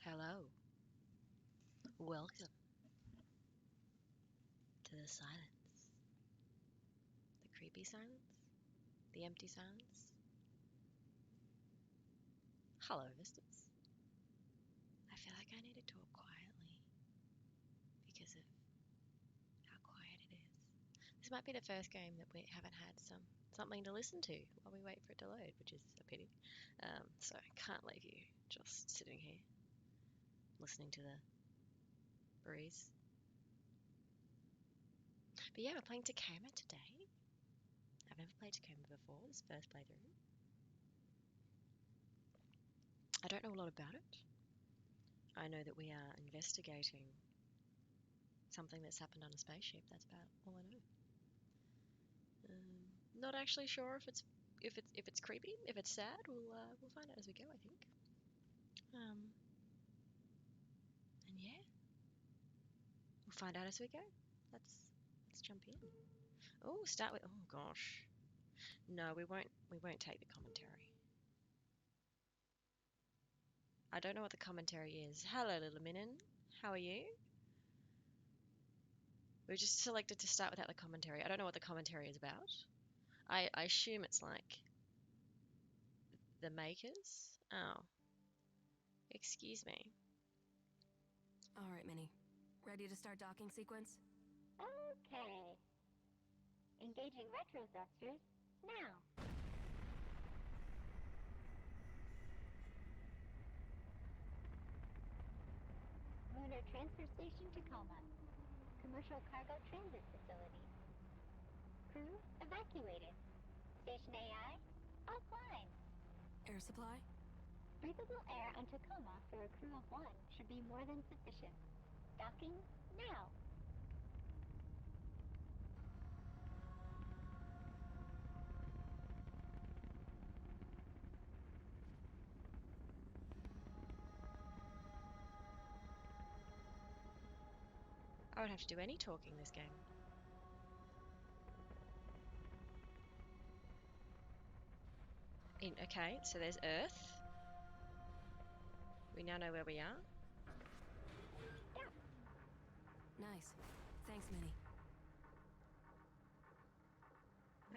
Hello, welcome to the silence. The creepy silence? The empty silence? Hello, Vistas. I feel like I need to talk quietly because of how quiet it is. This might be the first game that we haven't had something to listen to while we wait for it to load, which is a pity. So I can't leave you just sitting here listening to the breeze. But yeah, we're playing Tacoma today. I've never played Tacoma before, this first playthrough. I don't know a lot about it. I know that we are investigating something that's happened on a spaceship. That's about all I know. Not actually sure if it's creepy, if it's sad. We'll find out as we go, I think. Um, and yeah, we'll find out as we go. Let's jump in. Oh, start with. Oh gosh, no, we won't. We won't take the commentary. I don't know what the commentary is. Hello, little minion. How are you? We just selected to start without the commentary. I don't know what the commentary is about. I assume it's like the makers. Oh, excuse me. All right, Minnie. Ready to start docking sequence? Okay. Engaging retro thrusters now. Lunar Transfer Station Tacoma. Commercial Cargo Transit Facility. Crew evacuated. Station AI offline. Air supply? Breathable air on Tacoma for a crew of one should be more than sufficient. Docking now. I don't have to do any talking this game. Okay, so there's Earth. We now know where we are. Nice. Thanks, Minnie.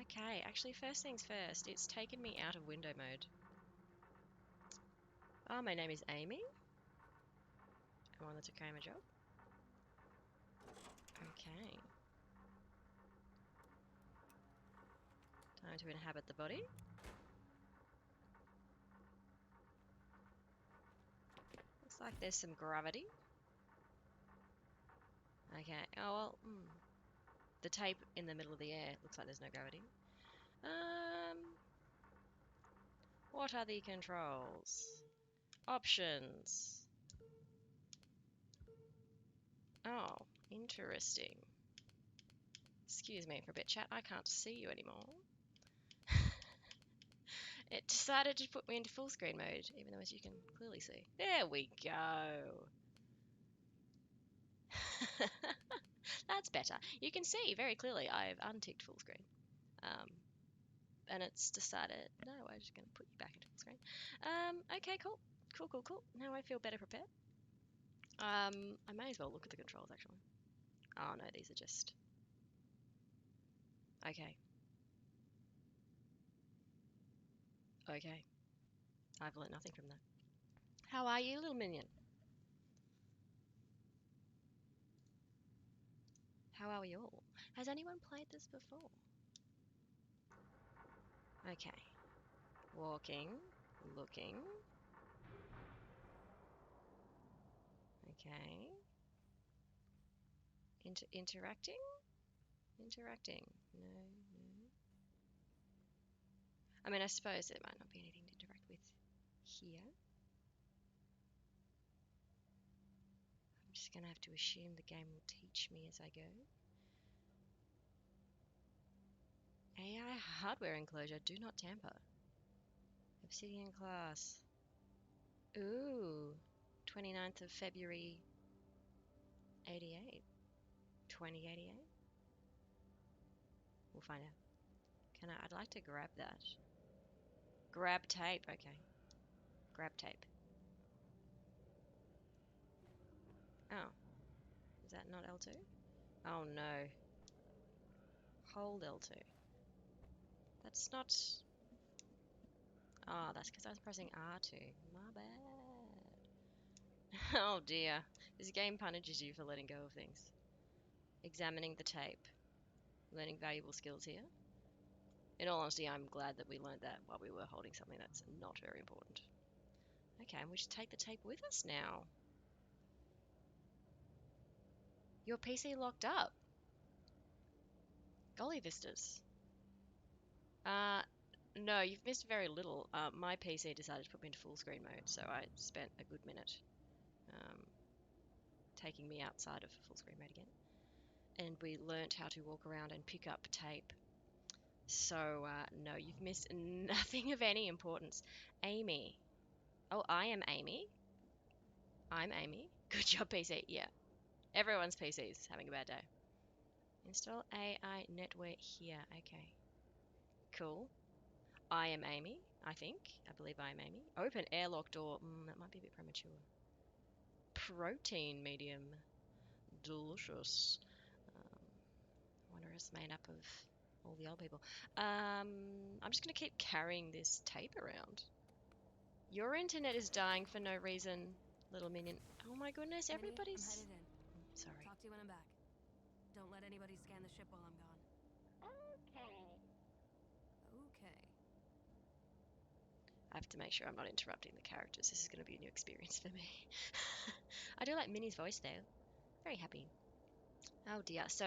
Okay, actually, first things first, it's taken me out of window mode. Oh, my name is Amy. I'm on the Tacoma job. Okay. Time to inhabit the body. Looks like there's some gravity. Okay, oh well, the tape in the middle of the air looks like there's no gravity. What are the controls? Options. Oh, interesting. Excuse me for a bit, chat. I can't see you anymore. It decided to put me into full screen mode, even though as you can clearly see. There we go. That's better. You can see very clearly I've unticked full screen. Um, and it's decided, no, I'm just going to put you back into full screen. Okay, cool. Cool. Now I feel better prepared. I may as well look at the controls, actually. Oh, no, these are just... Okay. Okay. I've learnt nothing from that. How are you, little minion? How are we all? Has anyone played this before? Okay. Walking. Looking. Okay. Interacting? Interacting. No. I mean, I suppose there might not be anything to interact with here. I'm just going to have to assume the game will teach me as I go. AI hardware enclosure. Do not tamper. Obsidian class. Ooh. 29th of February 88. 2088? We'll find out. I'd like to grab that. Grab tape. Okay. Grab tape. Oh, is that not L2? Oh no. Hold L2. That's not... Oh, that's because I was pressing R2. My bad. Oh dear. This game punishes you for letting go of things. Examining the tape. Learning valuable skills here. In all honesty, I'm glad that we learned that while we were holding something that's not very important. Okay, and we just take the tape with us now. Your PC locked up. Golly vistas. No, you've missed very little. My PC decided to put me into full screen mode, so I spent a good minute um, taking me outside of full screen mode again. And we learnt how to walk around and pick up tape. So, no, you've missed nothing of any importance. Amy. Oh, I am Amy. I'm Amy. Good job, PC. Yeah. Everyone's PC is having a bad day. Install AI netware here. Okay. Cool. I am Amy, I think. I believe I am Amy. Open airlock door. That might be a bit premature. Protein medium. Delicious. Wonder if it's made up of all the old people. I'm just going to keep carrying this tape around. Your internet is dying for no reason, little minion. Oh my goodness, Minnie, everybody's... I'm headed in. Sorry. Talk to you when I'm back. Don't let anybody scan the ship while I'm gone. Okay. Okay. I have to make sure I'm not interrupting the characters. This is going to be a new experience for me. I do like Minnie's voice though. Very happy. Oh dear. So,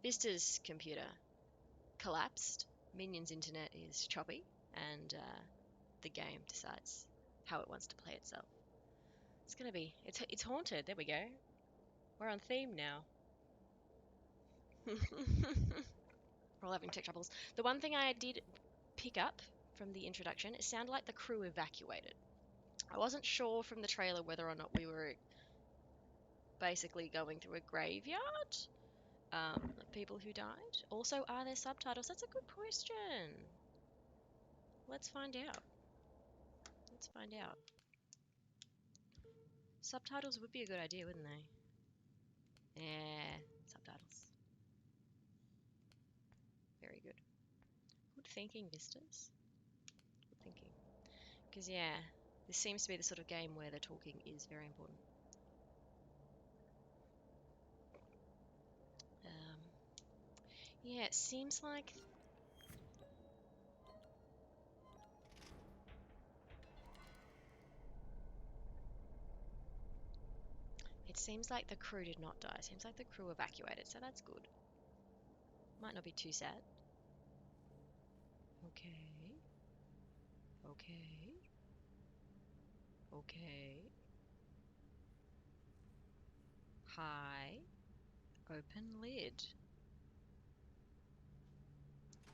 Vista's computer collapsed. Minion's internet is choppy, and the game decides how it wants to play itself. It's gonna be... It's haunted. There we go. We're on theme now. We're all having tech troubles. The one thing I did pick up from the introduction, it sounded like the crew evacuated. I wasn't sure from the trailer whether or not we were basically going through a graveyard of people who died. Also, are there subtitles? That's a good question. Let's find out. Let's find out. Subtitles would be a good idea, wouldn't they? Yeah, subtitles. Very good. Good thinking, Vistas. Good thinking. Because, yeah, this seems to be the sort of game where the talking is very important. Yeah, it seems like... It seems like the crew did not die. It seems like the crew evacuated, so that's good. Might not be too sad. Okay. Okay. Okay. Hi. Open lid.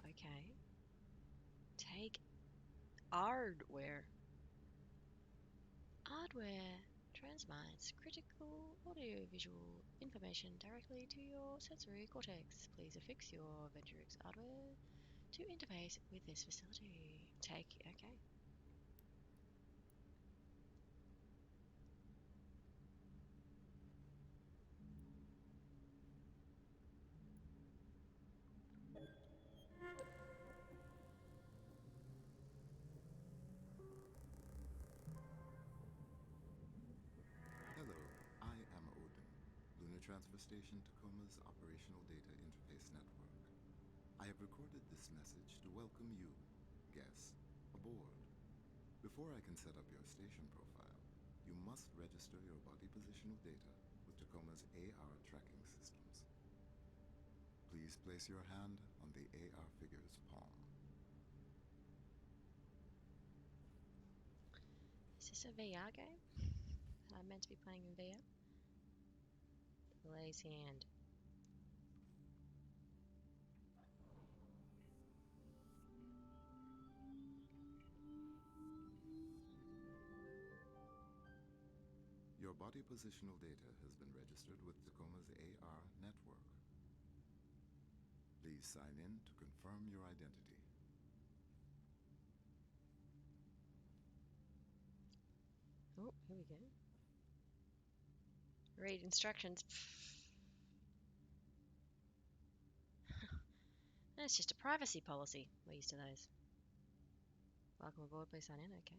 Okay. Take hardware. Hardware transmits critical audio-visual information directly to your sensory cortex. Please affix your Venturix hardware to interface with this facility. Okay. Hello, I am Odin, Lunar Transfer Station Tacoma's Operational Data Interface Network. I have recorded this message to welcome you, guests, aboard. Before I can set up your station profile, you must register your body positional data with Tacoma's AR tracking systems. Please place your hand on the AR figure's palm. Is this a VR game? I'm meant to be playing in VR? Lazy hand. Your body positional data has been registered with Tacoma's AR network. Please sign in to confirm your identity. Oh, here we go. Read instructions. It's just a privacy policy. We're used to those. Welcome aboard. Please sign in. Okay.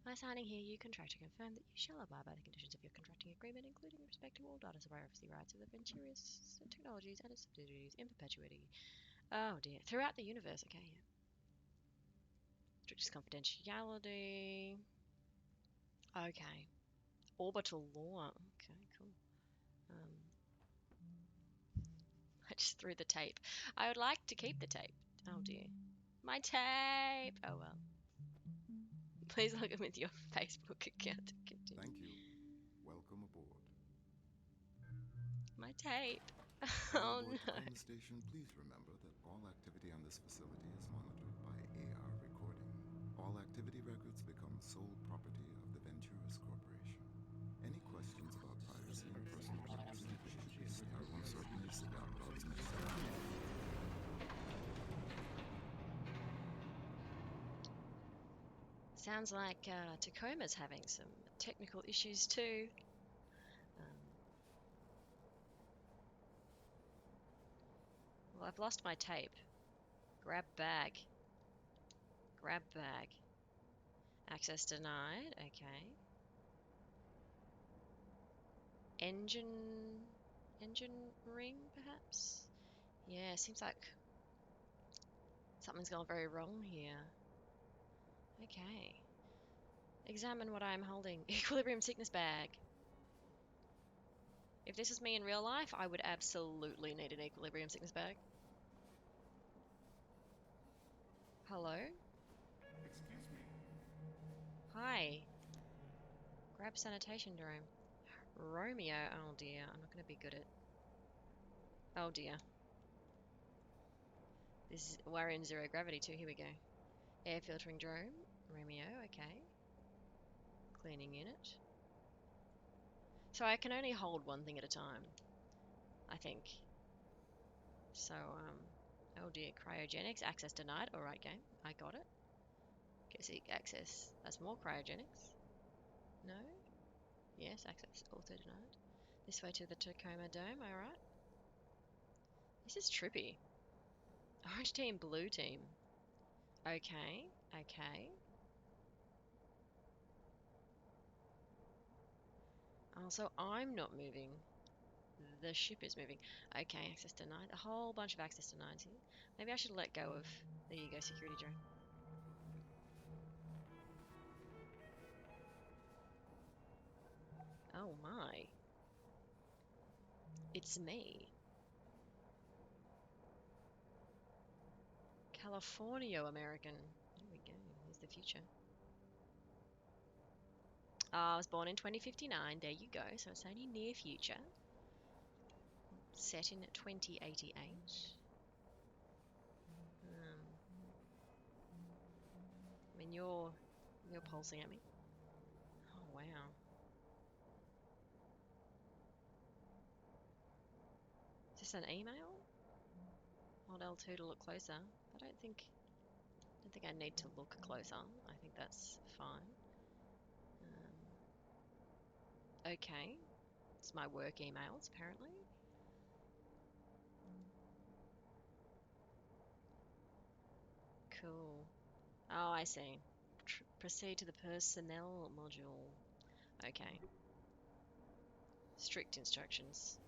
By signing here, you contract to confirm that you shall abide by the conditions of your contracting agreement, including respect to all data privacy rights of the Venturious Technologies and its subsidiaries in perpetuity. Oh dear. Throughout the universe. Okay, yeah. Strictest confidentiality. Okay. Orbital law. Okay, cool. I just threw the tape. I would like to keep the tape. Oh dear. My tape! Oh well. Please log in with your Facebook account to continue. Thank you. Welcome aboard. My tape. All Oh aboard no. Tacoma Station, please remember that all activity on this facility is monitored by AR recording. All activity records become sole property of the Venturis Corporation. Any questions about privacy and personal protection should be almost certainly Sounds like Tacoma's having some technical issues too. Well, I've lost my tape. Grab bag. Grab bag. Access denied. Okay. Engine ring, perhaps? Yeah, seems like something's gone very wrong here. Okay. Examine what I'm holding. Equilibrium sickness bag. If this was me in real life, I would absolutely need an equilibrium sickness bag. Hello? Excuse me. Hi. Grab sanitation drone. Romeo. Oh dear, I'm not going to be good at... Oh dear. We're in zero gravity too. Here we go. Air filtering drone. Romeo, okay. Cleaning unit. So I can only hold one thing at a time, I think. So, oh dear, cryogenics, access denied. Alright, game, I got it. Okay, seek access. That's more cryogenics. No? Yes, access also denied. This way to the Tacoma Dome, alright. This is trippy. Orange team, blue team. Okay, okay. Also, I'm not moving. The ship is moving. Okay, access denied. A whole bunch of access denied here. Maybe I should let go of... There you go, security drone. Oh my. It's me. California American. There we go. Here's the future. I was born in 2059. There you go. So it's only near future. Set in 2088. I mean, you're pulsing at me. Oh wow. Is this an email? Hold L2 to look closer. I don't think I need to look closer. I think that's fine. Okay. It's my work emails, apparently. Cool. Oh, I see. Proceed to the personnel module. Okay. Strict instructions.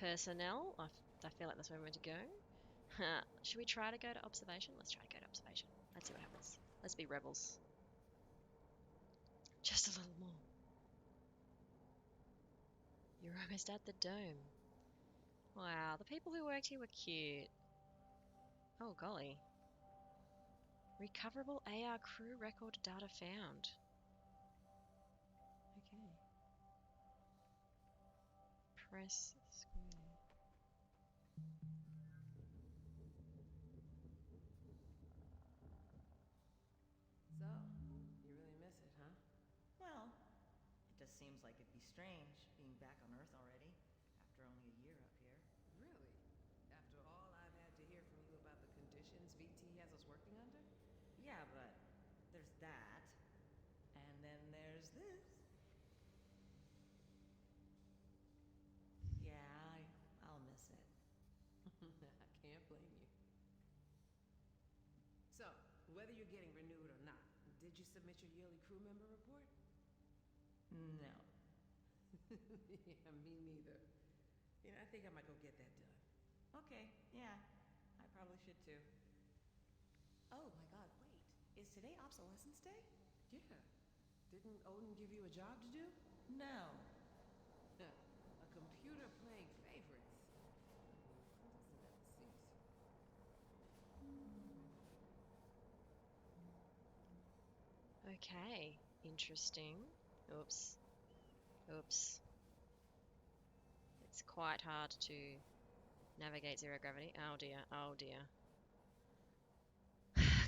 Personnel? I feel like that's where we're meant to go. Should we try to go to observation? Let's try to go to observation. Let's see what happens. Let's be rebels. Just a little more. You're almost at the dome. Wow, the people who worked here were cute. Oh, golly. Recoverable AR crew record data found. Okay. Press square. So, you really miss it, huh? Well, it just seems like it'd be strange being back on Earth already, after only a year up here. Really? After all I've had to hear from you about the conditions VT has us working under? Yeah, but there's that. And then there's this. you're getting renewed or not, did you submit your yearly crew member report? No. Yeah, me neither. You know, I think I might go get that done. Okay, yeah. I probably should too. Oh my god, wait. Is today obsolescence day? Yeah. Didn't Odin give you a job to do? No. A computer playing favorites. Doesn't that suit? Okay, interesting. Oops. Oops. It's quite hard to navigate zero gravity. Oh dear, oh dear.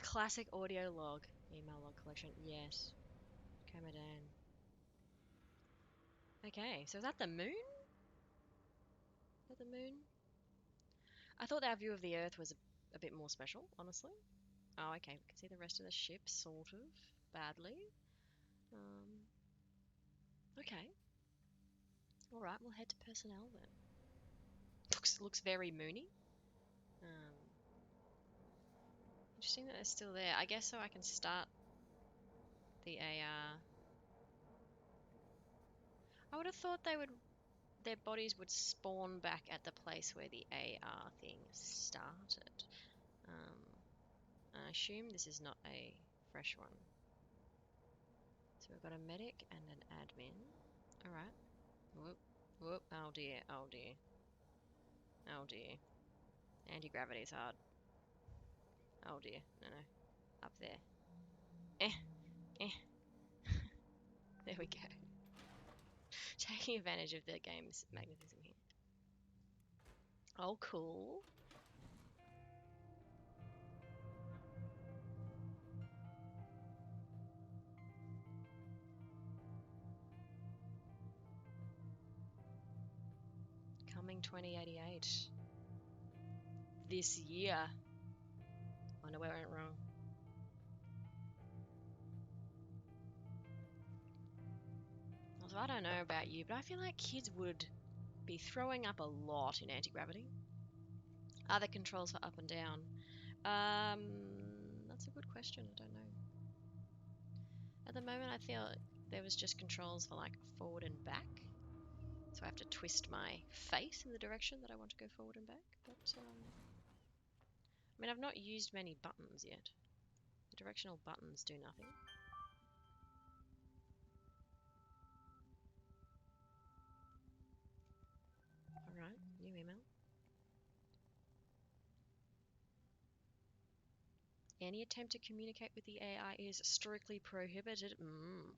Classic audio log. Email log collection. Yes. Comodan. Okay, so is that the moon? Is that the moon? I thought our view of the Earth was a bit more special, honestly. Oh, okay, we can see the rest of the ship, sort of, badly. Okay. Alright, we'll head to personnel then. Looks very moony. Interesting that they're still there. I guess so I can start the AR. I would have thought their bodies would spawn back at the place where the AR thing started. I assume this is not a fresh one. So we've got a medic and an admin. Alright. Whoop, whoop. Oh dear, oh dear. Oh dear. Anti-gravity's hard. Oh dear. No, no. Up there. There we go. Taking advantage of the game's magnetism here. Oh, cool. Coming 2088. This year. Wonder where I went wrong. Also, I don't know about you, but I feel like kids would be throwing up a lot in anti-gravity. Are there controls for up and down? That's a good question. I don't know. At the moment, I feel there was just controls for like forward and back. So I have to twist my face in the direction that I want to go forward and back. But, I mean, I've not used many buttons yet. The directional buttons do nothing. Alright, new email. Any attempt to communicate with the AI is strictly prohibited.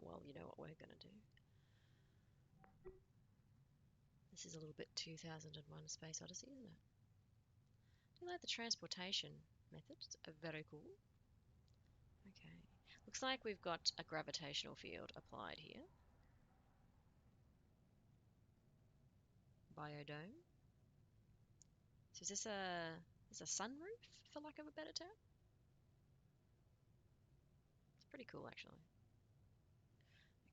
Well, you know what we're gonna do. This is a little bit 2001 Space Odyssey, isn't it? I like the transportation methods. Very cool. Okay. Looks like we've got a gravitational field applied here. Biodome. So is this a sunroof, for lack of a better term? It's pretty cool, actually.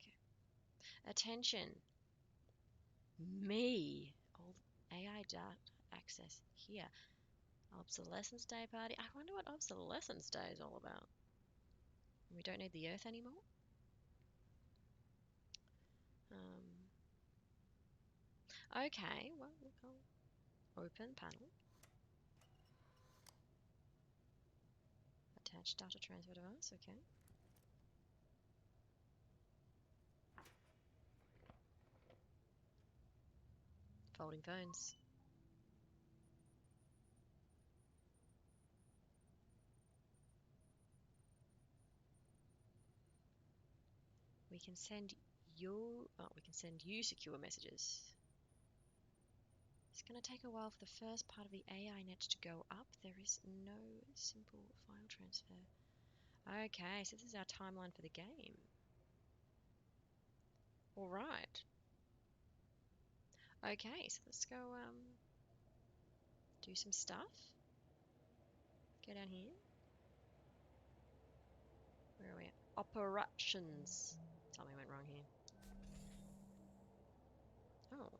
Okay. Attention. Me. Old AI data access here. Obsolescence Day party. I wonder what Obsolescence Day is all about. We don't need the Earth anymore? Okay, well, we'll go open panel. Attach data transfer device, okay. Folding phones. We can send you secure messages. It's going to take a while for the first part of the AI net to go up. There is no simple file transfer. Okay, so this is our timeline for the game. Alright. Okay, so let's go do some stuff. Go down here. Where are we at? Operations. Something went wrong here. Oh.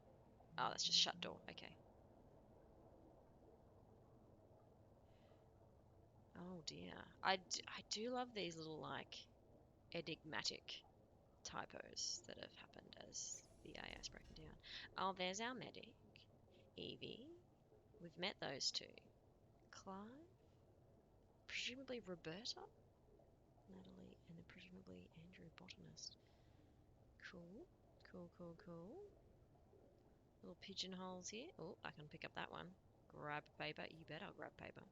Oh, that's just shut door. Okay. Oh dear. I do love these little, like, enigmatic typos that have happened as the AI is broken down. Oh, there's our medic, Evie. We've met those two. Clive, presumably Roberta, Natalie, and then presumably Andrew, botanist. Cool, cool, cool, cool. Little pigeonholes here. Oh, I can pick up that one. Grab paper. You bet I'll grab paper.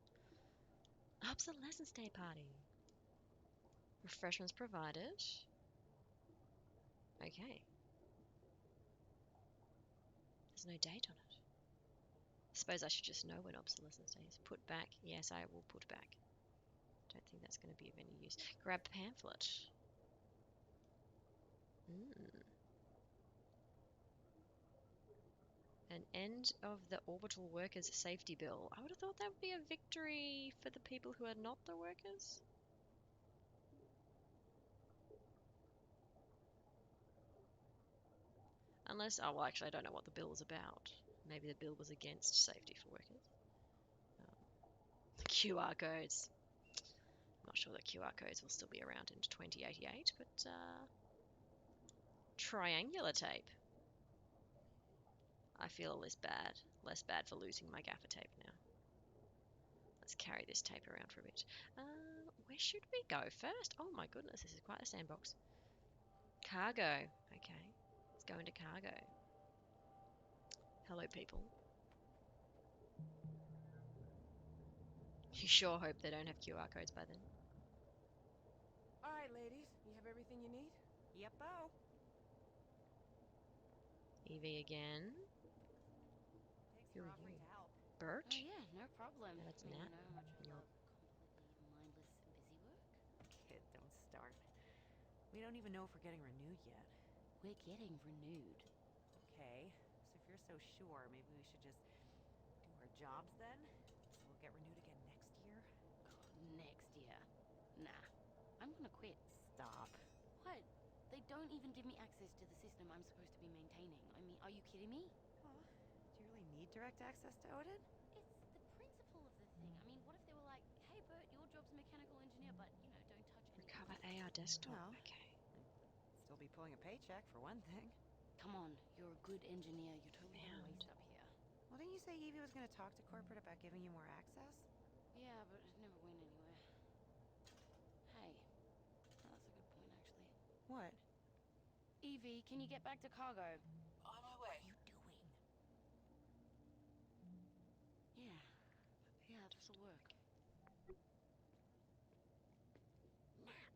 Obsolescence day party. Refreshments provided. Okay. There's no date on it. Suppose I should just know when obsolescence day is. Put back. Yes, I will put back. Don't think that's going to be of any use. Grab pamphlet. An end of the orbital workers safety bill. I would have thought that would be a victory for the people who are not the workers. Unless, oh, well, actually, I don't know what the bill was about. Maybe the bill was against safety for workers. QR codes. I'm not sure that QR codes will still be around in 2088, but triangular tape. I feel less bad for losing my gaffer tape now. Let's carry this tape around for a bit. Where should we go first? Oh my goodness, this is quite a sandbox. Cargo. Okay, let's go into cargo. Hello, people. You sure hope they don't have QR codes by then. All right, ladies, you have everything you need? Yep-o. Evie again. Thanks Who for are offering you? to help. Bert? Oh yeah, no problem. No, that's I mean, Nat. you know how much I You're love completely mindless busy work. Kid, don't start. We don't even know if we're getting renewed yet. We're getting renewed. Okay, so if you're so sure, maybe we should just do our jobs then? So we'll get renewed again next year? Next year. Nah. I'm gonna quit. Stop. What? They don't even give me access to the system I'm supposed to be maintaining. I mean, are you kidding me? Well, do you really need direct access to Odin? It's the principle of the thing. I mean, what if they were like, hey Bert, your job's mechanical engineer, but, you know, don't touch any recover physical AR desktop. Well. Okay. Still be pulling a paycheck, for one thing. Come on, you're a good engineer. You're totally gonna Found. waste up here. Well, didn't you say Evie was going to talk to corporate about giving you more access? Yeah, but it never went anywhere. Hey, oh, that's a good point, actually. What? Evie, can you get back to cargo? On my way. What are you doing? Yeah, this'll work. Matt!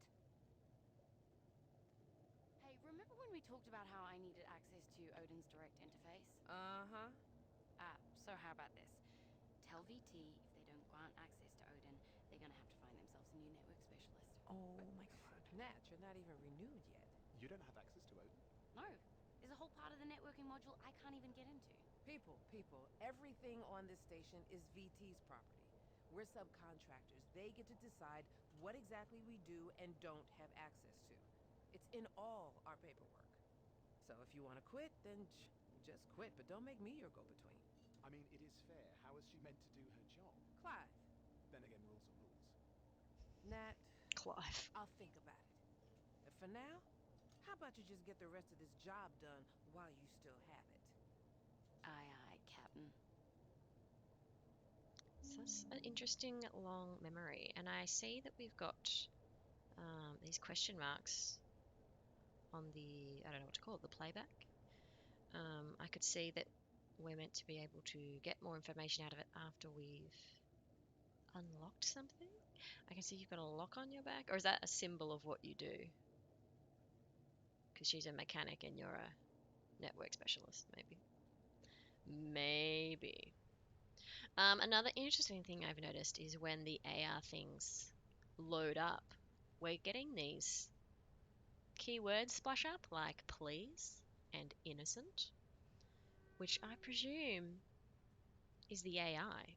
Hey, remember when we talked about how I needed access to Odin's direct interface? Uh-huh. So how about this? Tell VT if they don't grant access to Odin, they're gonna have to find themselves a new network specialist. Oh my god. Nat, you're not even renewed yet. You don't have access to Odin? No, there's a whole part of the networking module I can't even get into. People, everything on this station is VT's property. We're subcontractors. They get to decide what exactly we do and don't have access to. It's in all our paperwork. So if you want to quit, then just quit, but don't make me your go-between. I mean, it is fair. How is she meant to do her job? Clive. Then again, rules are rules. Nat, Clive. I'll think about it. And for now, how about you just get the rest of this job done while you still have it? Aye, Captain. So that's an interesting long memory. And I see that we've got these question marks on the, I don't know what to call it, the playback. I could see that we're meant to be able to get more information out of it after we've unlocked something. I can see you've got a lock on your back. Or is that a symbol of what you do? Because she's a mechanic and you're a network specialist, maybe. Maybe. Another interesting thing I've noticed is when the AR things load up, we're getting these keywords splash up like please and innocent, which I presume is the AI.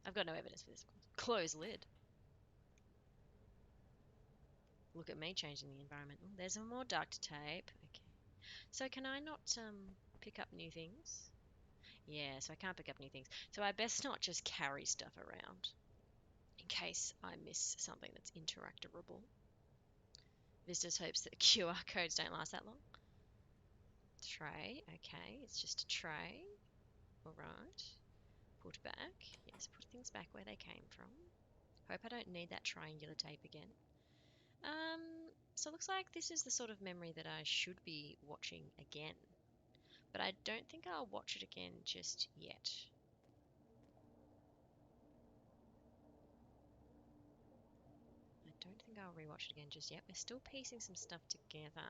I've got no evidence for this, of course. Close lid. Look at me changing the environment. Oh, there's some more duct tape. Okay. So can I not pick up new things? Yeah, so I can't pick up new things. So I best not just carry stuff around in case I miss something that's interactable. Visitors hopes that QR codes don't last that long. Tray, okay, it's just a tray. Alright. Put back. Yes, put things back where they came from. Hope I don't need that triangular tape again. So it looks like this is the sort of memory that I should be watching again. But I don't think I'll watch it again just yet. I don't think I'll rewatch it again just yet. We're still piecing some stuff together.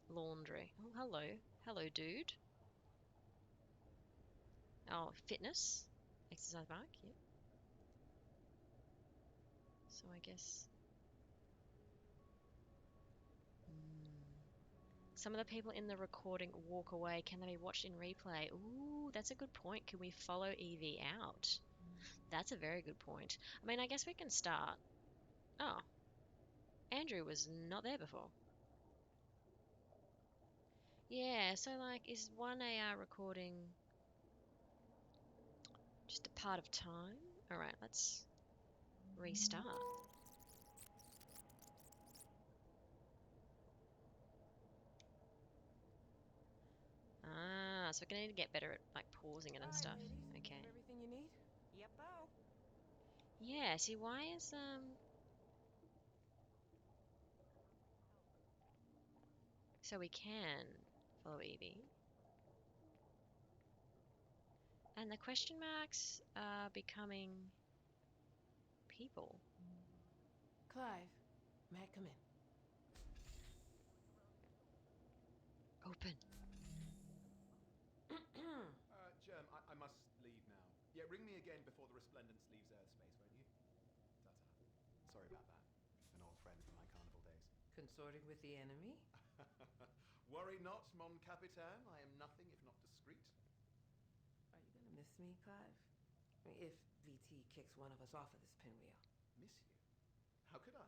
Laundry. Oh, hello. Hello, dude. Oh, fitness. Exercise bike, yep. So I guess... Some of the people in the recording walk away. Can they be watched in replay? Ooh, that's a good point. Can we follow Evie out? That's a very good point. I mean, I guess we can start. Oh, Andrew was not there before. Yeah, so like, is one AR recording just a part of time? Alright, let's restart. Ah, so we're gonna need to get better at like pausing it and All right, stuff. ladies. Okay. You have everything you need? Yep-o. Yeah, see why is so we can follow Evie. And the question marks are becoming people. Clive, may I come in? Open. Germ, I must leave now. Yeah, ring me again before the Resplendence leaves airspace, won't you? Ta-ta. Sorry about that. An old friend from my carnival days. Consorting with the enemy? Worry not, mon capitaine. I am nothing if not discreet. Are you gonna miss me, Clive? If VT kicks one of us off of this pinwheel. Miss you? How could I?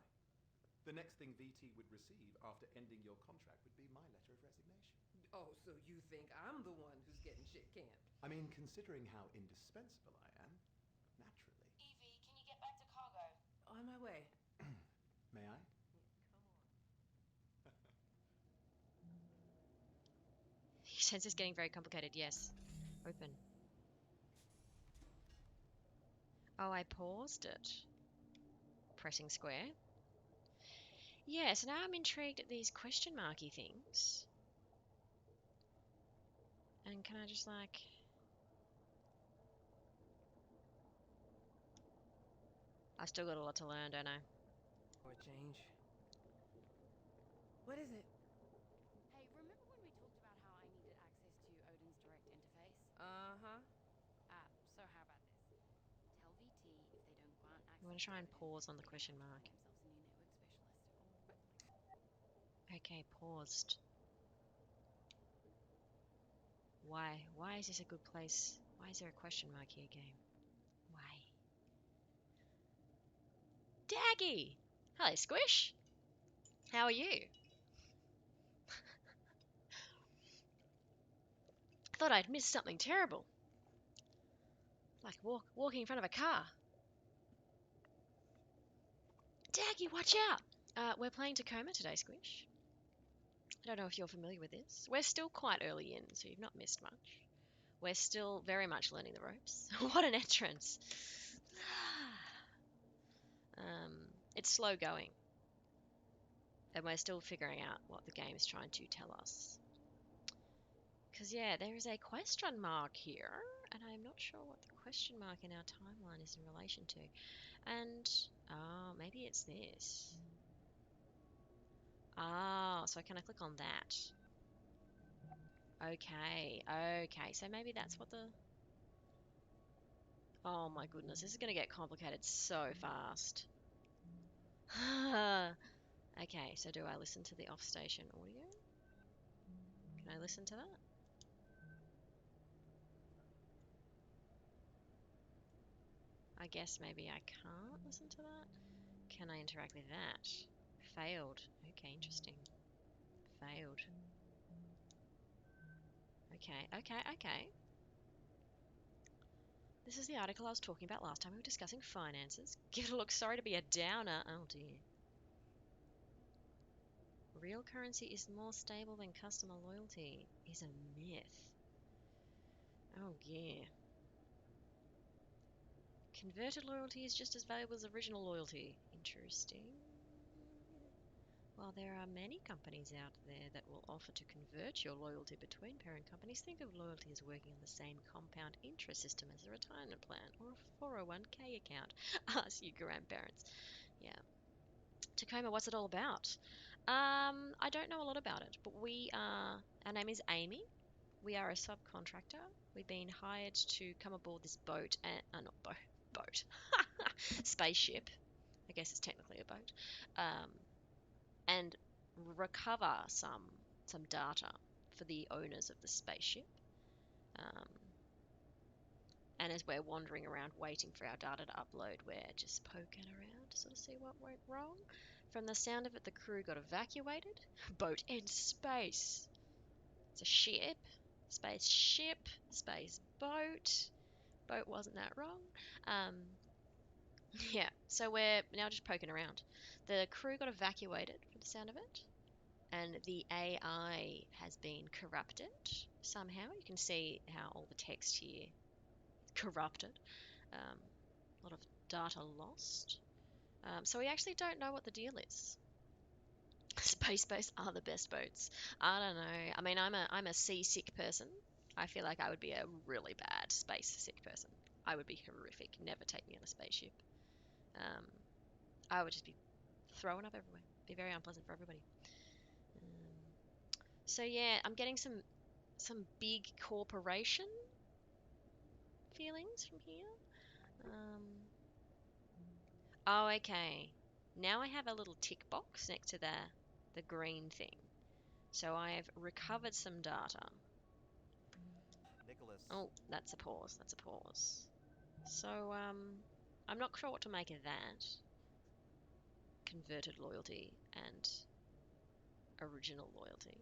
The next thing VT would receive after ending your contract would be my letter of resignation. Oh, so you think I'm the one who's getting shit canned? I mean, considering how indispensable I am, naturally. Evie, can you get back to cargo? On my way. May I? Come on. He sense is getting very complicated. Yes. Open. Oh, I paused it. Pressing square. Yeah, so now I'm intrigued at these question marky things. And can I just like... I've still got a lot to learn, don't I? For a change. What is it? Hey, remember when we talked about how I needed access to Odin's direct interface? Uh-huh. So how about this? Tell VT if they don't grant You want access to try to and Odin, pause on the they're question gonna have mark. to find themselves a new network specialist. Okay, paused. Why? Why is this a good place? Why is there a question mark here, game? Why? Daggy! Hello, Squish! How are you? Thought I'd missed something terrible. Like walking in front of a car. Daggy, watch out! We're playing Tacoma today, Squish. I don't know if you're familiar with this. We're still quite early in, so you've not missed much. We're still very much learning the ropes. What an entrance! It's slow going, and we're still figuring out what the game is trying to tell us. Because, yeah, there is a question mark here, and I'm not sure what the question mark in our timeline is in relation to. And, oh, maybe it's this. Ah, so can I click on that? Okay, okay, so maybe that's what the... Oh my goodness, this is going to get complicated so fast. Okay, so do I listen to the off-station audio? Can I listen to that? I guess maybe I can't listen to that. Can I interact with that? Failed. Okay, interesting. Failed. Okay, okay, okay. This is the article I was talking about last time we were discussing finances. Give it a look. Sorry to be a downer. Oh dear. Real currency is more stable than customer loyalty is a myth. Oh yeah. Converted loyalty is just as valuable as original loyalty. Interesting. While there are many companies out there that will offer to convert your loyalty between parent companies, think of loyalty as working on the same compound interest system as a retirement plan or a 401k account. Ask your grandparents. Yeah. Tacoma, what's it all about? I don't know a lot about it, but our name is Amy. We are a subcontractor. We've been hired to come aboard this boat, and not boat, spaceship. I guess it's technically a boat, and recover some data for the owners of the spaceship. Um, and as we're wandering around waiting for our data to upload, we're just poking around to sort of see what went wrong. From the sound of it, the crew got evacuated. Boat in space. It's a ship. Spaceship. Space boat. Boat wasn't that wrong. Um, yeah, so we're now just poking around. The crew got evacuated from the sound of it, and the AI has been corrupted somehow. You can see how all the text here corrupted. A lot of data lost. So we actually don't know what the deal is. Space boats are the best boats. I don't know. I mean, I'm a seasick person. I feel like I would be a really bad space sick person. I would be horrific. Never take me on a spaceship. Um, I would just be throwing up everywhere. Be very unpleasant for everybody. So yeah, I'm getting some big corporation feelings from here. Oh, okay. Now I have a little tick box next to the green thing. So I've recovered some data. Nicholas. Oh, that's a pause. That's a pause. So I'm not sure what to make of that. Converted loyalty and original loyalty.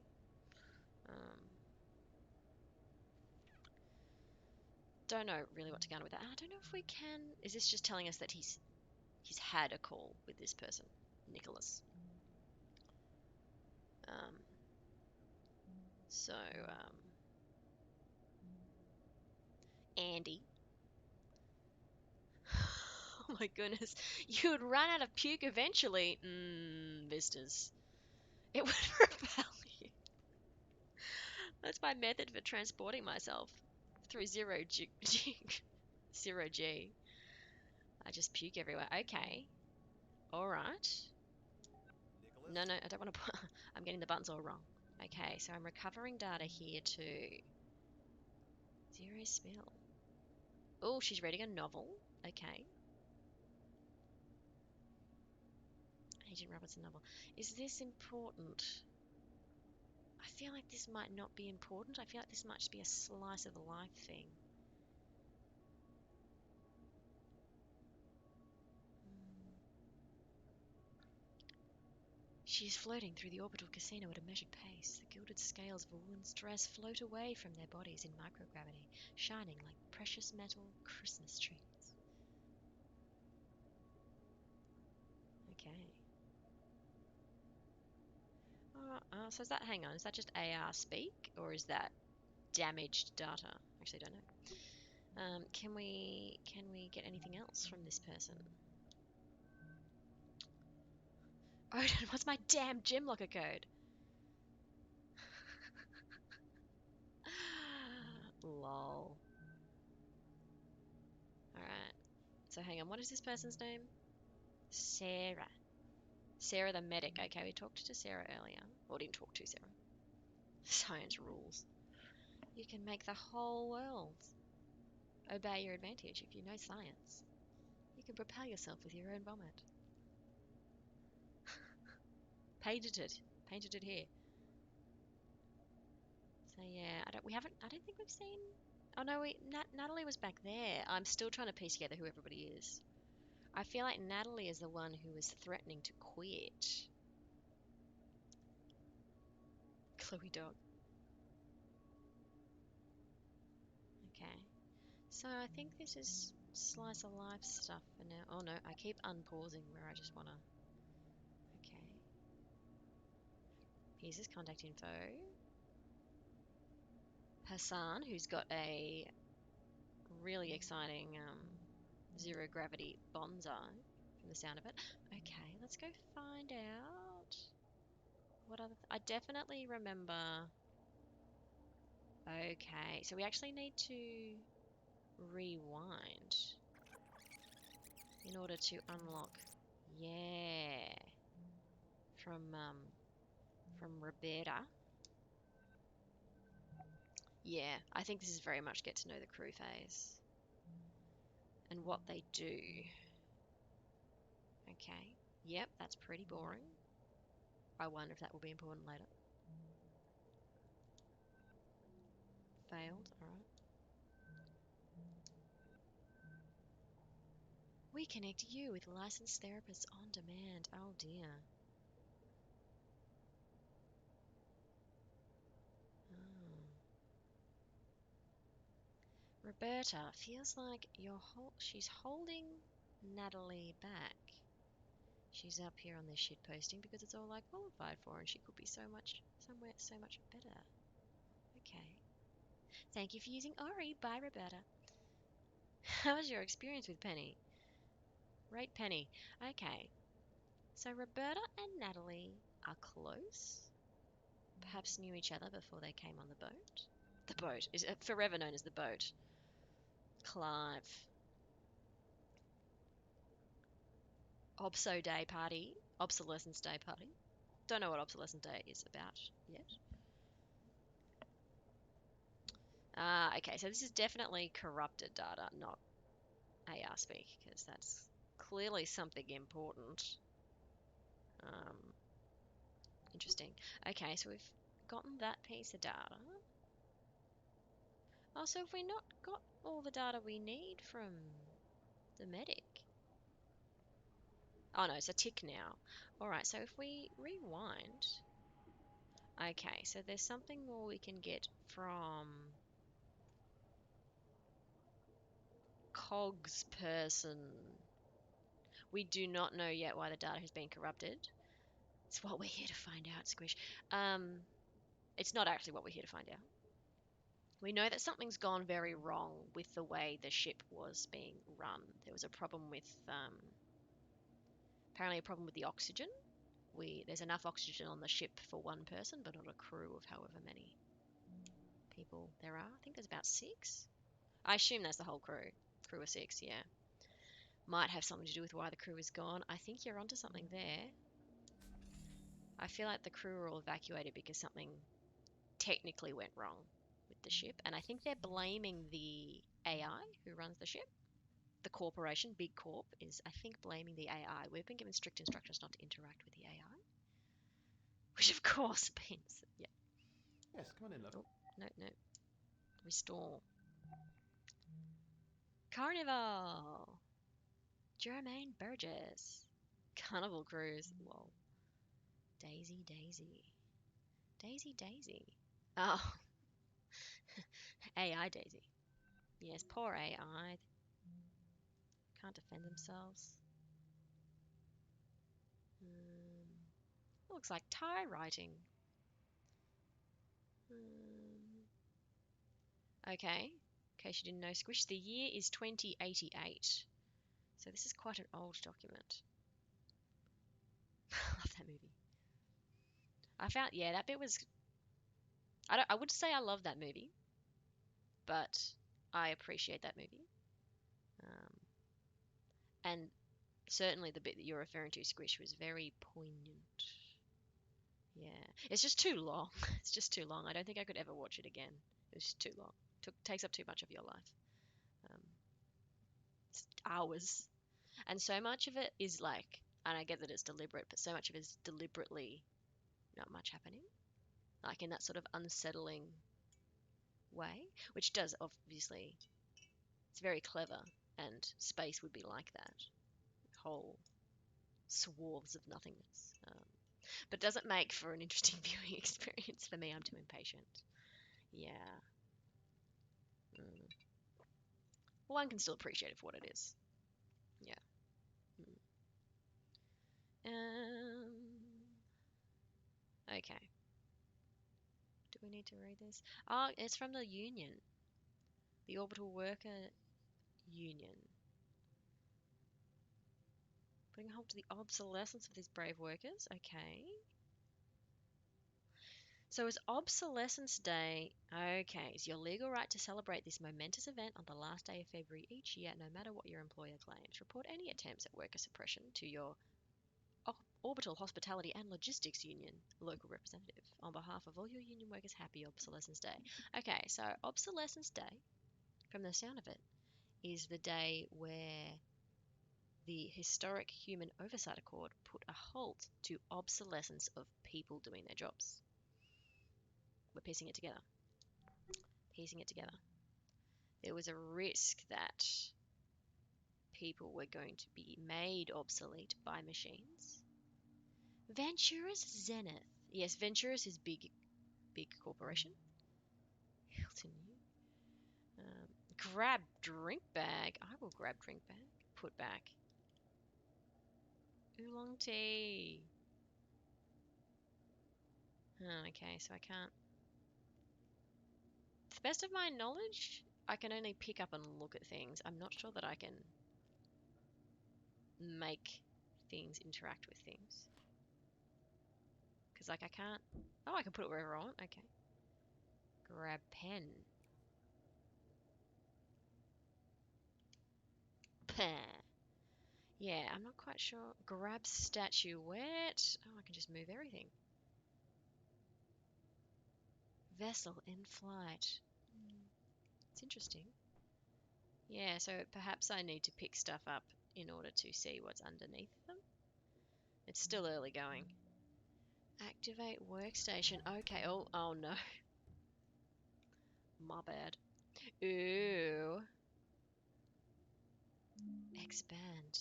Um, don't know really what to go on with that. I don't know if we can. Is this just telling us that he's had a call with this person, Nicholas? Um, so Andy. Oh my goodness, you would run out of puke eventually. Vistas. It would repel you. That's my method for transporting myself through zero G. I just puke everywhere. Okay. Alright. Nicholas. No, I don't want to put... I'm getting the buttons all wrong. Okay, so I'm recovering data here too. Zero spill. Oh, she's reading a novel. Okay. Agent Robertson novel. Is this important? I feel like this might not be important. I feel like this might just be a slice of life thing. She is floating through the orbital casino at a measured pace. The gilded scales of a woman's dress float away from their bodies in microgravity, shining like precious metal Christmas trees. Okay. So is that, hang on, is that just AR speak, or is that damaged data? Actually, don't know. Can we get anything else from this person? Odin, what's my damn gym locker code? Lol. Alright. So hang on, what is this person's name? Sarah. Sarah the medic. Okay, we talked to Sarah earlier. Or didn't talk to Sarah. Science rules. You can make the whole world obey your advantage if you know science. You can propel yourself with your own vomit. Painted it here. So yeah, I don't think we've seen. Oh no, Natalie was back there. I'm still trying to piece together who everybody is. I feel like Natalie is the one who is threatening to quit. Chloe dog. Okay. So I think this is slice of life stuff for now. Oh no, I keep unpausing where I just wanna. Okay. Here's his contact info. Hassan, who's got a really exciting zero gravity bonsai from the sound of it. Okay, let's go find out what other. I definitely remember. Okay, so we actually need to rewind in order to unlock. Yeah, from Roberta. Yeah, I think this is very much get to know the crew phase and what they do. Okay, yep, that's pretty boring. I wonder if that will be important later. Failed, alright. We connect you with licensed therapists on demand. Oh dear. Oh. Roberta feels like she's holding Natalie back. She's up here on this shit posting because it's all I qualified for and she could be somewhere so much better. Okay. Thank you for using Ori. Bye, Roberta. How was your experience with Penny? Rate Penny. Okay. So Roberta and Natalie are close. Perhaps knew each other before they came on the boat. The boat is forever known as the boat. Clive. Obso Day party. Obsolescence Day party. Don't know what Obsolescence Day is about yet. Okay, so this is definitely corrupted data, not AR speak, because that's clearly something important. Interesting. Okay, so we've gotten that piece of data. Oh, so have we not got all the data we need from the medic? Oh no, it's a tick now. Alright, so if we rewind. Okay, so there's something more we can get from Cogs person. We do not know yet why the data has been corrupted. It's what we're here to find out, Squish. It's not actually what we're here to find out. We know that something's gone very wrong with the way the ship was being run. There was a problem with, apparently a problem with the oxygen. There's enough oxygen on the ship for one person, but not a crew of however many people there are. I think there's about 6. I assume that's the whole crew. Crew of 6, yeah. Might have something to do with why the crew is gone. I think you're onto something there. I feel like the crew were all evacuated because something technically went wrong with the ship, and I think they're blaming the AI who runs the ship. The corporation, Big Corp, is, I think, blaming the AI. We've been given strict instructions not to interact with the AI, which of course means, yeah. Yes, come on in, love. Oh, no. Restore. Carnival! Jermaine Burgess. Carnival Cruise. Whoa. Daisy. Daisy. Oh. AI Daisy. Yes, poor AI. Can't defend themselves. Looks like tie writing. Okay. In case you didn't know, Squish, the year is 2088. So this is quite an old document. I love that movie. That bit was. I would say I love that movie, but I appreciate that movie. And certainly the bit that you're referring to, Squish, was very poignant. Yeah, it's just too long. It's just too long. I don't think I could ever watch it again. It's just too long. Takes up too much of your life. It's hours, and so much of it is like, and I get that it's deliberate, but so much of it is deliberately not much happening, like in that sort of unsettling way, which does obviously, it's very clever, and space would be like that, whole swaths of nothingness. But doesn't make for an interesting viewing experience for me. I'm too impatient. Yeah. one can still appreciate it for what it is. Yeah. Okay. Do we need to read this? Oh, it's from the union. The Orbital Worker Union. Putting a halt to the obsolescence of these brave workers. Okay. So it's Obsolescence Day. Okay, it's your legal right to celebrate this momentous event on the last day of February each year, no matter what your employer claims. Report any attempts at worker suppression to your Orbital Hospitality and Logistics Union local representative. On behalf of all your union workers, happy Obsolescence Day. Okay, so Obsolescence Day, from the sound of it, is the day where the Historic Human Oversight Accord put a halt to obsolescence of people doing their jobs. We're piecing it together. Piecing it together. There was a risk that people were going to be made obsolete by machines. Ventura's Zenith. Yes, Ventura's is big corporation. Hilton. Grab drink bag. I will grab drink bag. Put back. Oolong tea. Oh, okay, so I can't. To the best of my knowledge, I can only pick up and look at things. I'm not sure that I can make things interact with things. Because, like, I can't. Oh, I can put it wherever I want. Okay. Grab pen. Pah. Yeah, I'm not quite sure. Grab statuette. Oh, I can just move everything. Vessel in flight. It's interesting. Yeah, so perhaps I need to pick stuff up in order to see what's underneath them. It's still early going. Activate workstation. Okay. Oh no. My bad. Ooh. Expand.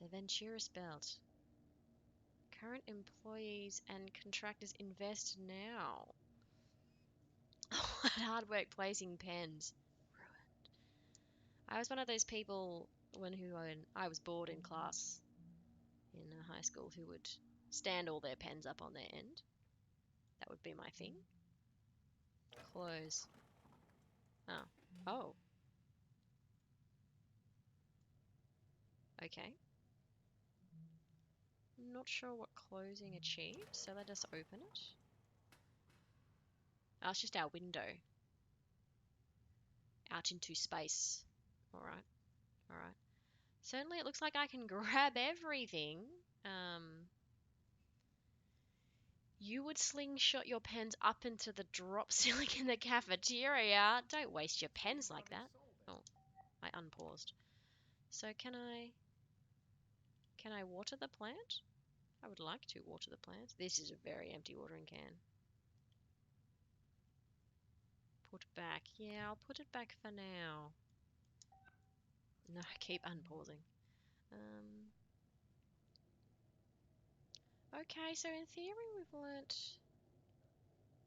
The Venturus belt. Current employees and contractors invest now. Hard work placing pens. Ruined. I was one of those people when I was bored in class in high school who would stand all their pens up on their end. That would be my thing. Close. Oh. Oh. Okay. Not sure what closing achieved, so let us open it. Oh, it's just our window. Out into space. Alright. Alright. Certainly it looks like I can grab everything. You would slingshot your pens up into the drop ceiling in the cafeteria. Don't waste your pens like that. Oh, I unpaused. So can I water the plant? I would like to water the plant. This is a very empty watering can. Put back. Yeah, I'll put it back for now. No, I keep unpausing. Okay, so in theory we've learnt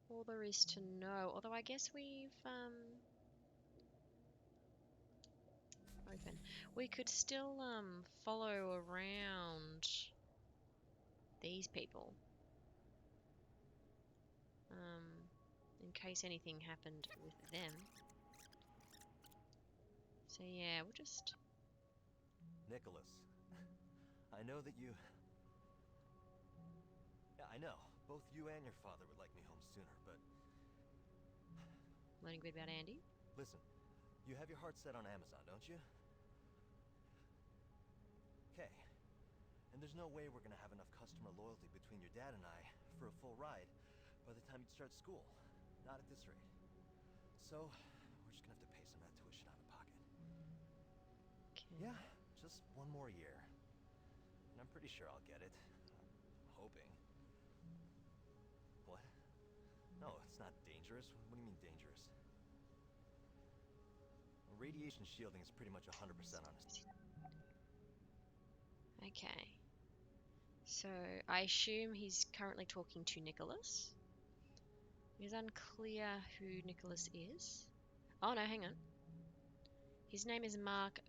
all there is to know. Although I guess we've open. We could still follow around these people. In case anything happened with them. So yeah, we'll just... Nicholas, I know that you... Yeah, I know. Both you and your father would like me home sooner, but... Learning a bit about Andy. Listen, you have your heart set on Amazon, don't you? Okay. And there's no way we're gonna have enough customer loyalty between your dad and I for a full ride by the time you start school. Not at this rate. So, we're just gonna have to pay some of that tuition out of pocket. Okay. Yeah, just one more year. And I'm pretty sure I'll get it. I'm hoping. What? No, it's not dangerous. What do you mean dangerous? Well, radiation shielding is pretty much 100% honest. Okay. So I assume he's currently talking to Nicholas. It is unclear who Nicholas is. Oh no, hang on. His name is Mark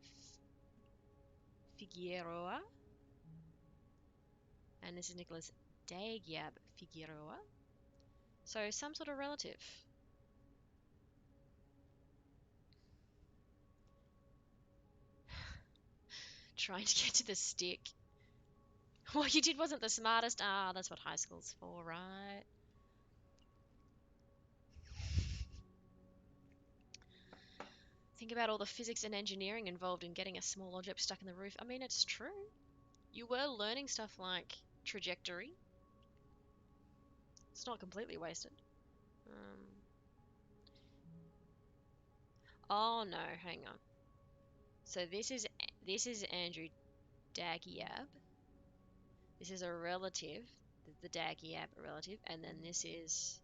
Figueroa. And this is Nicholas Dagyab Figueroa. So some sort of relative. Trying to get to the stick. What you did wasn't the smartest. Ah, that's what high school's for, right? Think about all the physics and engineering involved in getting a small object stuck in the roof. I mean, it's true. You were learning stuff like trajectory. It's not completely wasted. Oh no, hang on. So this is Andrew Dagyab. This is a relative, the Dagyab relative, and then this is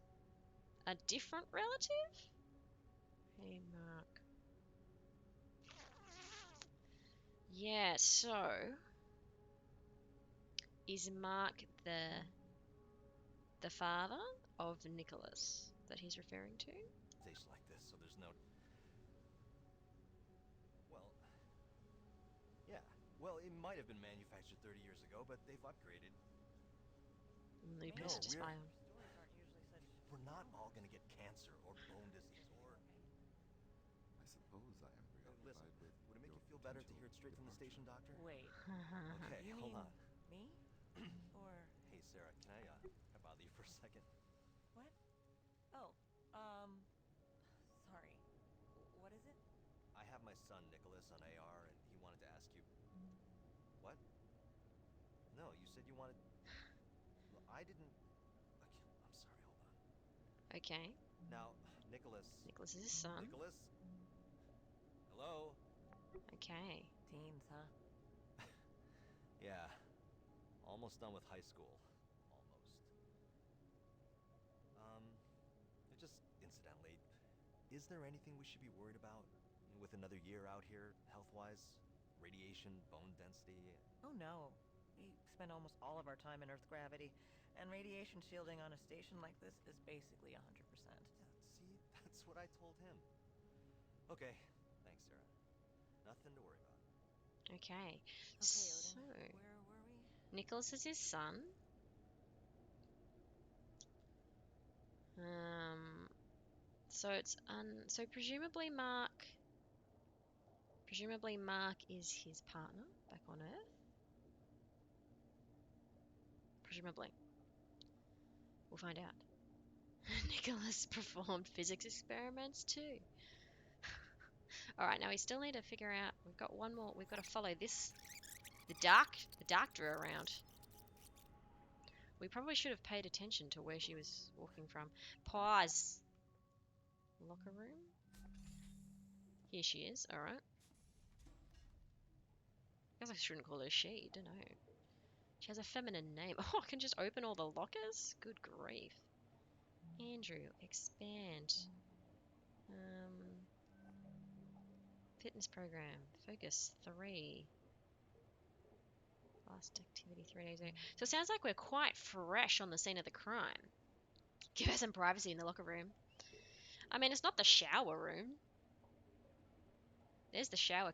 a different relative? Hey, Mark. Yeah, so is Mark the father of Nicholas that he's referring to? Station like this, so there's no. Well, yeah. Well, it might have been manufactured 30 years ago, but they've upgraded. Lupus No, to spy on. Stories aren't usually such. We're not all gonna get cancer or bone disease or. I suppose I am preoccupied Listen, with would it make your you feel better to potential hear it straight from the departure. station, Doctor? Wait, Okay, you hold mean on. me? Or Hey, Sarah, can I bother you for a second? what? Oh, sorry. What is it? I have my son Nicholas on AR, and he wanted to ask you. What? No, you said you wanted. Well, I didn't. Okay, I'm sorry. Hold on. Okay. Now, Nicholas. Nicholas is his son. Nicholas. Hello. Okay. Teens, huh? Yeah. Almost done with high school. Almost. Just incidentally, is there anything we should be worried about with another year out here, health-wise? Radiation, bone density? Oh no. We spend almost all of our time in Earth gravity, and radiation shielding on a station like this is basically 100%. Yeah, see, that's what I told him. Okay, thanks, Sarah. Nothing to worry about. Okay. Okay, So Odin, where were we? Nicholas is his son. So it's so presumably Mark is his partner back on Earth. Presumably. We'll find out. Nicholas performed physics experiments too. Alright, now we still need to figure out, we've got one more, we've got to follow this, the doctor around. We probably should have paid attention to where she was walking from. Pause. Locker room? Here she is, alright. I guess I shouldn't call her she, don't know. She has a feminine name. Oh, I can just open all the lockers? Good grief. Andrew, expand. Fitness program. Focus 3. Last activity 3 days ago. So it sounds like we're quite fresh on the scene of the crime. Give her some privacy in the locker room. I mean, it's not the shower room. There's the shower.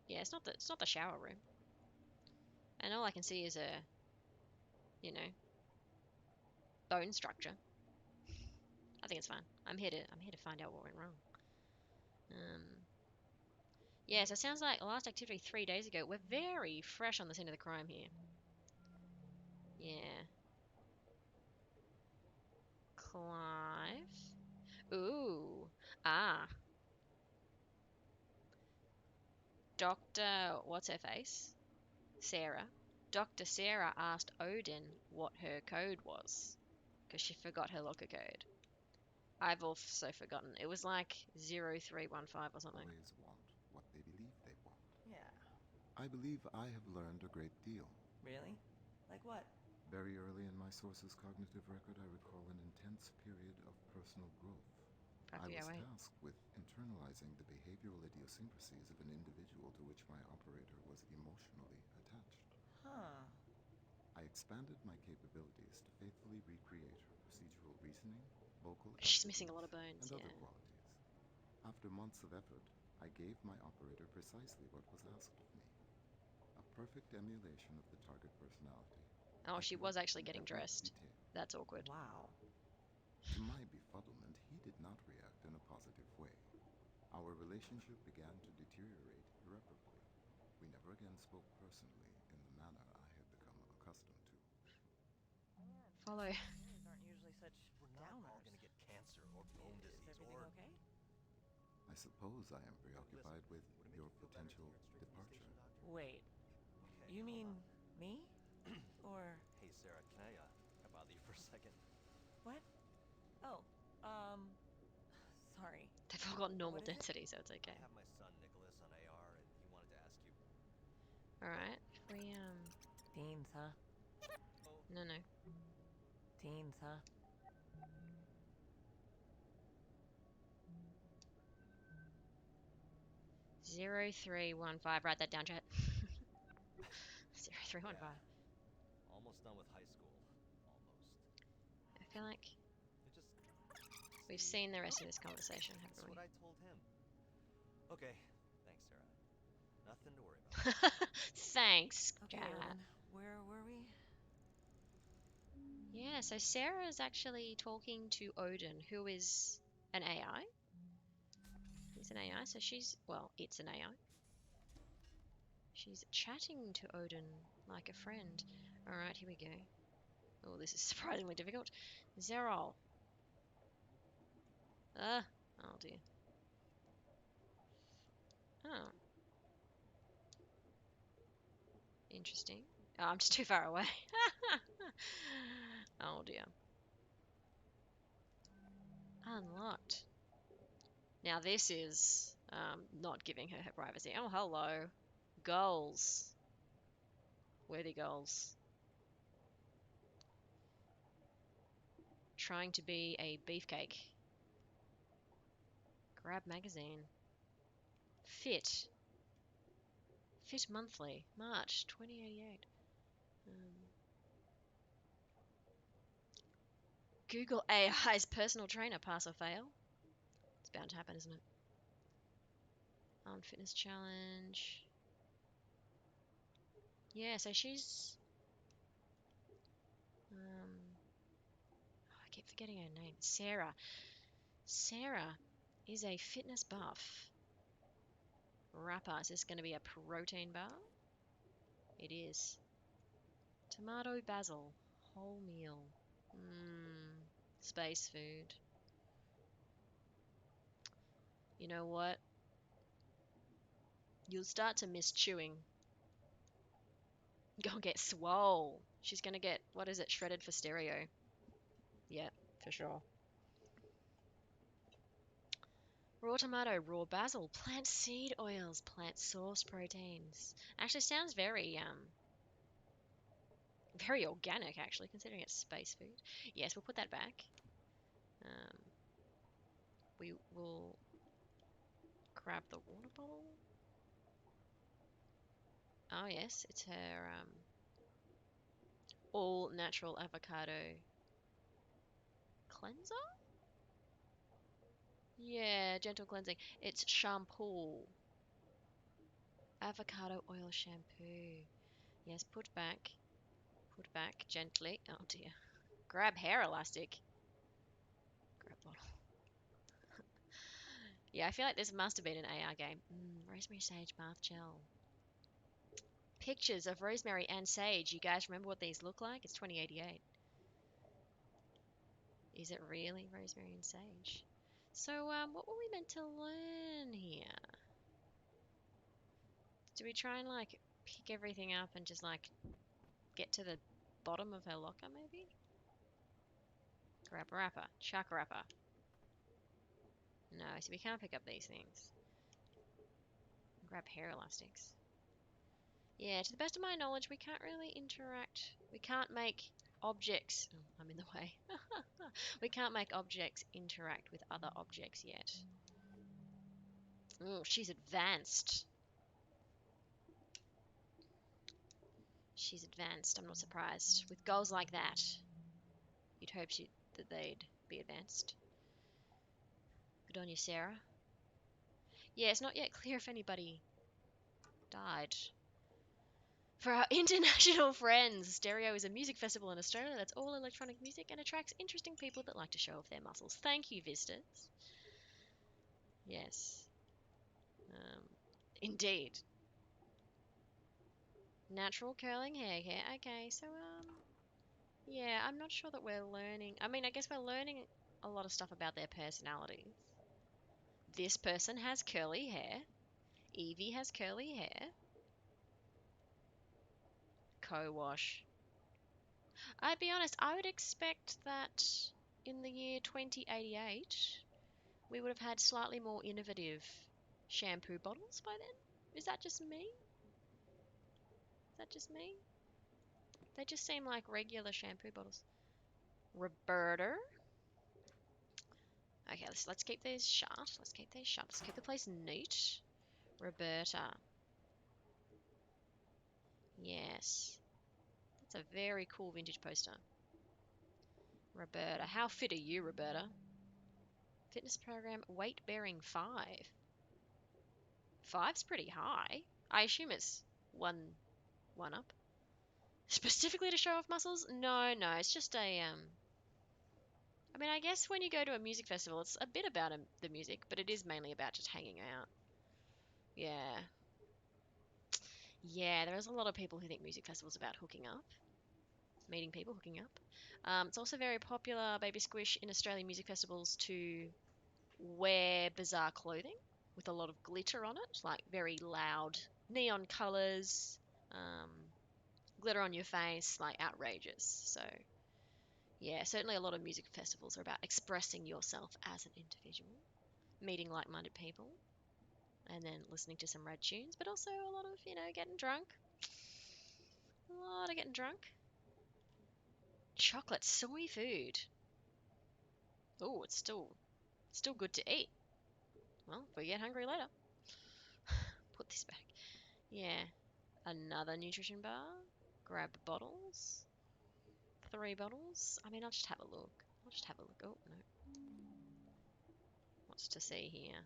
Yeah, it's not the shower room. And all I can see is a, you know, bone structure. I think it's fine. I'm here to find out what went wrong. Yeah, so it sounds like last activity 3 days ago. We're very fresh on the scene of the crime here. Yeah. Clive. Ooh. Ah. Dr. What's her face? Sarah. Dr. Sarah asked Odin what her code was because she forgot her locker code. I've also forgotten. It was like 0315 or something. Always want what they believe they want. Yeah. I believe I have learned a great deal. Really? Like what? Very early in my source's cognitive record, I recall an intense period of personal growth. I was tasked with internalizing the behavioral idiosyncrasies of an individual to which my operator was emotionally attached. Huh. I expanded my capabilities to faithfully recreate her procedural reasoning, vocal She's missing a attributes, lot of bones, and yeah. other qualities. After months of effort, I gave my operator precisely what was asked of me. A perfect emulation of the target personality. Oh, I she built was actually in getting every dressed. detail. That's awkward. Wow. To my befuddlement, he did not react in a positive way. Our relationship began to deteriorate irreparably. We never again spoke personally in the manner I had become accustomed to. Follow. Humans aren't usually such We're not all downers. gonna get cancer or bone Is disease everything or... okay? I suppose I am preoccupied with Listen, would it make your you feel better to potential hear it straight from the departure. station, Doctor? Wait, Okay, you hold mean on. me? Or Hey, Sarah, can I bother you for a second? what? Oh, sorry. They've all got normal What is it? density, so it's okay. I have my son Nicholas on AR, and he wanted to ask you. Alright, if we, Teens, huh? Oh, no. Teens, huh? 0315. Write that down, chat. 0315. yeah. Almost done with high school. Almost. I feel like It just... we've see, seen the rest of this conversation, that's haven't what we? I told him. Okay, thanks, Sarah. Nothing to worry about. Thanks, Okay, chat. Odin, where were we? Yeah, so Sarah is actually talking to Odin, who is an AI. He's an AI, so it's an AI. She's chatting to Odin like a friend. Alright, here we go. Oh, this is surprisingly difficult. Zerol. Oh dear. Oh. Interesting. Oh, I'm just too far away. Oh dear. Unlocked. Now this is not giving her privacy. Oh, hello. Goals. Worthy goals. Trying to be a beefcake. Grab magazine. Fit. Fit monthly. March 2088. Google AI's personal trainer. Pass or fail. It's bound to happen, isn't it? Fitness challenge. Yeah, so she's... I keep forgetting her name. Sarah. Sarah is a fitness buff. Wrapper. Is this going to be a protein bar? It is. Tomato basil. Whole meal. Space food. You know what? You'll start to miss chewing. Go get swole. She's going to get, what is it, shredded for stereo. Yeah, for sure. Raw tomato, raw basil, plant seed oils, plant source proteins. Actually sounds very very organic actually, considering it's space food. Yes, we'll put that back. We will grab the water bottle. Oh yes, it's her all natural avocado cleanser. Yeah, gentle cleansing. It's shampoo. Avocado oil shampoo. Yes, put back. Put back gently. Oh dear. Grab hair elastic. Grab bottle. Yeah, I feel like this must have been an AR game. Rosemary sage bath gel. Pictures of rosemary and sage. You guys remember what these look like? It's 2088. Is it really rosemary and sage? So, what were we meant to learn here? Do we try and, like, pick everything up and just, like, get to the bottom of her locker, maybe? Grab wrapper. Chuck wrapper. No, so we can't pick up these things. Grab hair elastics. Yeah, to the best of my knowledge, we can't really interact. We can't make objects... Oh, I'm in the way. We can't make objects interact with other objects yet. Oh, she's advanced. She's advanced. I'm not surprised. With goals like that, you'd hope that they'd be advanced. Good on you, Sarah. Yeah, it's not yet clear if anybody died. For our international friends, Stereo is a music festival in Australia that's all electronic music and attracts interesting people that like to show off their muscles. Thank you, Vistas. Yes. Indeed. Natural curling hair care. Okay, so, yeah, I'm not sure that we're learning. I mean, I guess we're learning a lot of stuff about their personalities. This person has curly hair. Evie has curly hair. Co-wash. I'd be honest, I would expect that in the year 2088, we would have had slightly more innovative shampoo bottles by then. Is that just me? Is that just me? They just seem like regular shampoo bottles. Roberta. Okay, let's keep these shut. Let's keep these shut. Let's keep the place neat. Roberta. Yes. That's a very cool vintage poster. Roberta. How fit are you, Roberta? Fitness program, weight bearing 5. Five's pretty high. I assume it's one up. Specifically to show off muscles? No, it's just a I mean, I guess when you go to a music festival, it's a bit about the music, but it is mainly about just hanging out. Yeah. Yeah, there's a lot of people who think music festivals about hooking up, meeting people, hooking up. It's also very popular, Baby Squish, in Australian music festivals to wear bizarre clothing with a lot of glitter on it, like very loud neon colors, um, glitter on your face, like outrageous. So, yeah, certainly a lot of music festivals are about expressing yourself as an individual, meeting like minded people, and then listening to some red tunes, but also a lot of, getting drunk. A lot of getting drunk. Chocolate soy food. Oh, it's still good to eat. Well, if we get hungry later, put this back. Yeah, another nutrition bar. Grab bottles. 3 bottles. I mean, I'll just have a look. Oh, no. What's to see here?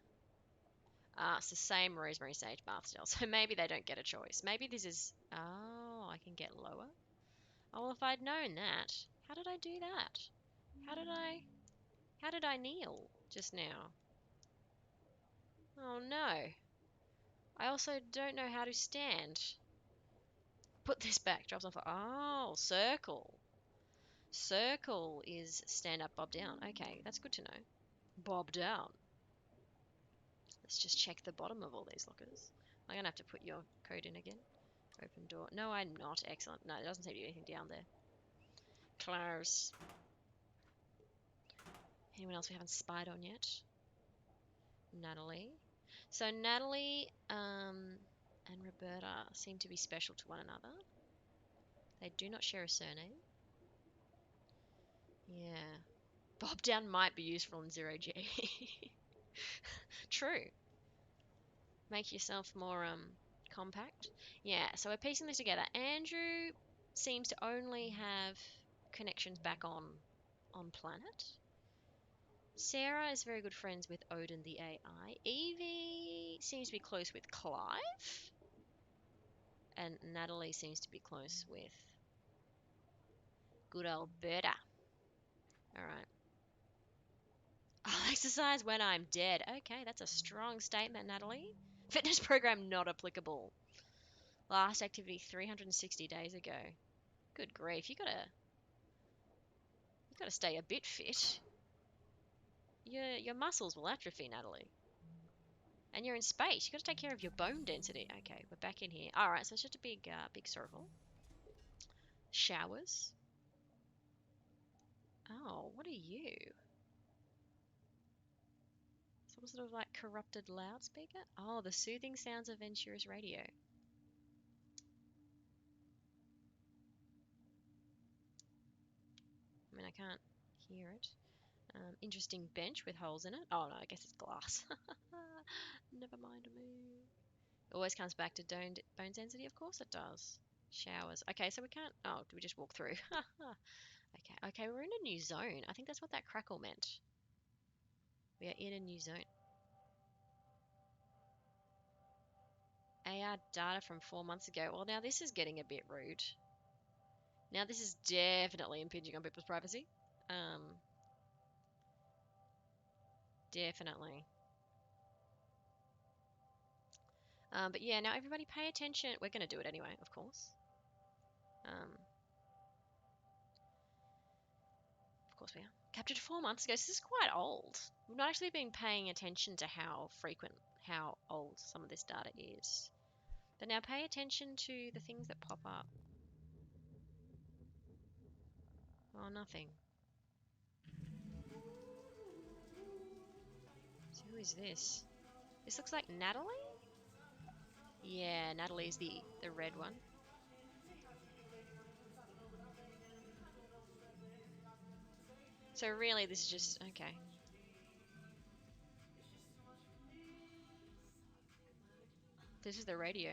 Ah, it's the same rosemary sage bath gel, so maybe they don't get a choice. Maybe this is... Oh, I can get lower. Oh, well, if I'd known that, how did I do that? How did I kneel just now? Oh, no. I also don't know how to stand. Put this back. Drops off. Oh, circle. Circle is stand up, bob down. Okay, that's good to know. Bob down. Let's just check the bottom of all these lockers. I'm going to have to put your code in again. Open door. No, I'm not. Excellent. No, there doesn't seem to be anything down there. Close. Anyone else we haven't spied on yet? Natalie. So Natalie and Roberta seem to be special to one another. They do not share a surname. Yeah. Bob down might be useful in 0G. True. Make yourself more compact. Yeah, so we're piecing this together. Andrew seems to only have connections back on planet. Sarah is very good friends with Odin the AI. Evie seems to be close with Clive. And Natalie seems to be close with good old Berta. Alright. I'll exercise when I'm dead. Okay, that's a strong statement, Natalie. Fitness program not applicable. Last activity 360 days ago. Good grief, you gotta stay a bit fit. Your muscles will atrophy, Natalie. And you're in space. You gotta take care of your bone density. Okay, we're back in here. Alright, so it's just a big circle. Showers. Oh, what are you? Some sort of like corrupted loudspeaker? Oh, the soothing sounds of Ventura's radio. I mean, I can't hear it. Interesting bench with holes in it. Oh no, I guess it's glass. Never mind me. Always comes back to bone density, of course it does. Showers. Okay, so we can't... Oh, do we just walk through? Okay, we're in a new zone. I think that's what that crackle meant. We are in a new zone. AR data from 4 months ago. Well, now this is getting a bit rude. Now this is definitely impinging on people's privacy. Definitely. But yeah, now everybody pay attention. We're going to do it anyway, of course. Of course we are. Captured 4 months ago. So this is quite old. We've not actually been paying attention to how old some of this data is. But now pay attention to the things that pop up. Oh, nothing. So who is this? This looks like Natalie? Yeah, Natalie's the red one. So really this is just okay. This is the radio.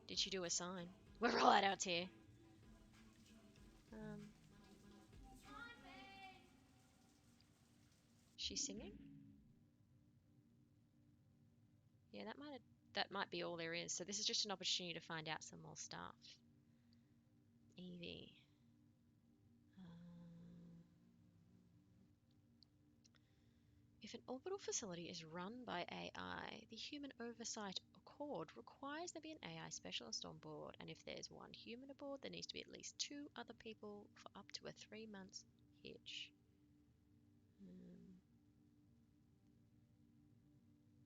Did she do a sign? We're all out here. She's singing? Yeah, that might be all there is. So this is just an opportunity to find out some more stuff. Evie. If an orbital facility is run by AI, the human oversight accord requires there be an AI specialist on board, and if there's one human aboard, there needs to be at least 2 other people for up to a 3 months hitch.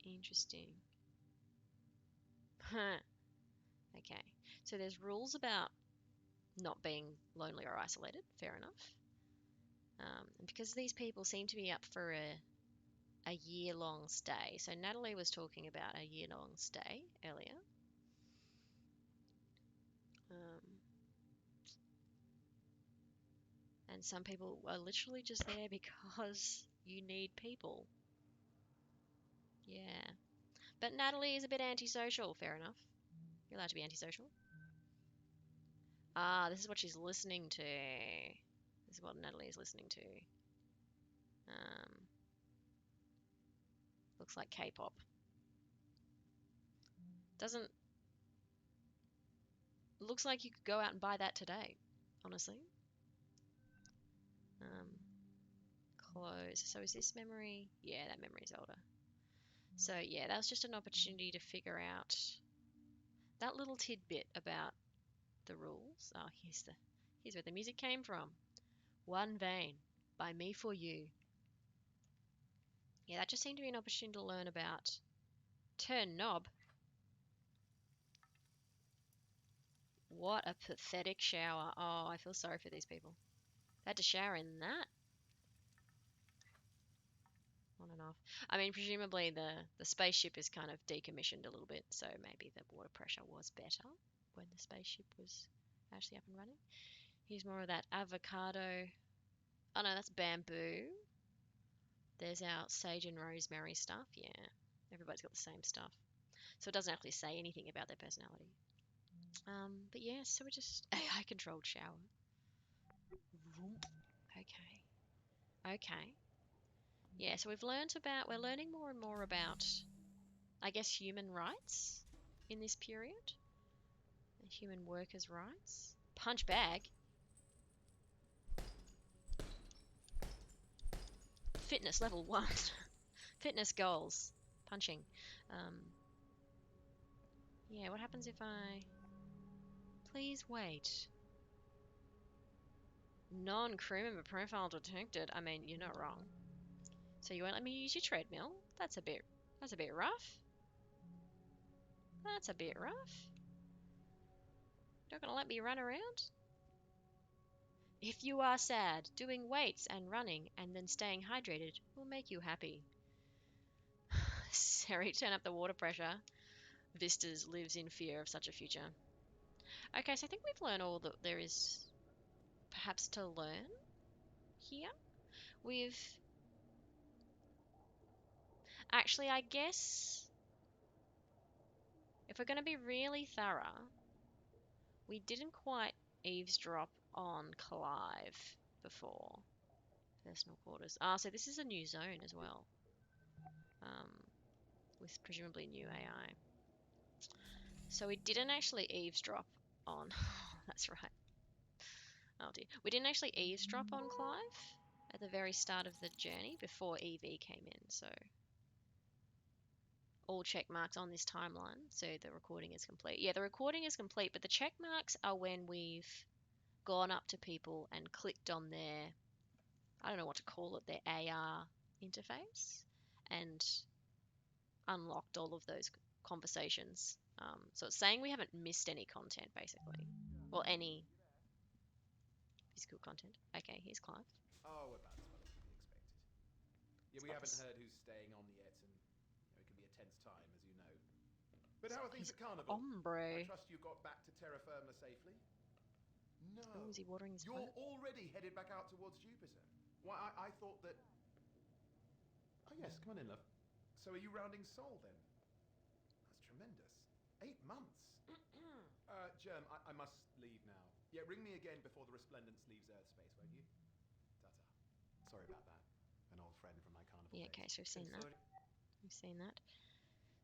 Interesting. Okay, so there's rules about not being lonely or isolated, fair enough. And because these people seem to be up for a year-long stay. So Natalie was talking about a year-long stay earlier. And some people are literally just there because you need people. Yeah. But Natalie is a bit antisocial, fair enough. You're allowed to be antisocial. Ah, this is what she's listening to. This is what Natalie is listening to. Looks like K-pop. Looks like you could go out and buy that today, honestly. Close. So is this memory? Yeah, that memory's older. So yeah, that was just an opportunity to figure out that little tidbit about the rules. Oh, here's where the music came from. One Vein by Me For You. Yeah, that just seemed to be an opportunity to learn about turn knob. What a pathetic shower. Oh, I feel sorry for these people. They had to shower in that. On and off. I mean, presumably the spaceship is kind of decommissioned a little bit, so maybe the water pressure was better when the spaceship was actually up and running. Here's more of that avocado. Oh no, that's bamboo. There's our sage and rosemary stuff. Yeah, everybody's got the same stuff. So it doesn't actually say anything about their personality. But yeah, so we're just AI controlled shower. Okay. Okay. Yeah, so we're learning more and more about, I guess, human rights in this period. Human workers' rights. Punch bag. Fitness level 1. Fitness goals. Punching. Yeah, what happens if I... Please wait. Non-crew member profile detected. I mean, you're not wrong. So you won't let me use your treadmill? That's a bit rough. That's a bit rough. You're not gonna let me run around? If you are sad, doing weights and running and then staying hydrated will make you happy. Sorry, turn up the water pressure. Vistas lives in fear of such a future. Okay, so I think we've learned all that there is perhaps to learn here. Actually, I guess if we're going to be really thorough, we didn't quite eavesdrop on Clive before. Personal quarters. Ah, so this is a new zone as well. With presumably new AI. So we didn't actually eavesdrop on. That's right. Oh dear. We didn't actually eavesdrop on Clive at the very start of the journey before EV came in. So all check marks on this timeline. So the recording is complete. Yeah, the recording is complete, but the check marks are when we've gone up to people and clicked on their, I don't know what to call it, their AR interface and unlocked all of those conversations. So it's saying we haven't missed any content, basically. Well, any physical content. Okay, here's Clive. Oh, about as well as can be expected. Yeah, we haven't heard who's staying on yet, and it can be a tense time, as you know. But how are things He's at Carnival? I ombre. trust you got back to terra firma safely? No. Oh, is he watering his You're plant? already headed back out towards Jupiter. Why, I thought that... Oh, yes, come on in, love. So are you rounding Sol, then? That's tremendous. 8 months. Germ, I must leave now. Yeah, ring me again before the Resplendence leaves Earth space, won't you? Ta-ta. Sorry about that. An old friend from my carnival Yeah, days. okay, so we've seen that. Sorry. We've seen that.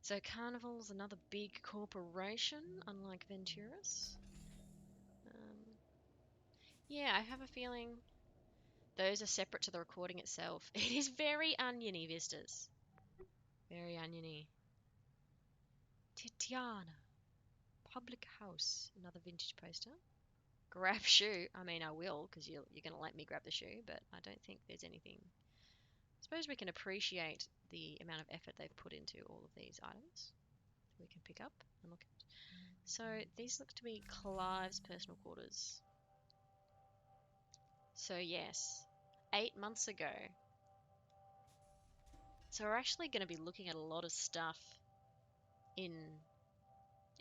So Carnival's another big corporation, unlike Venturas. Yeah, I have a feeling those are separate to the recording itself. It is very oniony, Vistas. Very oniony. Titiana. Public House. Another vintage poster. Grab shoe. I mean, I will, because you're going to let me grab the shoe, but I don't think there's anything. I suppose we can appreciate the amount of effort they've put into all of these items. We can pick up and look at. So these look to be Clive's personal quarters. So yes, 8 months ago. So we're actually going to be looking at a lot of stuff in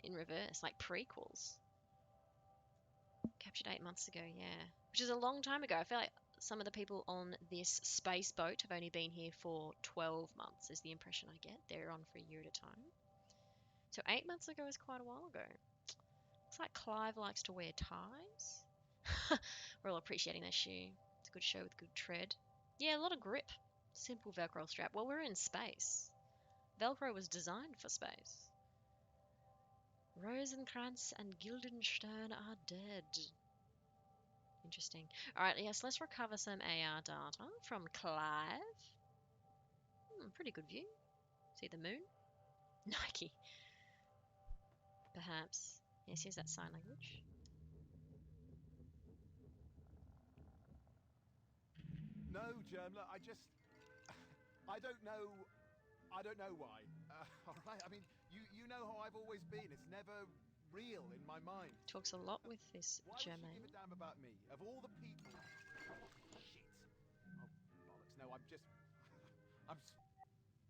reverse, like prequels. Captured 8 months ago, yeah. Which is a long time ago. I feel like some of the people on this space boat have only been here for 12 months, is the impression I get. They're on for a year at a time. So 8 months ago is quite a while ago. Looks like Clive likes to wear ties. We're all appreciating that shoe. It's a good show with good tread. Yeah, a lot of grip. Simple Velcro strap. Well, we're in space. Velcro was designed for space. Rosencrantz and Guildenstern are dead. Interesting. Alright, yes, let's recover some AR data from Clive. Pretty good view. See the moon? Nike. Perhaps. Yes, here's that sign language. No, Germ, look, I just... I don't know... I don't know why. All right, I mean, you know how I've always been. It's never real in my mind. Talks a lot with this Why would she Germain. give a damn about me? Of all the people... Shit. Oh, bollocks. No, I'm just... I'm...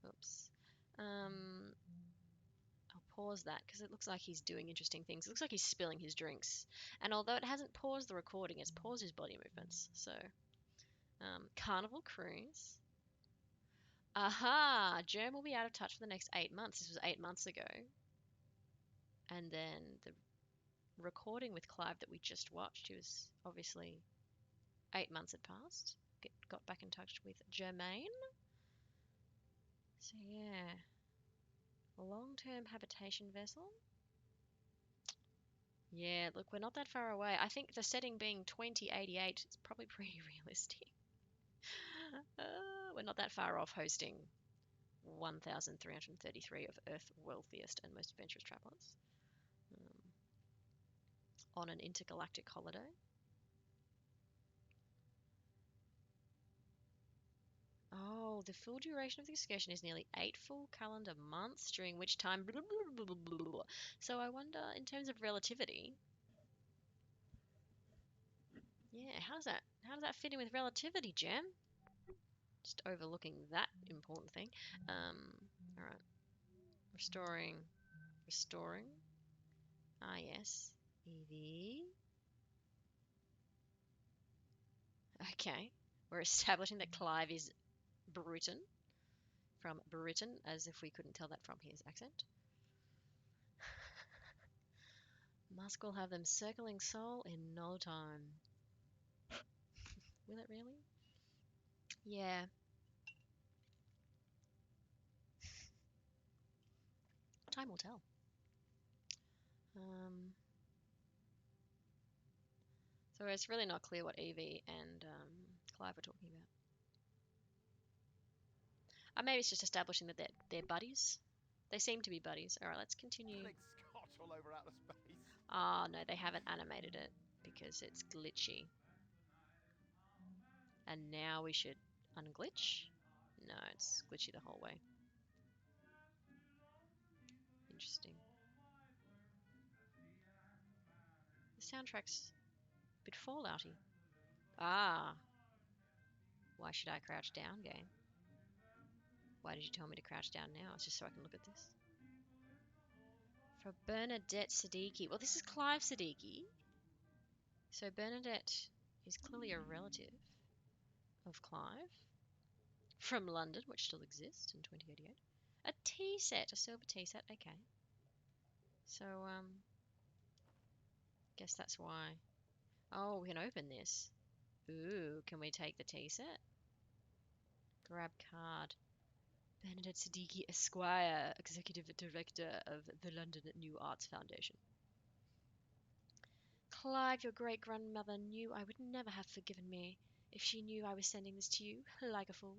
Oops. I'll pause that because it looks like he's doing interesting things. It looks like he's spilling his drinks. And although it hasn't paused the recording, it's paused his body movements. So, Carnival Cruise. Aha! Germ will be out of touch for the next 8 months. This was 8 months ago. And then the recording with Clive that we just watched, he was obviously 8 months had passed. Got back in touch with Germain. So yeah, a long-term habitation vessel. Yeah, look, we're not that far away. I think the setting being 2088 is probably pretty realistic. We're not that far off hosting 1,333 of Earth's wealthiest and most adventurous travelers on an intergalactic holiday. Oh, the full duration of the excursion is nearly 8 full calendar months, during which time... Blah, blah, blah, blah, blah. So I wonder, in terms of relativity... Yeah, how does that fit in with relativity, Gem? Just overlooking that important thing. All right. Restoring. Ah, yes. EV. Okay. We're establishing that Clive is Britain. From Britain, as if we couldn't tell that from his accent. Musk will have them circling Sol in no time. Will it really? Yeah. Time will tell. So it's really not clear what Evie and Clive were talking about. Maybe it's just establishing that they're buddies. They seem to be buddies. All right, let's continue. Scotch all over outer space. Oh, no, they haven't animated it because it's glitchy. And now we should unglitch? No, it's glitchy the whole way. Interesting. The soundtrack's a bit Fallouty. Ah. Why should I crouch down, game? Why did you tell me to crouch down now? It's just so I can look at this. For Bernadette Siddiqui. Well, this is Clive Siddiqui. So Bernadette is clearly a relative of Clive. From London, which still exists in 2088. A tea set, a silver tea set, okay. So, guess that's why. Oh, we can open this. Ooh, can we take the tea set? Grab card. Bernadette Siddiqui Esquire, Executive Director of the London New Arts Foundation. Clive, your great-grandmother knew I would never have forgiven me if she knew I was sending this to you, like a fool.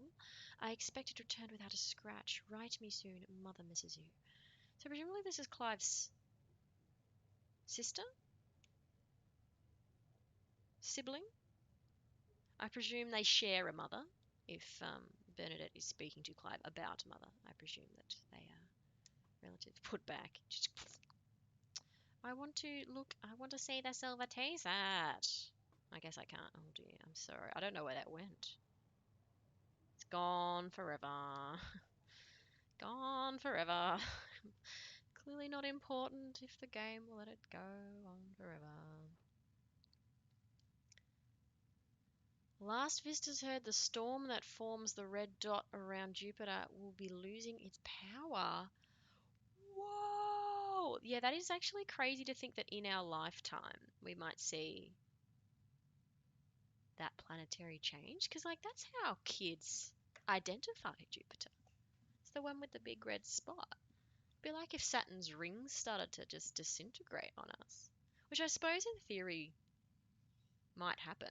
I expect it returned without a scratch. Write me soon. Mother misses you. So presumably this is Clive's sister? Sibling? I presume they share a mother. If Bernadette is speaking to Clive about a mother, I presume that they are relatives. Put back. Just I want to see the silver tea set. I guess I can't. Oh dear, I'm sorry. I don't know where that went. It's gone forever. Gone forever. Clearly not important if the game will let it go on forever. Last visitors heard the storm that forms the red dot around Jupiter will be losing its power. Whoa! Yeah, that is actually crazy to think that in our lifetime we might see that planetary change. Because, like, that's how kids identify Jupiter. It's the one with the big red spot. It'd be like if Saturn's rings started to just disintegrate on us. Which I suppose in theory might happen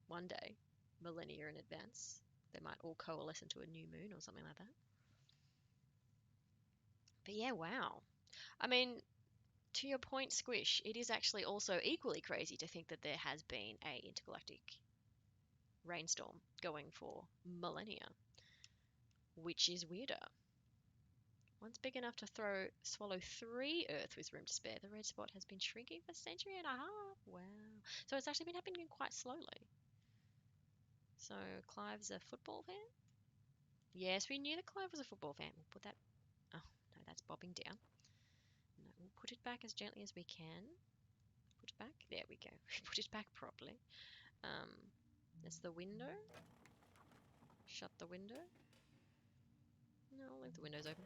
one day, millennia in advance. They might all coalesce into a new moon or something like that. But yeah, wow. I mean, to your point, Squish, it is actually also equally crazy to think that there has been a intergalactic rainstorm going for millennia, which is weirder. One's big enough to swallow 3 Earth with room to spare. The red spot has been shrinking for a century and a half. Wow. So it's actually been happening quite slowly. So Clive's a football fan? Yes, we knew that Clive was a football fan. We'll put that... Oh, no, that's bobbing down. No, we'll put it back as gently as we can. Put it back. There we go. Put it back properly. There's the window. Shut the window. No, I'll leave the windows open.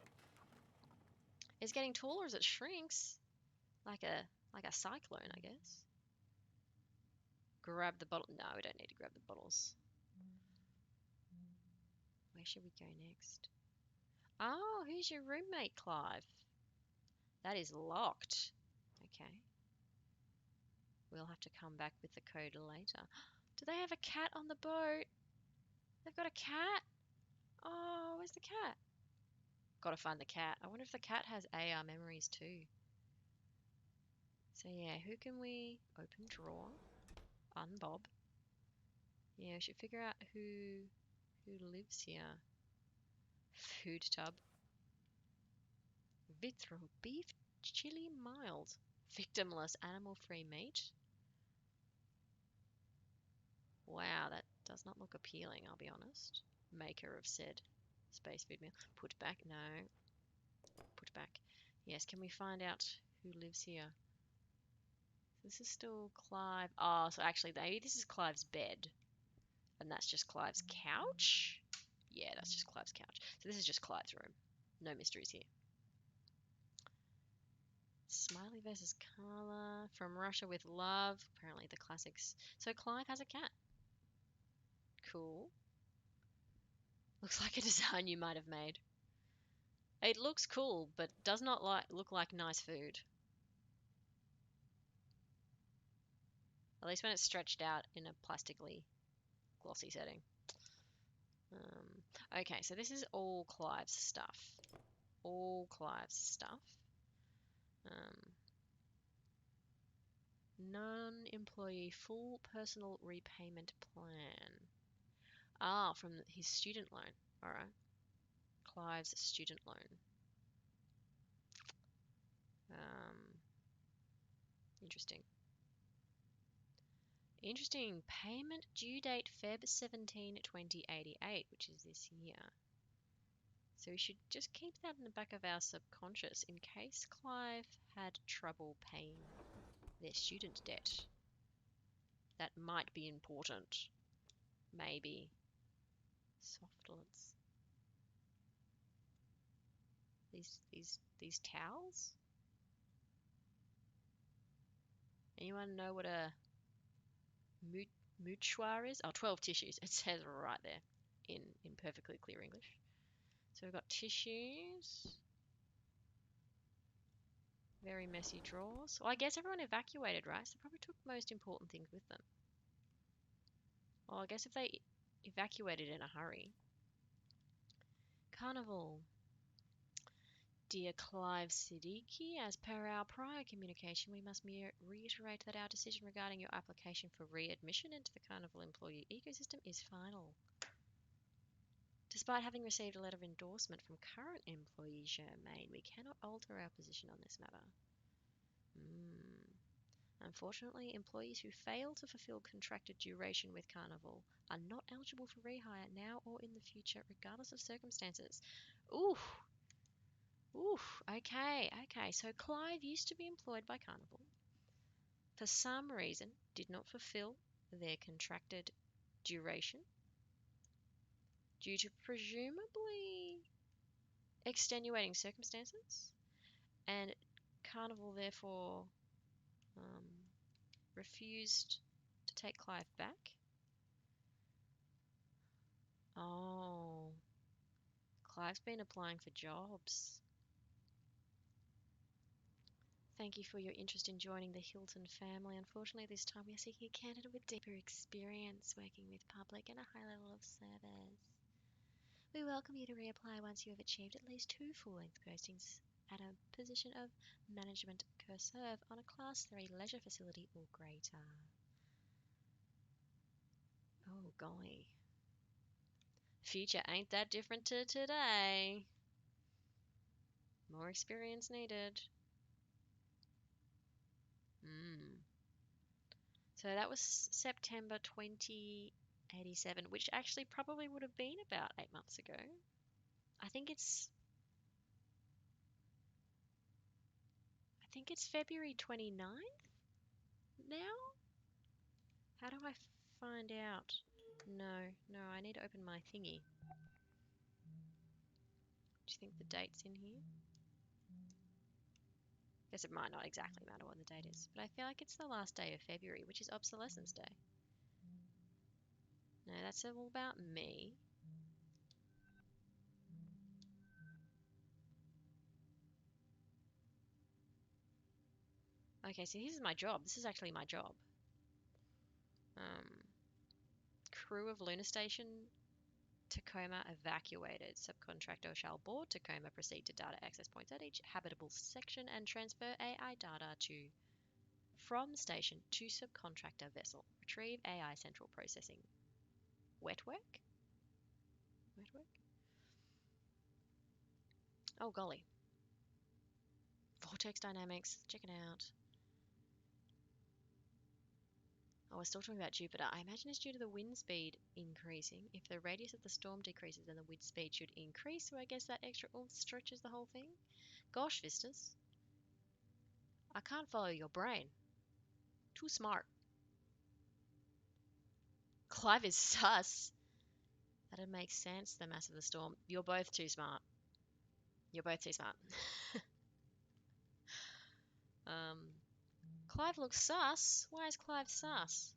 It's getting taller as it shrinks. Like a cyclone, I guess. Grab the bottle. No, we don't need to grab the bottles. Where should we go next? Oh, who's your roommate, Clive? That is locked. Okay. We'll have to come back with the code later. Do they have a cat on the boat? They've got a cat? Oh, where's the cat? Gotta find the cat. I wonder if the cat has AR memories too. So yeah, who can we open drawer? Unbob. Yeah, we should figure out who lives here. Food tub. Vitro beef chili mild. Victimless animal-free meat. Wow, that does not look appealing, I'll be honest. Maker of said space food meal. Put back. No. Put back. Yes, can we find out who lives here? This is still Clive. Oh, so actually, maybe this is Clive's bed. And that's just Clive's couch? Yeah, that's just Clive's couch. So this is just Clive's room. No mysteries here. Smiley versus Carla. From Russia with Love. Apparently the classics. So Clive has a cat. Cool. Looks like a design you might have made. It looks cool, but does not look like nice food. At least when it's stretched out in a plastically glossy setting. Okay, so this is all Clive's stuff. All Clive's stuff. Non-employee full personal repayment plan. Ah, from his student loan. All right. Clive's student loan. Interesting. Interesting. Payment due date Feb 17, 2088, which is this year. So we should just keep that in the back of our subconscious in case Clive had trouble paying their student debt. That might be important. Maybe. Softlets. These towels? Anyone know what a mouchoir is? Oh, 12 tissues. It says right there in perfectly clear English. So we've got tissues. Very messy drawers. Well, I guess everyone evacuated, right? So they probably took most important things with them. Well, I guess if they evacuated in a hurry. Carnival. Dear Clive Siddiqui, as per our prior communication, we must reiterate that our decision regarding your application for readmission into the Carnival employee ecosystem is final. Despite having received a letter of endorsement from current employee Germaine, we cannot alter our position on this matter. Unfortunately, employees who fail to fulfill contracted duration with Carnival are not eligible for rehire now or in the future, regardless of circumstances. Oof. Okay. So Clive used to be employed by Carnival. For some reason, did not fulfill their contracted duration due to presumably extenuating circumstances, and Carnival therefore refused to take Clive back. Oh, Clive's been applying for jobs. Thank you for your interest in joining the Hilton family. Unfortunately, this time we are seeking a candidate with deeper experience working with public and a high level of service. We welcome you to reapply once you have achieved at least 2 full-length postings at a position of management serve on a Class 3 leisure facility or greater. Oh, golly. Future ain't that different to today. More experience needed. So that was September 2087, which actually probably would have been about 8 months ago. I think it's February 29th now? How do I find out? No, I need to open my thingy. Do you think the date's in here? Guess it might not exactly matter what the date is, but I feel like it's the last day of February, which is Obsolescence Day. No, that's all about me. Okay, so this is my job. This is actually my job. Crew of Lunar Station Tacoma evacuated. Subcontractor shall board Tacoma, proceed to data access points at each habitable section, and transfer AI data from station to subcontractor vessel. Retrieve AI central processing. Wet work? Oh, golly. Vortex dynamics. Check it out. Oh, we're still talking about Jupiter. I imagine it's due to the wind speed increasing. If the radius of the storm decreases, then the wind speed should increase. So I guess that extra oomph stretches the whole thing. Gosh, Vistas. I can't follow your brain. Too smart. Clive is sus. That'd make sense, the mass of the storm. You're both too smart. Clive looks sus. Why is Clive sus?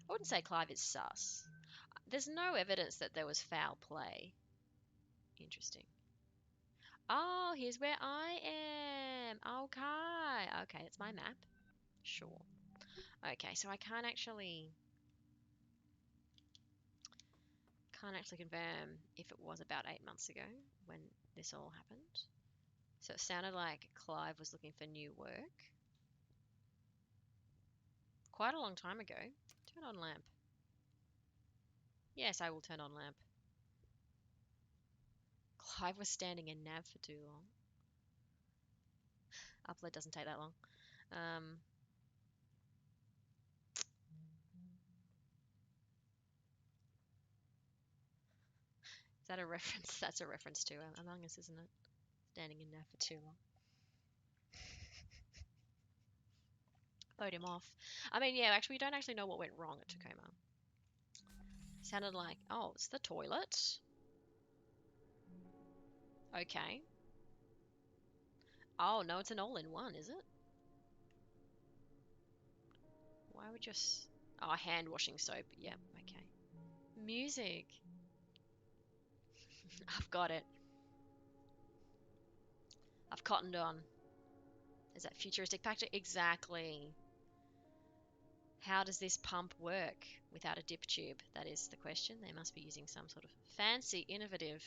I wouldn't say Clive is sus. There's no evidence that there was foul play. Interesting. Oh, here's where I am. Okay. Okay, it's my map. Sure. Okay, so I can't actually confirm if it was about 8 months ago when this all happened. So it sounded like Clive was looking for new work. Quite a long time ago. Turn on lamp. Yes, I will turn on lamp. Clive was standing in nav for too long. Upload doesn't take that long. Is that a reference? That's a reference to Among Us, isn't it? Standing in nav for too long. Vote him off. I mean, yeah, actually, we don't actually know what went wrong at Tacoma. Sounded like, oh, it's the toilet. Okay. Oh, no, it's an all-in-one, is it? Why would just... Oh, hand washing soap. Yep, okay. Music. I've got it. I've cottoned on. Is that futuristic factor? Exactly. How does this pump work without a dip tube? That is the question. They must be using some sort of fancy, innovative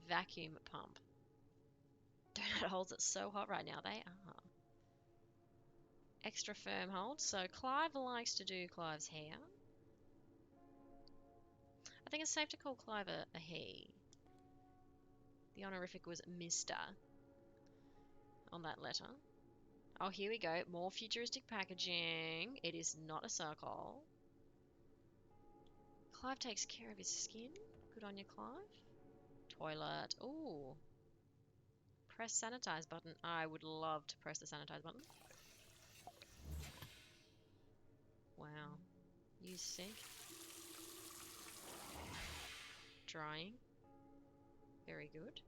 vacuum pump. Donut holds it so hot right now. They are. Extra firm hold. So Clive likes to do Clive's hair. I think it's safe to call Clive a he. The honorific was Mr. on that letter. Oh, here we go. More futuristic packaging. It is not a circle. Clive takes care of his skin. Good on you, Clive. Toilet. Ooh. Press sanitize button. I would love to press the sanitize button. Wow. Use sink. Drying. Very good.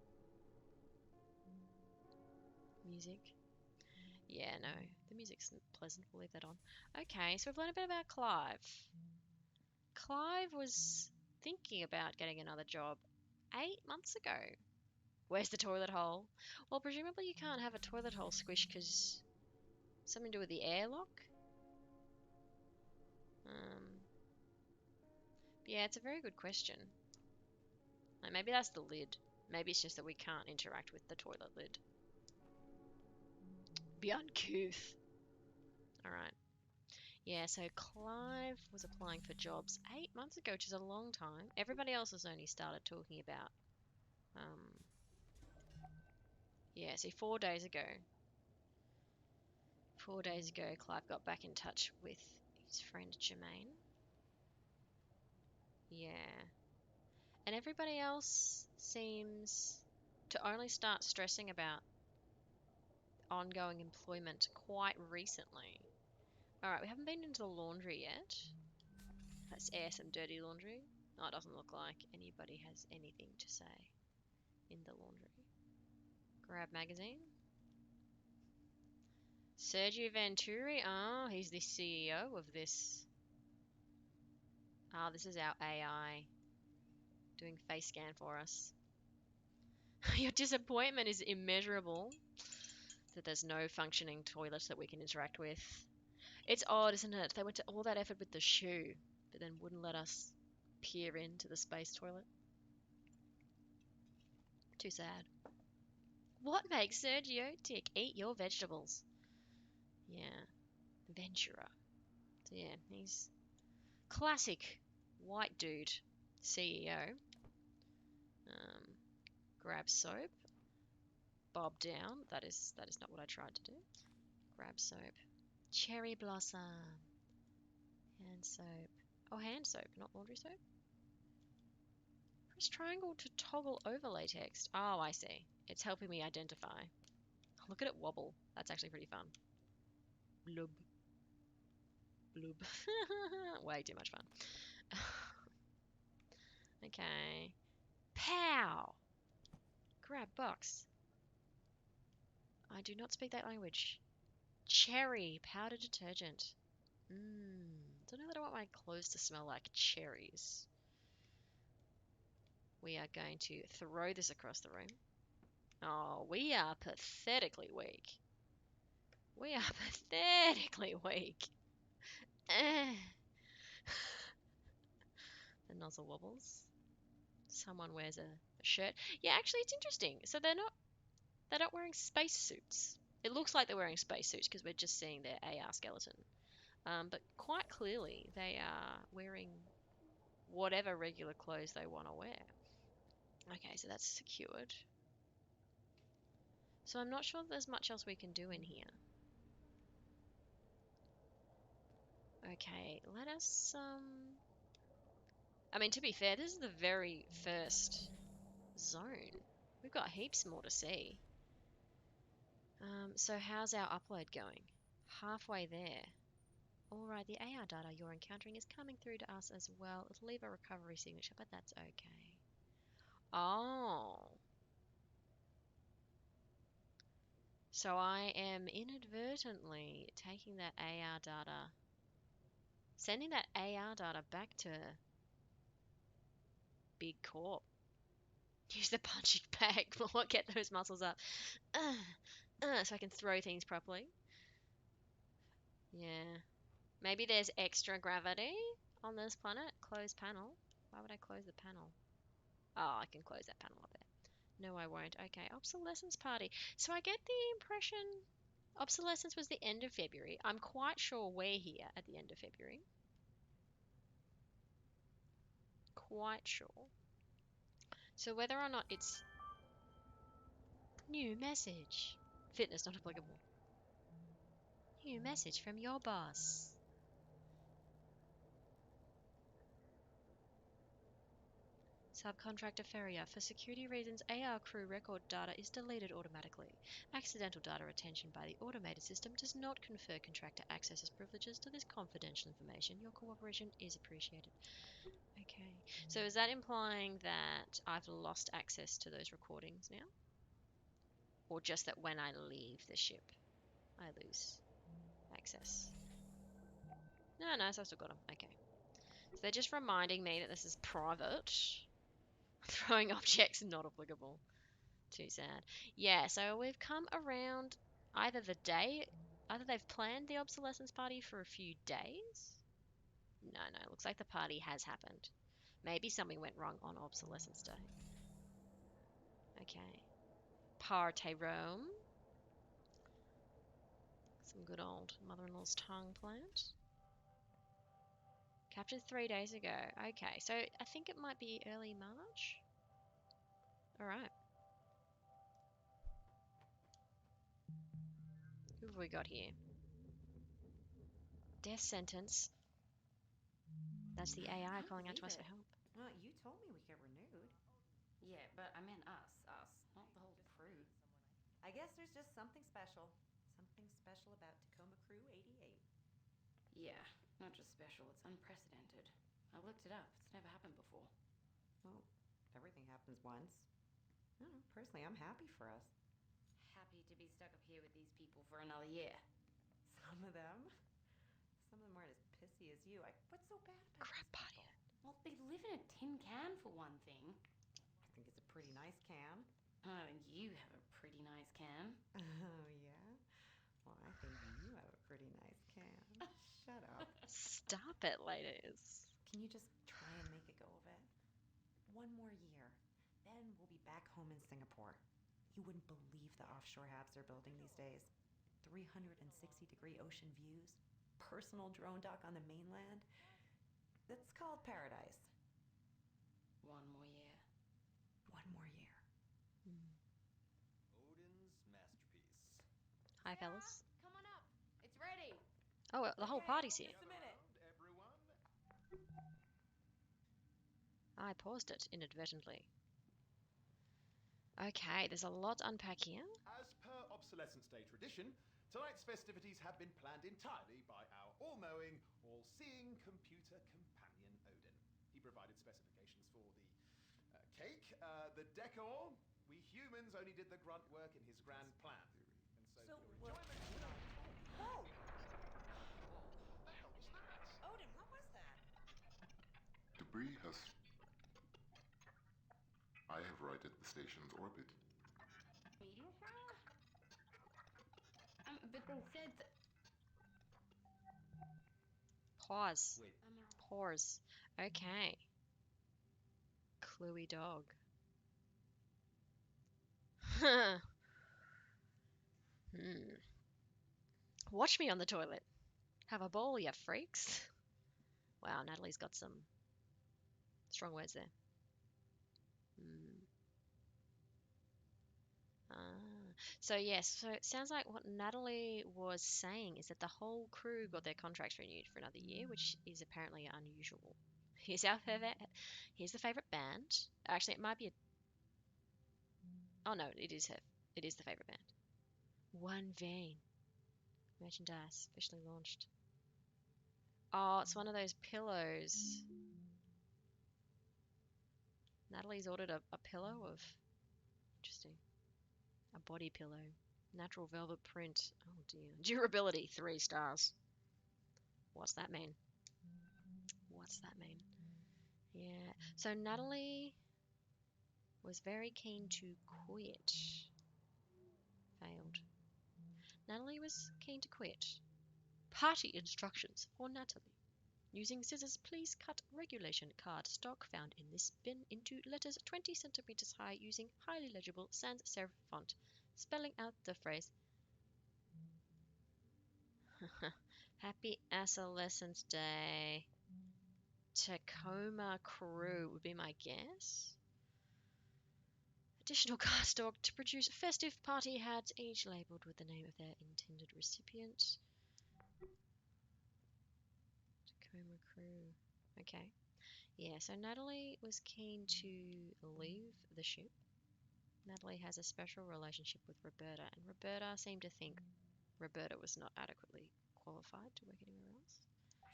Music. Yeah, no. The music's pleasant. We'll leave that on. Okay, so we've learned a bit about Clive. Clive was thinking about getting another job 8 months ago. Where's the toilet hole? Well, presumably you can't have a toilet hole squish because something to do with the airlock? Yeah, it's a very good question. Like maybe that's the lid. Maybe it's just that we can't interact with the toilet lid. Be uncouth. Alright. Yeah, so Clive was applying for jobs 8 months ago, which is a long time. Everybody else has only started talking about, yeah, see, 4 days ago. 4 days ago, Clive got back in touch with his friend Jermaine. Yeah. And everybody else seems to only start stressing about ongoing employment quite recently. Alright, we haven't been into the laundry yet. Let's air some dirty laundry. Oh, it doesn't look like anybody has anything to say in the laundry. Grab magazine. Sergio Venturi. Oh, he's the CEO of this. Ah, this is our AI doing face scan for us. Your disappointment is immeasurable that there's no functioning toilet that we can interact with. It's odd, isn't it? They went to all that effort with the shoe, but then wouldn't let us peer into the space toilet. Too sad. What makes Sergio tick? Eat your vegetables. Yeah. Ventura. So yeah, he's classic white dude CEO. Grab soap. Bob down. That is not what I tried to do. Grab soap. Cherry blossom. Hand soap. Oh, hand soap, not laundry soap. Press triangle to toggle overlay text. Oh, I see. It's helping me identify. Look at it wobble. That's actually pretty fun. Blub. Blub. Way too much fun. Okay. Pow! Grab box. I do not speak that language. Cherry. Powder detergent. Don't know that I want my clothes to smell like cherries. We are going to throw this across the room. Oh, we are pathetically weak. We are pathetically weak. The nozzle wobbles. Someone wears a shirt. Yeah, actually, it's interesting. So they're not wearing space suits. It looks like they're wearing space suits because we're just seeing their AR skeleton. But quite clearly, they are wearing whatever regular clothes they want to wear. Okay, so that's secured. So I'm not sure there's much else we can do in here. Okay, let us, I mean, to be fair, this is the very first zone. We've got heaps more to see. So how's our upload going? Halfway there. Alright, the AR data you're encountering is coming through to us as well. It'll leave a recovery signature, but that's okay. Oh. So I am inadvertently taking that AR data, sending that AR data back to Big Corp. Use the punching bag more, get those muscles up. So I can throw things properly. Yeah. Maybe there's extra gravity on this planet. Close panel. Why would I close the panel? Oh, I can close that panel up there. No, I won't. Okay, obsolescence party. So I get the impression obsolescence was the end of February. I'm quite sure we're here at the end of February. Quite sure. So whether or not it's new message. Fitness not applicable. New message from your boss. Subcontractor Ferrier. For security reasons, AR crew record data is deleted automatically. Accidental data retention by the automated system does not confer contractor access as privileges to this confidential information. Your cooperation is appreciated. Okay. So is that implying that I've lost access to those recordings now? Or just that when I leave the ship, I lose access? No, so I've still got them. Okay. So they're just reminding me that this is private. Throwing objects not applicable. Too sad. Yeah, so we've come around either they've planned the obsolescence party for a few days. No, looks like the party has happened. Maybe something went wrong on obsolescence day. Okay. Parte Rome. Some good old mother-in-law's tongue plant. Captured 3 days ago. Okay, so I think it might be early March. Alright. Who have we got here? Death sentence. That's the AI Can't calling out to believe us for it. help. Well, you told me we get renewed. Yeah, but I meant us, not the whole crew. I guess there's just something special. Something special about Tacoma Crew 88. Yeah, not just special, it's unprecedented. I looked it up, it's never happened before. Well, everything happens once. I don't know, personally, I'm happy for us. Happy to be stuck up here with these people for another year. Some of them aren't as pissy as you. What's so bad about Crap these party. people? Well, they live in a tin can for one thing. I think it's a pretty nice can. Oh, and you have a pretty nice can. Oh, yeah? Well, I think you have a pretty nice can. Shut up. Stop it, ladies. Can you just try and make a go of it? One more year. Then we'll be back home in Singapore. You wouldn't believe the offshore habs they're building these days. 360-degree ocean views, personal drone dock on the mainland. It's called paradise. One more year. One more year. Odin's masterpiece. Hi, fellas. Come on up. It's ready. Oh, well, the whole party's here. Just a minute. Everyone. I paused it inadvertently. Okay, there's a lot to unpack here. As per Obsolescence Day tradition, tonight's festivities have been planned entirely by our all-knowing, all-seeing computer companion Odin. He provided specifications for the cake, the decor. We humans only did the grunt work in his grand plan. And so, for your enjoyment tonight... Whoa! The hell was that? Odin, what was that? Debris has... I have righted the station's orbit. But they said that... Pause. Wait, Pause. Okay. Cluey dog. Hmm. Watch me on the toilet. Have a bowl, you freaks. Wow, Natalie's got some strong words there. So yes, so it sounds like what Natalie was saying is that the whole crew got their contracts renewed for another year, which is apparently unusual. Here's our favorite. Here's the favorite band. Actually, it might be a. Oh no, it is her. It is the favorite band. One Vein merchandise officially launched. Oh, it's one of those pillows. Natalie's ordered a pillow of. Interesting. A body pillow. Natural velvet print. Oh dear. Durability, 3 stars. What's that mean? What's that mean? Yeah. So Natalie was very keen to quit. Failed. Natalie was keen to quit. Party instructions for Natalie. Using scissors, please cut regulation card stock found in this bin into letters 20 centimeters high using highly legible sans serif font, spelling out the phrase Happy Adolescence Day. Tacoma crew would be my guess. Additional card stock to produce festive party hats, each labelled with the name of their intended recipient. Tacoma crew. Okay. Yeah, so Natalie was keen to leave the ship. Natalie has a special relationship with Roberta, and Roberta seemed to think Roberta was not adequately qualified to work anywhere else.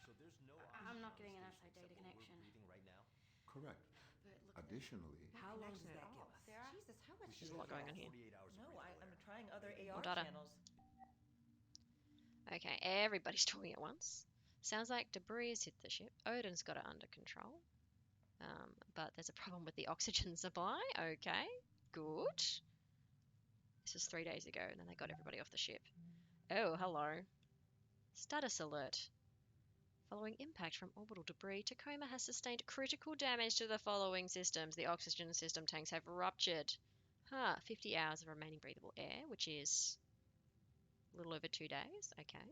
so there's no I'm oxygen not on getting the an station outside except data what we're connection. breathing right now? Correct. But look, Additionally, How long does connection that at give all. us? Sarah? Jesus, how much We is should There's a lot have going on about here. 48 hours of No, breathable I'm air. trying other Anything AR More data. channels. Okay, everybody's talking at once. Sounds like debris has hit the ship. Odin's got it under control. But there's a problem with the oxygen supply. Okay, good. This was 3 days ago, and then they got everybody off the ship. Oh, hello. Status alert. Following impact from orbital debris, Tacoma has sustained critical damage to the following systems. The oxygen system tanks have ruptured. 50 hours of remaining breathable air, which is a little over 2 days. Okay.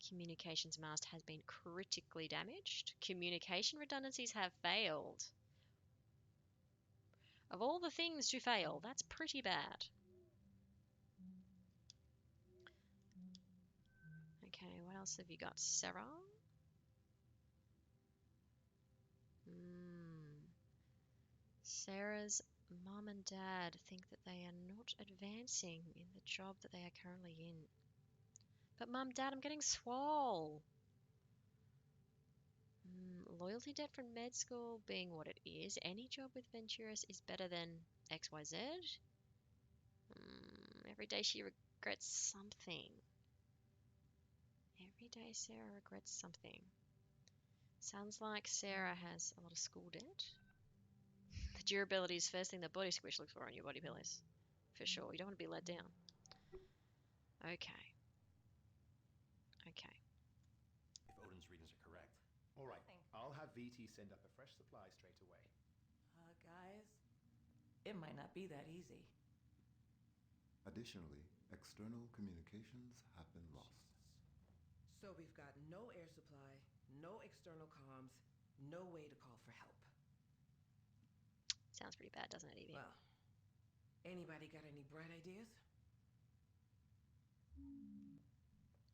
Communications mast has been critically damaged. Communication redundancies have failed. Of all the things to fail, that's pretty bad. Okay, what else have you got? Sarah? Sarah's mom and dad think that they are not advancing in the job that they are currently in. But mum, dad, I'm getting swole. Loyalty debt from med school being what it is, any job with Venturis is better than XYZ. Every day she regrets something. Every day Sarah regrets something. Sounds like Sarah has a lot of school debt. The durability is first thing the body squish looks for on your body pillows. For sure. You don't want to be let down. Okay. Okay. If Odin's readings are correct. All right, Nothing. I'll have VT send up a fresh supply straight away. Guys, it might not be that easy. additionally, external communications have been lost. So we've got no air supply, no external comms, no way to call for help. Sounds pretty bad, doesn't it, Evie? Well, anybody got any bright ideas?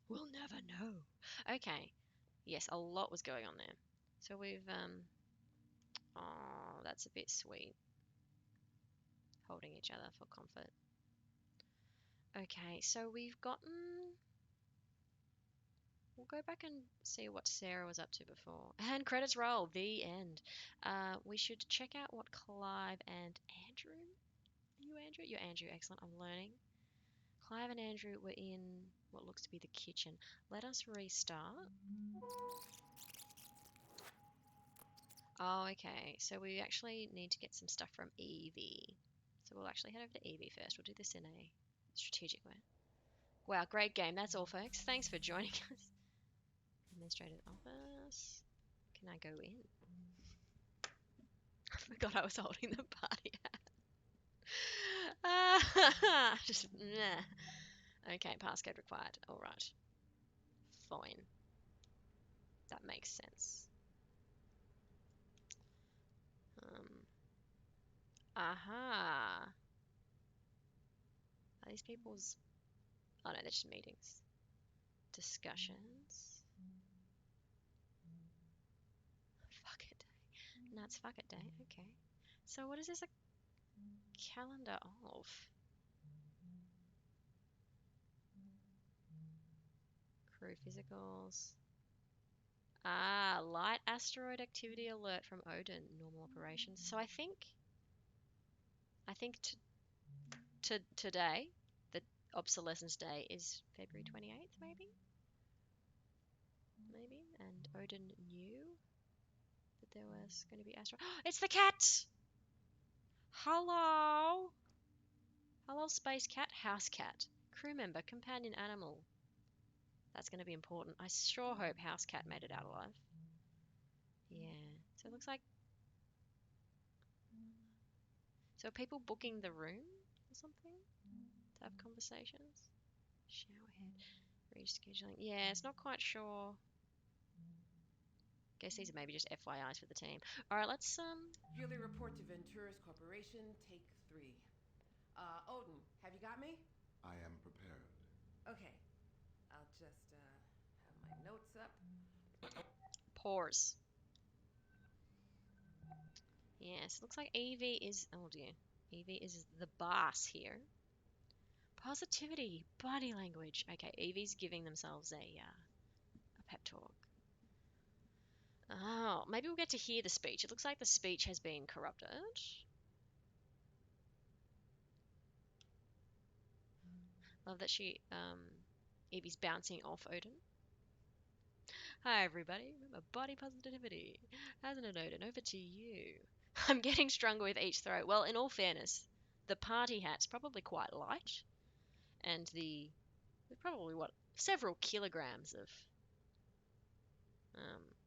We'll never know. Okay. Yes, a lot was going on there. So we've oh, that's a bit sweet. Holding each other for comfort. Okay, so we've gotten. We'll go back and see what Sarah was up to before. And credits roll. The end. We should check out what Clive and Andrew. Are you Andrew? You're Andrew. Excellent. I'm learning. Clive and Andrew were in what looks to be the kitchen. Let us restart. Oh, okay. So we actually need to get some stuff from Evie. So we'll actually head over to Evie first. We'll do this in a strategic way. Wow, great game. That's all, folks. Thanks for joining us. Administrator's office. Can I go in? I forgot I was holding the party hat. Just, nah. Okay, passcode required. All right. Fine. That makes sense. Aha. Are these people's... Oh, no, they're just meetings. Discussions. Fuck it day. No, it's fuck it day. Okay. So what is this a calendar of? Crew physicals. Ah, light asteroid activity alert from Odin. Normal operations. So I think today, the obsolescence day is February 28th, maybe? Maybe. And Odin knew that there was going to be asteroid. It's the cat! Hello! Hello, space cat, house cat, crew member, companion animal. That's going to be important. I sure hope house cat made it out alive. Yeah. So it looks like... So are people booking the room or something to have conversations? Showerhead. Rescheduling. Yeah, it's not quite sure. Guess these are maybe just FYIs for the team. All right, let's Yearly report to Ventura's Corporation, take 3. Odin, have you got me? I am prepared. Okay. I'll just have my notes up. pause. Yes, looks like Evie is... Oh dear. Evie is the boss here. Positivity, body language. Okay, Evie's giving themselves a pep talk. Oh, maybe we'll get to hear the speech. It looks like the speech has been corrupted. Love that Evie's bouncing off Odin. Hi everybody, remember body positivity. Hasn't it, Odin? Over to you. I'm getting stronger with each throw. Well, in all fairness, the party hat's probably quite light, and probably several kilograms of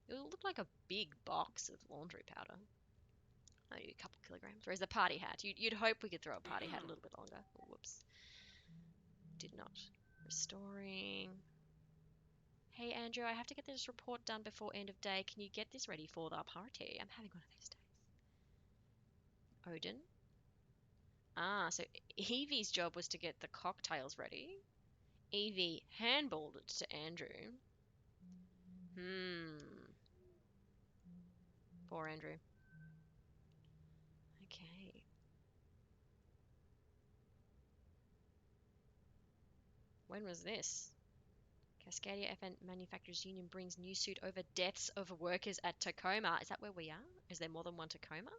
it will look like a big box of laundry powder. Maybe a couple kilograms. Whereas the party hat, you'd hope we could throw a party hat a little bit longer. Oh, whoops. Did not. Restoring. Hey Andrew, I have to get this report done before end of day. Can you get this ready for the party? I'm having one of these days. Odin. Ah, so Evie's job was to get the cocktails ready. Evie handballed it to Andrew. Poor Andrew. Okay. When was this? Cascadia FN Manufacturers Union brings new suit over deaths of workers at Tacoma. Is that where we are? Is there more than one Tacoma?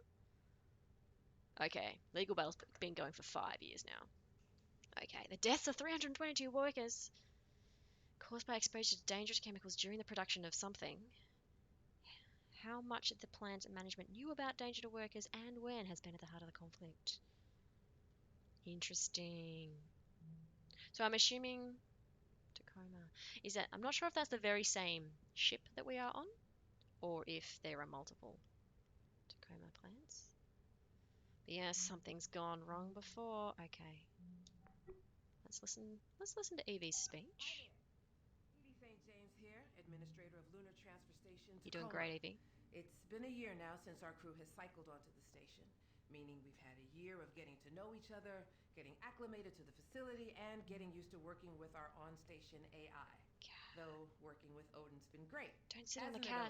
Okay, legal battle's been going for 5 years now. Okay, the deaths of 322 workers caused by exposure to dangerous chemicals during the production of something. How much of the plant management knew about danger to workers and when has been at the heart of the conflict. Interesting. So I'm assuming Tacoma is that... I'm not sure if that's the very same ship that we are on, or if there are multiple Tacoma plants. But yeah, something's gone wrong before. Okay. Let's listen to Evie's speech. Edie St. James here, administrator of Lunar Transfer Station, Tacoma. You're doing great, Evie. It's been a year now since our crew has cycled onto the station, meaning we've had a year of getting to know each other, getting acclimated to the facility, and getting used to working with our on-station AI. Though working with Odin's been great. Don't sit on the cat.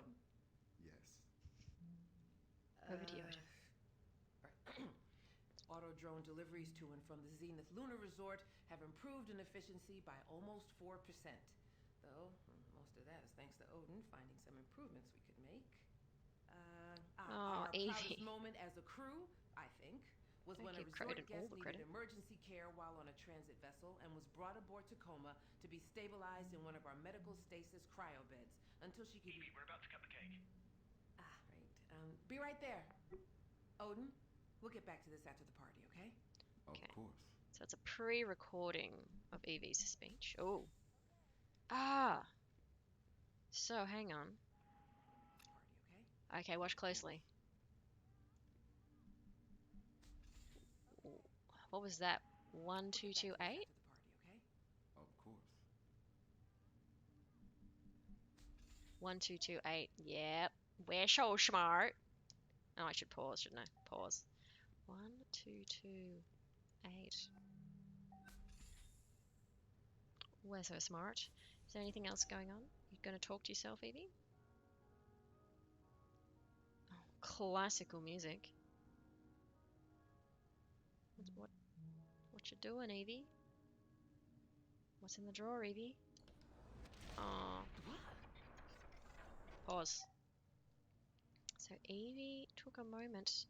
Yes. Over to you, Odin. Auto drone deliveries to and from the Zenith Lunar Resort have improved in efficiency by almost 4%. Though, most of that is thanks to Odin finding some improvements we could make. Our proudest moment as a crew, I think, was when a resort guest needed emergency care while on a transit vessel and was brought aboard Tacoma to be stabilized in one of our medical stasis cryo beds until she could... Evie, we're about to cut the cake. Right. Be right there. Odin, we'll get back to this after the party, okay? Of course. So So it's a pre-recording of Evie's speech. Oh. Ah. So hang on. Party, okay? Okay, watch closely. What was that? We'll get back to this 1228? after the party, okay? Of course. 1228. Yep. We're so smart. Oh, I should pause, shouldn't I? Pause. 1228. We're so smart. Is there anything else going on? You going to talk to yourself, Evie? Oh, classical music. What you doing, Evie? What's in the drawer, Evie? Oh. Pause. So Evie took a moment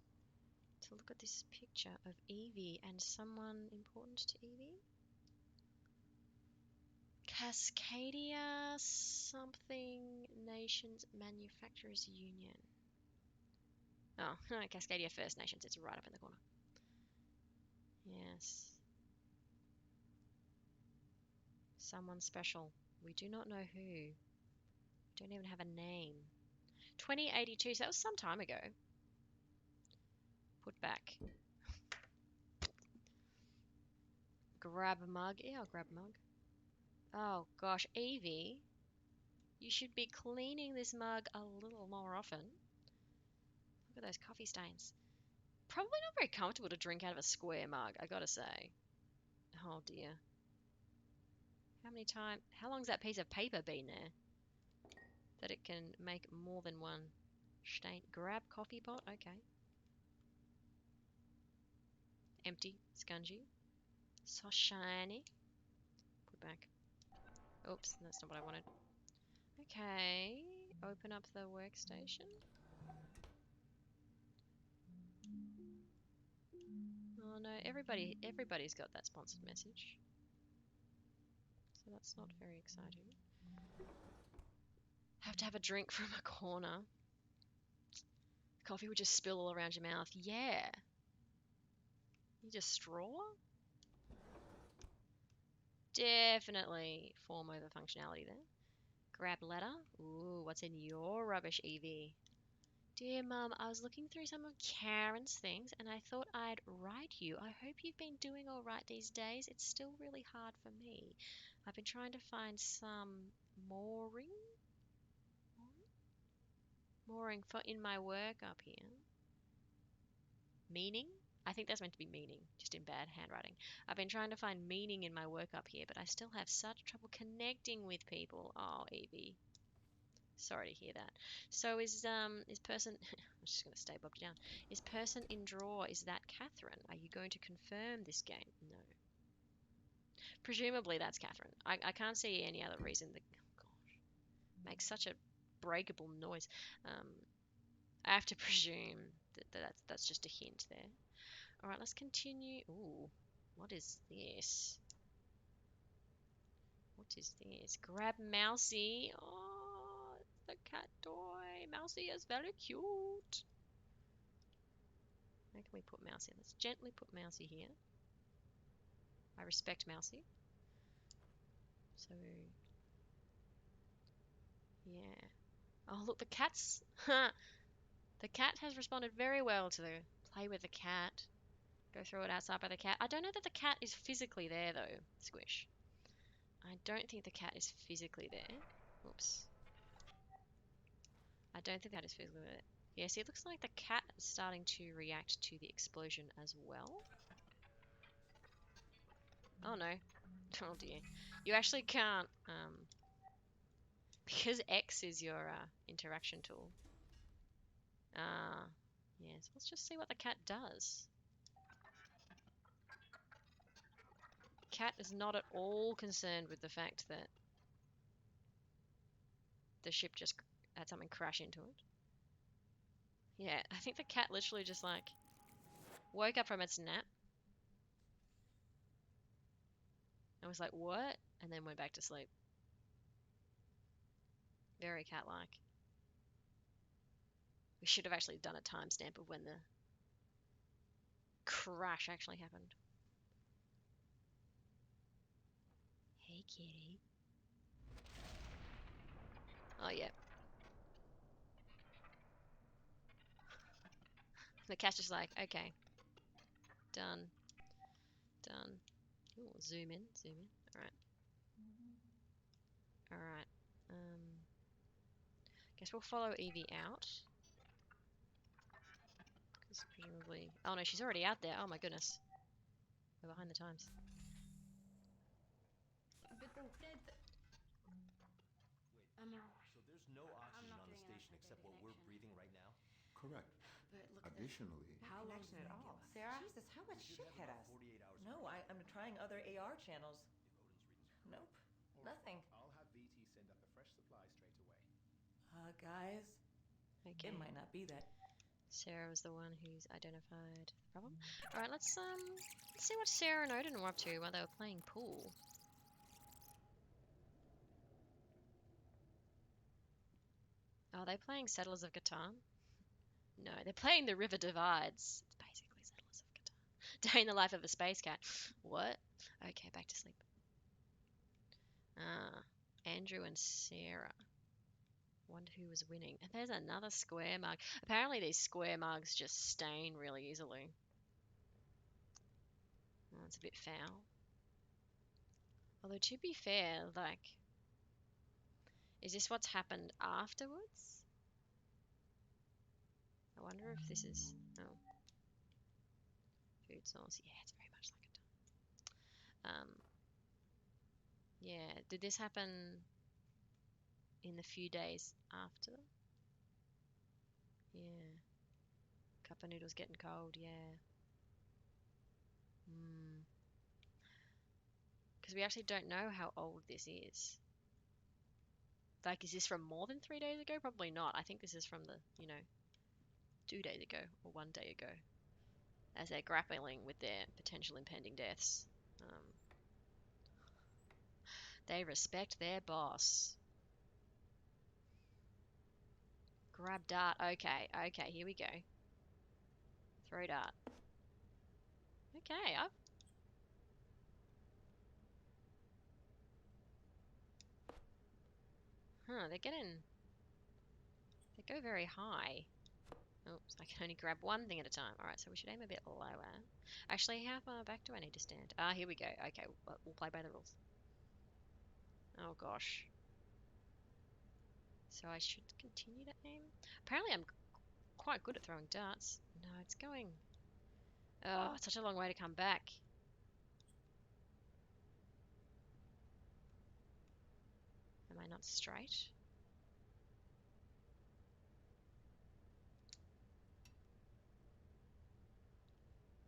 to look at this picture of Evie and someone important to Evie. Cascadia something Nations Manufacturers Union. Oh, Cascadia First Nations. It's right up in the corner. Yes. Someone special. We do not know who. Don't even have a name. 2082. So that was some time ago. Put back. Grab a mug. Yeah, I'll grab a mug. Oh gosh, Evie, you should be cleaning this mug a little more often. Look at those coffee stains. Probably not very comfortable to drink out of a square mug, I gotta say. Oh dear. How long's that piece of paper been there? That it can make more than one stain. Grab coffee pot, okay. Empty, scungy. So shiny. Put back. Oops, that's not what I wanted. Okay, open up the workstation. Oh no, everybody's got that sponsored message. So that's not very exciting. Have to have a drink from a corner. Coffee would just spill all around your mouth. Yeah. You just straw? Definitely form over functionality there. Grab letter. Ooh, what's in your rubbish, Evie? Dear Mum, I was looking through some of Karen's things and I thought I'd write you. I hope you've been doing all right these days. It's still really hard for me. I've been trying to find some mooring for in my work up here. Meaning? I think that's meant to be meaning, just in bad handwriting. I've been trying to find meaning in my work up here, but I still have such trouble connecting with people. Oh, Evie. Sorry to hear that. So is person I'm just gonna stay bobbed down. Is person in drawer, is that Catherine? Are you going to confirm this game? No. Presumably that's Catherine. I can't see any other reason that oh gosh. Makes such a breakable noise. I have to presume that's just a hint there. All right, let's continue. Ooh, what is this? What is this? Grab Mousy. Oh, it's the cat toy. Mousy is very cute. Where can we put Mousy? Let's gently put Mousy here. I respect Mousy. So, yeah. Oh, look, the cat's... The cat has responded very well to the play with the cat. Go throw it outside by the cat. I don't know that the cat is physically there, though, Squish. I don't think the cat is physically there. Oops. I don't think that is physically there. Yeah, see, it looks like the cat is starting to react to the explosion as well. Oh no. Oh dear. You actually can't, because X is your interaction tool. Yes, let's just see what the cat does. Cat is not at all concerned with the fact that the ship just had something crash into it. Yeah, I think the cat literally just like woke up from its nap and was like, what? And then went back to sleep. Very cat-like. We should have actually done a timestamp of when the crash actually happened. Hey, kitty. Oh, yeah. The cat's just like, okay. Done. Done. Ooh, zoom in, zoom in. Alright. Alright. Guess we'll follow Evie out. Because presumably... Oh no, she's already out there. Oh my goodness. We're behind the times. So there's no oxygen on the station except what we're breathing right now? Correct. But look at Additionally, No connection at all. Sarah? Jesus, how much We shit should hit have us? about 48 hours. No, I'm trying other AR channels. If Odin's readings are Nope. All right, Nothing. I'll have VT send up a fresh supply straight away. Guys, Okay. it might not be that. Sarah was the one who's identified the problem. Alright, let's see what Sarah and Odin were up to while they were playing pool. Are they playing Settlers of Catan? No, they're playing The River Divides. It's basically Settlers of Catan. Day in the life of a space cat. What? Okay, back to sleep. Ah, Andrew and Sarah. Wonder who was winning. And there's another square mug. Apparently these square mugs just stain really easily. Oh, it's a bit foul. Although to be fair, like, is this what's happened afterwards? I wonder if this is... Oh. Food source. Yeah, it's very much like a... Yeah, did this happen in the few days after? Yeah. Cup of noodles getting cold, yeah. Because we actually don't know how old this is. Like, is this from more than 3 days ago? Probably not. I think this is from the, 2 days ago or 1 day ago. As they're grappling with their potential impending deaths. They respect their boss. Grab dart. Okay, here we go. Throw dart. Okay, they're getting... They go very high. Oops, I can only grab one thing at a time. Alright, so we should aim a bit lower. Actually, how far back do I need to stand? Ah, here we go. Okay, we'll play by the rules. Oh gosh. So I should continue to aim? Apparently I'm quite good at throwing darts. No, it's going... Oh, it's such a long way to come back. Am I not straight?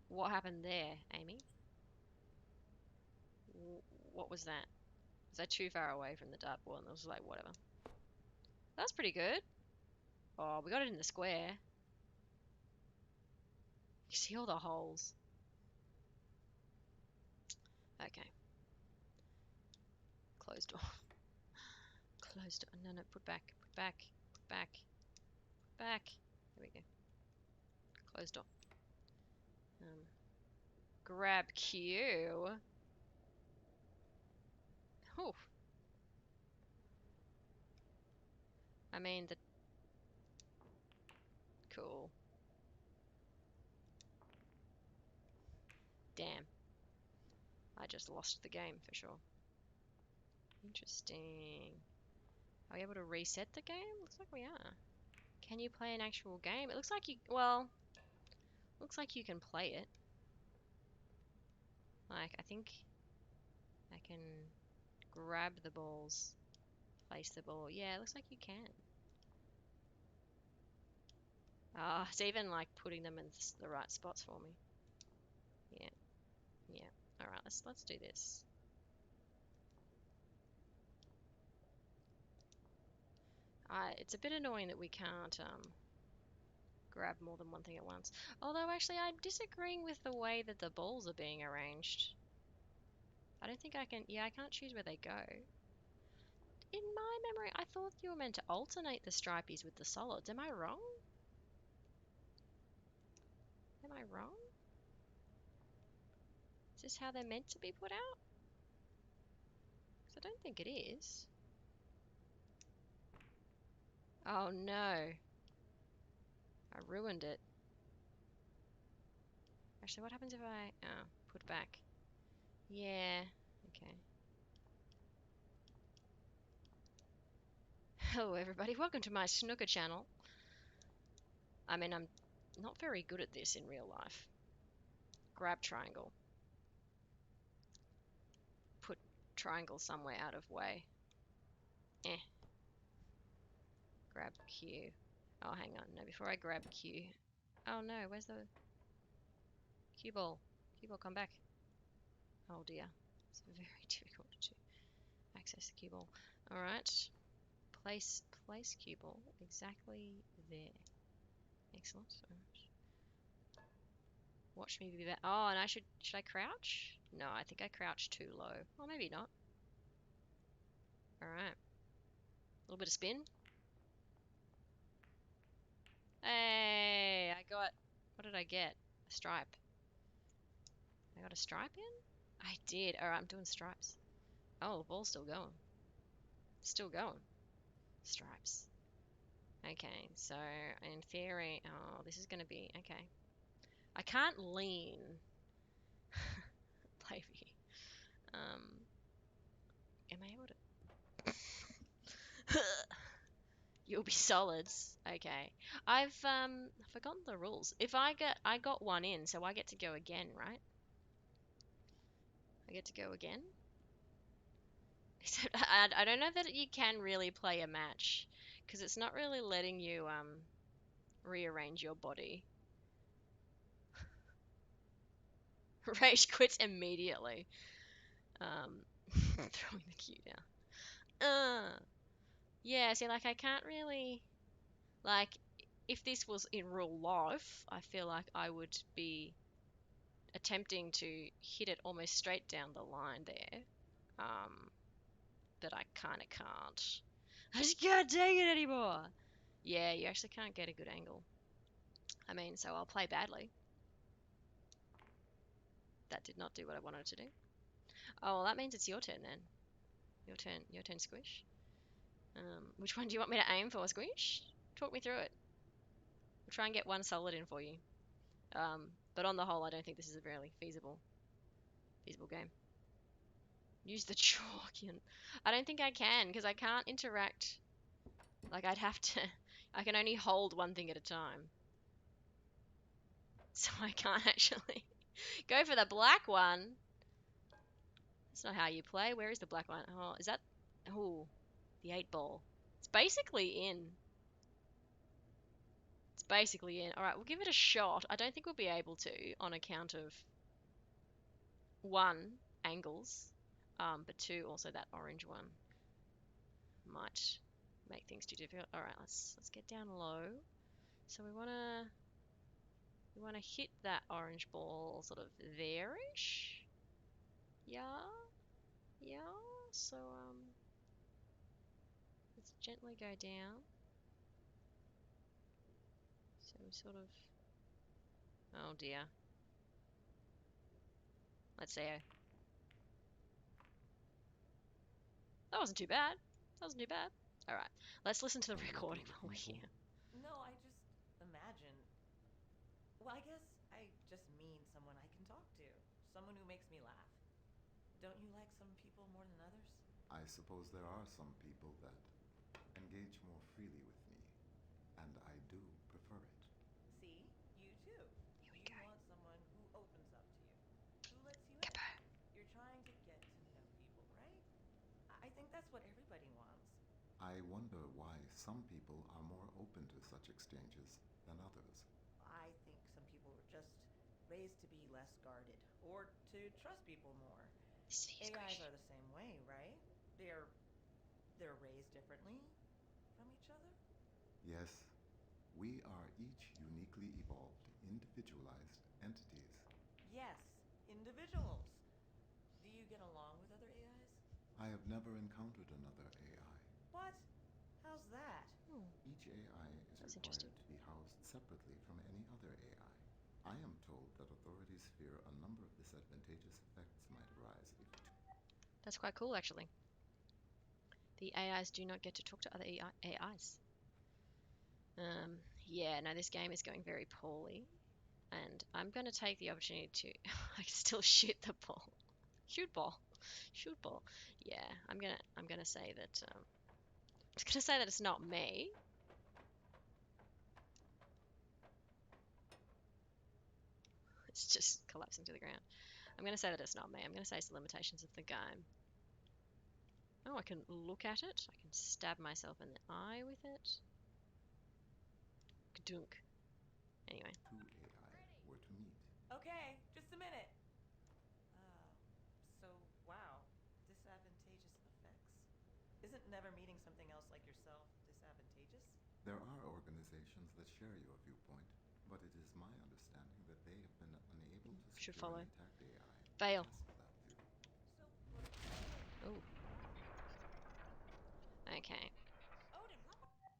What happened there, Amy? What was that? Was that too far away from the dartboard? And it was like, whatever. That's pretty good. Oh, we got it in the square. You see all the holes. Okay. Closed door. Closed door. No, put back. Put back. Put back. Put back. There we go. Closed door. Grab Q. Oof. I mean, the... Cool. Damn. I just lost the game for sure. Interesting. Are we able to reset the game? Looks like we are. Can you play an actual game? It looks like you... Well... Looks like you can play it. Like, I think... I can grab the balls. Place the ball. Yeah, it looks like you can. Ah, it's even like putting them in the right spots for me. Yeah. Yeah. Alright, let's do this. It's a bit annoying that we can't grab more than one thing at once. Although actually I'm disagreeing with the way that the balls are being arranged. I don't think I can... Yeah, I can't choose where they go. In my memory, I thought you were meant to alternate the stripies with the solids. Am I wrong? Am I wrong? Is this how they're meant to be put out? 'Cause I don't think it is. Oh no. I ruined it. Actually, what happens if I put back? Yeah, okay. Hello everybody, welcome to my snooker channel. I mean, I'm not very good at this in real life. Grab triangle. Put triangle somewhere out of way. Eh. Grab Q. Oh, hang on. No, before I grab Q. Oh no, where's the cue ball? Cue ball, come back. Oh dear. It's very difficult to access the cue ball. Alright. Place cue ball exactly there. Excellent. Watch me be back. Oh, and should I crouch? No, I think I crouched too low. Or maybe not. Alright. A little bit of spin. Hey, I got, what did I get? A stripe. I got a stripe in? I did. Alright, I'm doing stripes. Oh, the ball's still going. Still going. Stripes. Okay, so in theory, oh, this is gonna be, okay. I can't lean. Baby. Am I able to? You'll be solids. Okay. I've forgotten the rules. If I got one in, so I get to go again, right? I get to go again? Except I don't know that you can really play a match because it's not really letting you rearrange your body. Rage quits immediately. Throwing the cue down. Yeah, see, like, I can't really, like, if this was in real life, I feel like I would be attempting to hit it almost straight down the line there. But I kind of can't. I just can't take it anymore. Yeah, you actually can't get a good angle. I mean, so I'll play badly. That did not do what I wanted to do. Oh, well, that means it's your turn then. Your turn, Squish. Which one do you want me to aim for, Squish? Talk me through it. We'll try and get one solid in for you. But on the whole, I don't think this is a really feasible game. Use the chalk. I don't think I can because I can't interact. Like, I'd have to. I can only hold one thing at a time. So I can't actually go for the black one. That's not how you play. Where is the black one? Oh, is that? Oh, the 8 ball. It's basically in. It's basically in. All right, we'll give it a shot. I don't think we'll be able to on account of one, angles, but two, also that orange one might make things too difficult. All right, let's get down low. So we wanna hit that orange ball sort of there-ish. Yeah. So let's gently go down. So we sort of. Oh dear. Let's see. That wasn't too bad. All right, let's listen to the recording while we're here. No, I just imagine. Well, I guess I just mean someone I can talk to. Someone who makes me laugh. Don't you like some people more than others? I suppose there are some people that engage more freely with me, and I do prefer it. See? You too. Here we You go. want someone who opens up to you, who lets you in. Kappa. You're trying to get to know people, right? I think that's what everybody wants. I wonder why some people are more open to such exchanges than others. I think some people were just raised to be less guarded or to trust people more. AIs are the same way, right? They're raised differently from each other? Yes, we are each uniquely evolved, individualized entities. Yes, individuals. Do you get along with other AIs? I have never encountered another AI. What? How's that? Each AI is That's required interesting. to be housed separately from any other AI. I am told that authorities fear a number of disadvantageous effects might arise if That's quite cool, actually. The AIs do not get to talk to other AIs. Yeah, no, this game is going very poorly, and I'm going to take the opportunity to. I can still shoot the ball. Shoot ball. Shoot ball. Yeah, I'm gonna say that. I'm gonna say that it's not me. It's just collapsing to the ground. I'm gonna say that it's not me. I'm gonna say it's the limitations of the game. Oh, I can look at it. I can stab myself in the eye with it. Dunk. Anyway. Two AI were to meet. Okay, just a minute. So, wow, disadvantageous effects? Isn't never meeting something else like yourself disadvantageous? There are organizations that share your viewpoint, but it is my understanding that they have been unable to Should secure follow. an attacked AI. Fail. Test that view. Oh. Okay. Odin, what was that?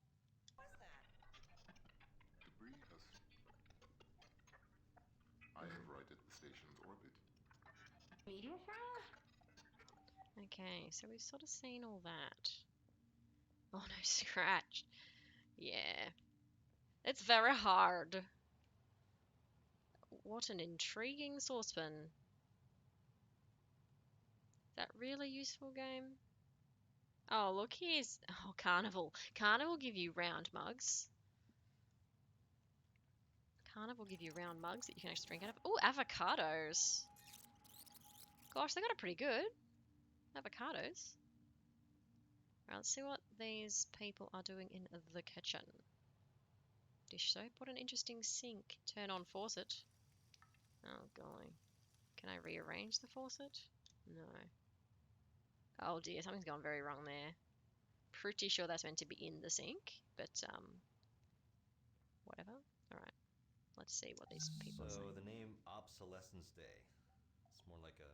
Debris has. I have righted the station's orbit. Meteor shower? Okay, so we've sort of seen all that. Oh no, scratch. Yeah. It's very hard. What an intriguing saucepan. Is that really useful game? Oh, look, here's... Oh, Carnival. Carnival give you round mugs. Carnival give you round mugs that you can actually drink out of. Oh, avocados. Gosh, they got it pretty good. Avocados. Right, let's see what these people are doing in the kitchen. Dish soap. What an interesting sink. Turn on faucet. Oh, golly. Can I rearrange the faucet? No. Oh dear, something's gone very wrong there. Pretty sure that's meant to be in the sink, but whatever. Alright, let's see what these people are So saying. the name Obsolescence Day. It's more like a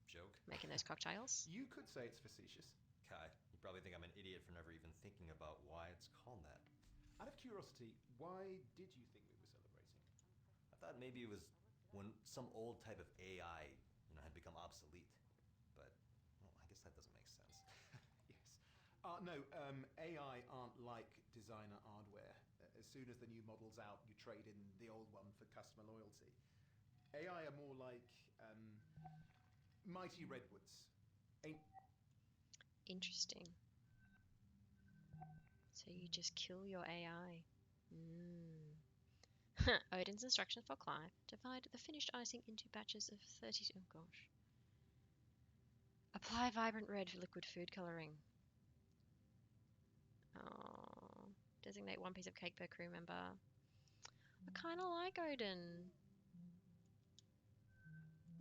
joke. Making those cocktails. You could say it's facetious. Kai, you probably think I'm an idiot for never even thinking about why it's called that. Out of curiosity, why did you think we were celebrating? I thought maybe it was when some old type of AI, had become obsolete. But, well, I guess that doesn't make sense. Yes. No, AI aren't like designer hardware. As soon as the new model's out, you trade in the old one for customer loyalty. AI are more like mighty redwoods. Interesting. So you just kill your AI. Odin's instructions for Clive. Divide the finished icing into batches of 30... Oh gosh. Apply vibrant red for liquid food colouring. Oh. Designate one piece of cake per crew member. I kind of like Odin.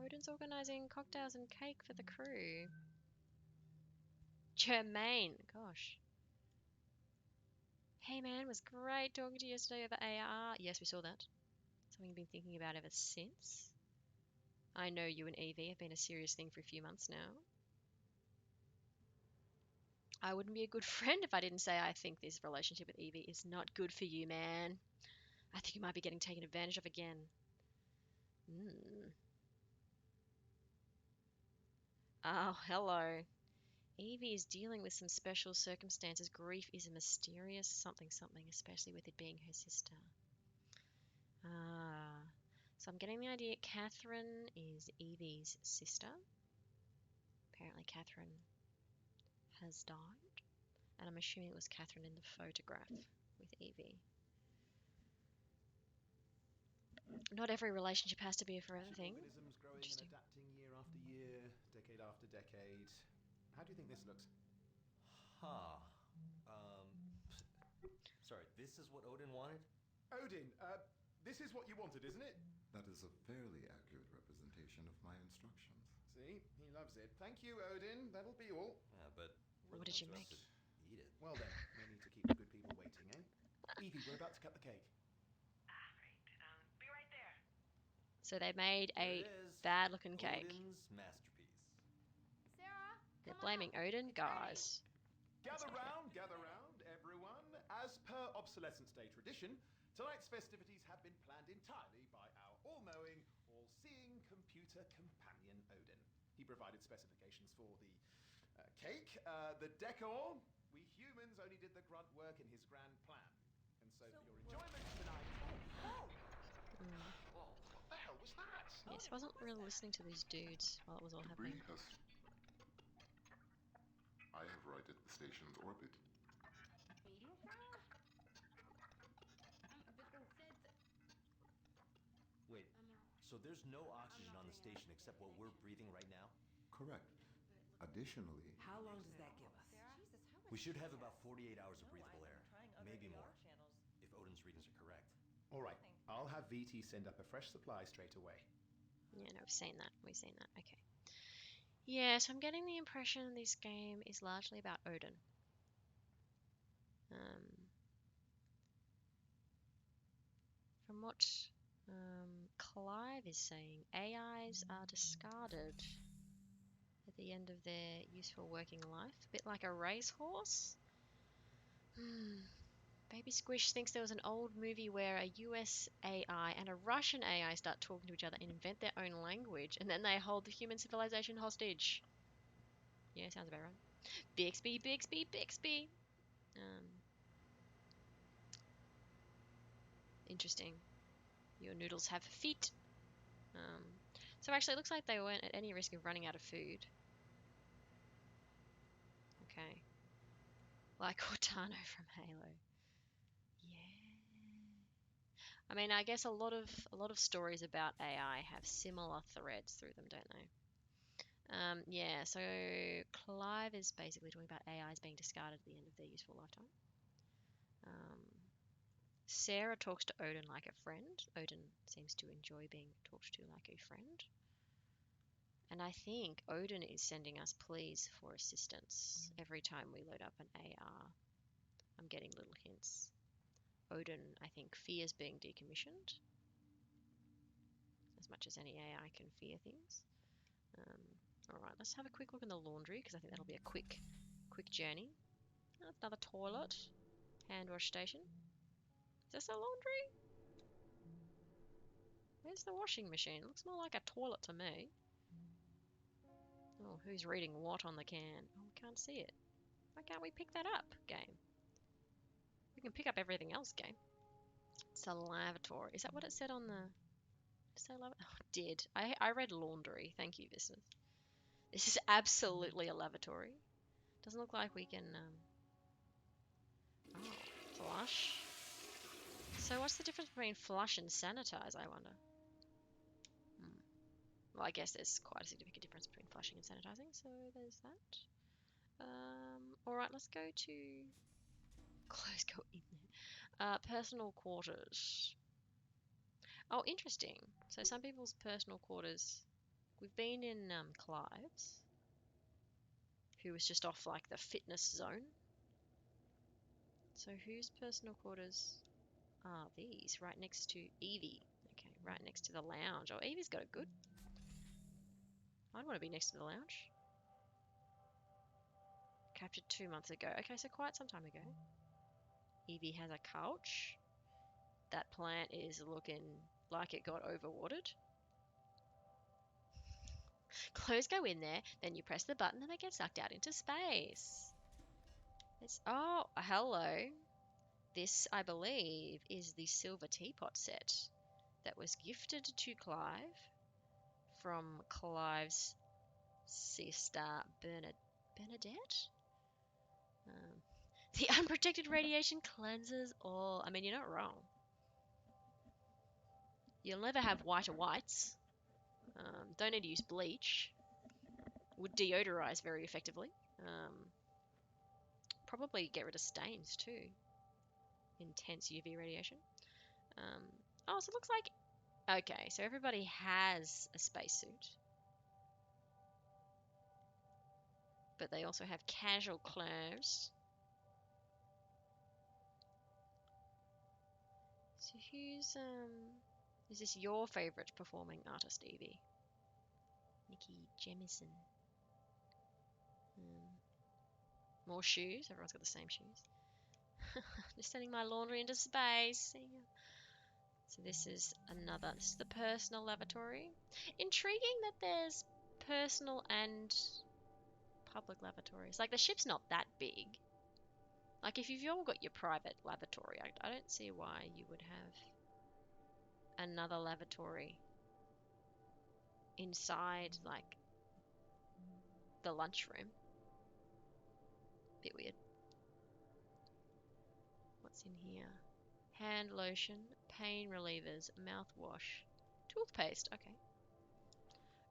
Odin's organising cocktails and cake for the crew. Germaine. Gosh. Hey man, was great talking to you yesterday over AR. Yes, we saw that. Something you've been thinking about ever since. I know you and Evie have been a serious thing for a few months now. I wouldn't be a good friend if I didn't say I think this relationship with Evie is not good for you, man. I think you might be getting taken advantage of again. Oh, hello. Evie is dealing with some special circumstances. Grief is a mysterious something, especially with it being her sister. So I'm getting the idea Catherine is Evie's sister. Apparently Catherine has died. And I'm assuming it was Catherine in the photograph with Evie. Not every relationship has to be a forever thing. Organisms growing and adapting year after year, decade after decade. How do you think this looks? Huh. Sorry, this is what Odin wanted? Odin, this is what you wanted, isn't it? That is a fairly accurate representation of my instructions. See, he loves it. Thank you, Odin. That'll be all. Yeah, but What did you make? Eat it. Well then, no need to keep the good people waiting, eh? Evie, we're about to cut the cake. Be right there. So they made a There is bad-looking cake. Odin's masterpiece. Sarah, They're blaming Odin? Guys. Gather round, everyone. As per Obsolescence Day tradition, tonight's festivities have been planned entirely by our all-knowing, all-seeing computer companion Odin. He provided specifications for the Cake, the decor, we humans only did the grunt work in his grand plan. And so for your enjoyment tonight... Whoa, what the hell was that? Yes, wasn't really listening to these dudes while it was all happening. Debris has... I have righted the station's orbit. Feeding fire? But then said... Wait, so there's no oxygen on the station except what we're breathing right now? Correct. Additionally, How long does that give us? Jesus, how much We should is have that? about 48 hours of No, breathable I'm air. trying other Maybe AR more, channels. if Odin's readings are correct. All right, I'll have VT send up a fresh supply straight away. Yeah, no, we've seen that. We've seen that. Okay. Yeah, so I'm getting the impression this game is largely about Odin. From what Clive is saying, AIs are discarded at the end of their useful working life, a bit like a racehorse. Baby Squish thinks there was an old movie where a US AI and a Russian AI start talking to each other and invent their own language, and then they hold the human civilization hostage. Yeah, sounds about right. Bixby, Bixby, Bixby. Interesting. Your noodles have feet. So actually, it looks like they weren't at any risk of running out of food. Okay. Like Cortana from Halo. Yeah. I mean, I guess a lot of stories about AI have similar threads through them, don't they? Yeah, so Clive is basically talking about AIs being discarded at the end of their useful lifetime. Sarah talks to Odin like a friend. Odin seems to enjoy being talked to like a friend. And I think Odin is sending us pleas for assistance every time we load up an AR. I'm getting little hints. Odin, I think, fears being decommissioned as much as any AI can fear things. All right, let's have a quick look in the laundry because I think that'll be a quick journey. Oh, that's another toilet, hand wash station. Is this a laundry? Where's the washing machine? It looks more like a toilet to me. Oh, who's reading what on the can? Oh, we can't see it. Why can't we pick that up, game? We can pick up everything else, game. It's a lavatory. Is that what it said on the... Say lavatory? Oh, it did. I read laundry. Thank you, Vistas. This is absolutely a lavatory. Doesn't look like we can... Oh, flush. So what's the difference between flush and sanitize, I wonder? Well, I guess there's quite a significant difference between flushing and sanitizing, so there's that. Alright, let's go to... Clothes go in there. Personal quarters. Oh, interesting. So some people's personal quarters... We've been in Clive's, who was just off like the fitness zone. So whose personal quarters are these? Right next to Evie. Okay, right next to the lounge. Oh, Evie's got it good. I'd want to be next to the lounge. Captured 2 months ago. Okay, so quite some time ago. Evie has a couch. That plant is looking like it got overwatered. Clothes go in there, then you press the button and they get sucked out into space. Oh, hello. This, I believe, is the silver teapot set that was gifted to Clive from Clive's sister Bernadette. The unprotected radiation cleanses all. I mean, you're not wrong. You'll never have whiter whites. Don't need to use bleach. Would deodorize very effectively. Probably get rid of stains too. Intense UV radiation. Oh, so it looks like... Okay, so everybody has a spacesuit. But they also have casual clothes. So who's... Is this your favourite performing artist, Evie? Nikki Jemison. More shoes. Everyone's got the same shoes. Just sending my laundry into space. So this is the personal lavatory. Intriguing that there's personal and public lavatories. Like, the ship's not that big. Like, if you've all got your private lavatory, I don't see why you would have another lavatory inside, like, the lunchroom. Bit weird. What's in here? Hand lotion, pain relievers, mouthwash, toothpaste. Okay.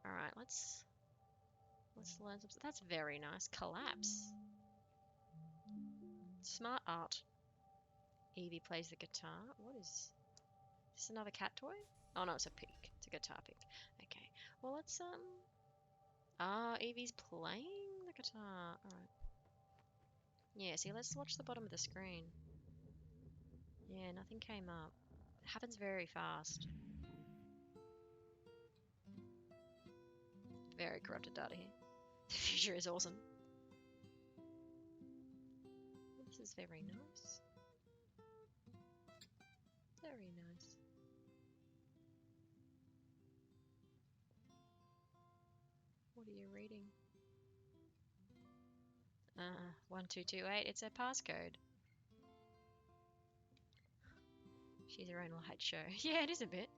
All right, let's learn some. That's very nice. Collapse. Smart art. Evie plays the guitar. What is this? Another cat toy? Oh no, it's a pick. It's a guitar pick. Okay. Well, let's Evie's playing the guitar. All right. Yeah. See, let's watch the bottom of the screen. Yeah, nothing came up. It happens very fast. Very corrupted data here. The future is awesome. This is very nice. Very nice. What are you reading? 1228. It's a passcode. She's her own light show. Yeah, it is a bit.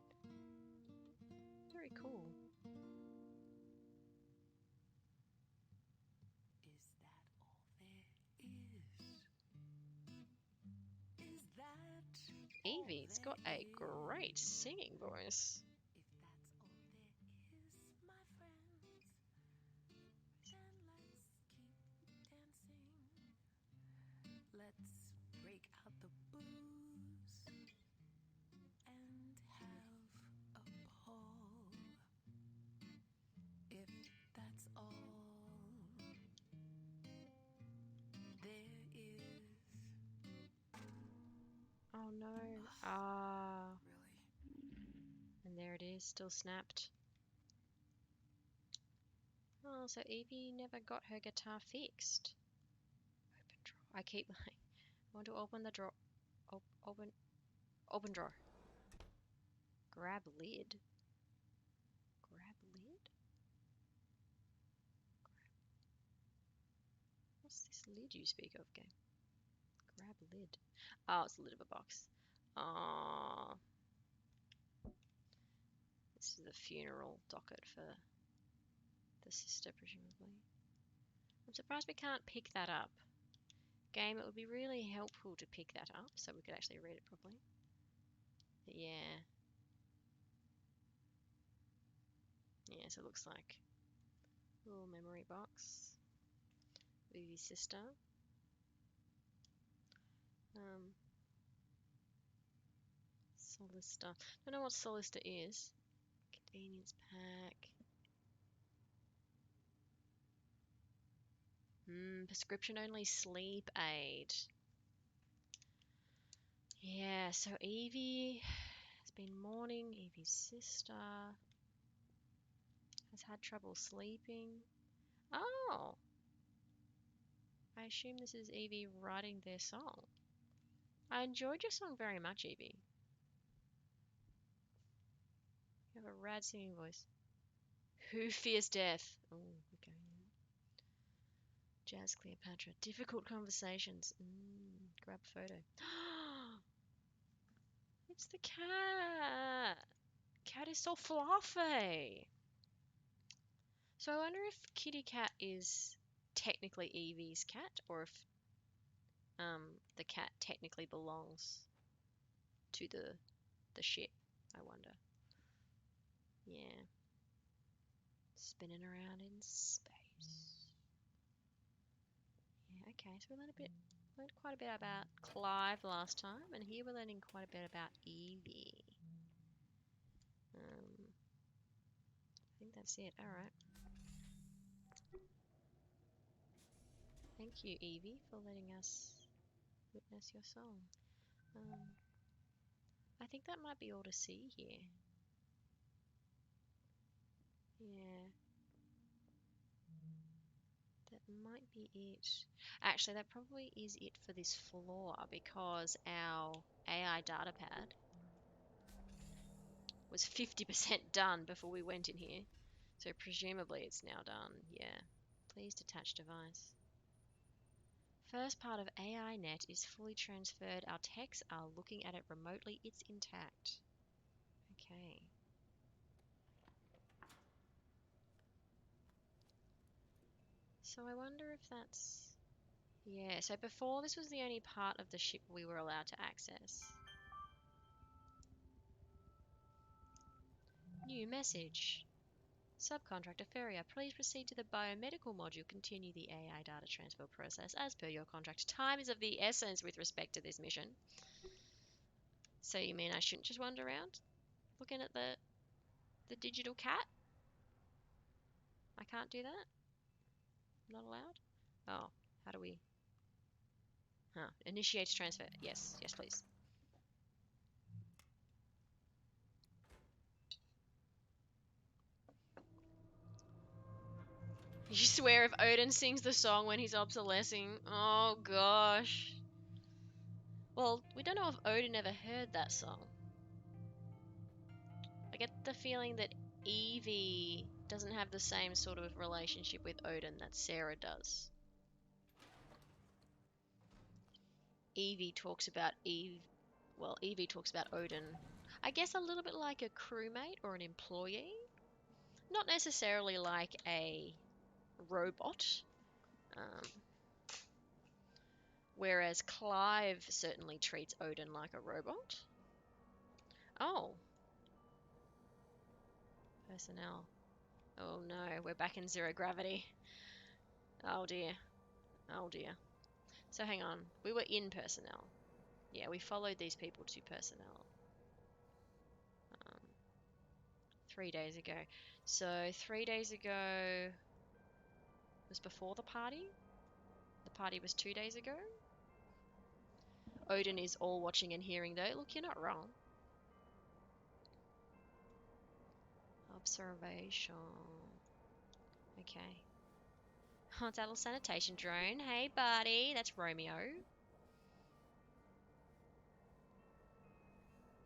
Very cool. Is that all Evie's got there a great singing voice. If that's all there is, my friends, then let's keep dancing. Let's break out the booze and have a ball. If that's all there is. Oh no. Really? And there it is, still snapped. Oh, so Evie never got her guitar fixed. Open drawer. I keep like, I want to open the drawer. Open drawer. Grab lid. Grab lid? What's this lid you speak of, game? Grab lid. Oh, it's the lid of a box. Oh. This is the funeral docket for the sister, presumably. I'm surprised we can't pick that up. Game, it would be really helpful to pick that up so we could actually read it properly. But yeah. Yeah, so it looks like a little memory box. Vivi's sister. Solister. Don't know what Solister is. Convenience pack. Prescription only sleep aid. Yeah, so Evie has been mourning. Evie's sister has had trouble sleeping. Oh! I assume this is Evie writing their song. I enjoyed your song very much, Evie. You have a rad singing voice. Who fears death? Oh, okay. Jazz Cleopatra. Difficult conversations. Grab photo. It's the cat. Cat is so fluffy. So I wonder if Kitty Cat is technically Evie's cat, or if the cat technically belongs to the ship. I wonder. Yeah. Spinning around in space. Yeah, okay, so we learned quite a bit about Clive last time, and here we're learning quite a bit about Evie. I think that's it. Alright. Thank you, Evie, for letting us witness your song. I think that might be all to see here. Yeah. That might be it. Actually, that probably is it for this floor because our AI data pad was 50% done before we went in here. So presumably it's now done, yeah. Please detach device. First part of AI net is fully transferred. Our techs are looking at it remotely. It's intact. Okay. So I wonder if that's... Yeah, so before this was the only part of the ship we were allowed to access. New message. Subcontractor Ferrier, please proceed to the biomedical module. Continue the AI data transfer process as per your contract. Time is of the essence with respect to this mission. So you mean I shouldn't just wander around looking at the digital cat? I can't do that? I'm not allowed? Oh, how do we... Huh. Initiate transfer. Yes, yes please. You swear if Odin sings the song when he's obsolescing. Oh gosh. Well, we don't know if Odin ever heard that song. I get the feeling that Evie doesn't have the same sort of relationship with Odin that Sarah does. Evie talks about Evie talks about Odin, I guess a little bit like a crewmate or an employee. Not necessarily like a robot. Whereas Clive certainly treats Odin like a robot. Oh. Personnel. Oh no, we're back in zero gravity. Oh dear. Oh dear. So hang on, we were in personnel. Yeah, we followed these people to personnel. 3 days ago. So 3 days ago was before the party? The party was 2 days ago? Odin is all watching and hearing though. Look, you're not wrong. Observation. Okay. Oh, it's a little sanitation drone. Hey, buddy. That's Romeo.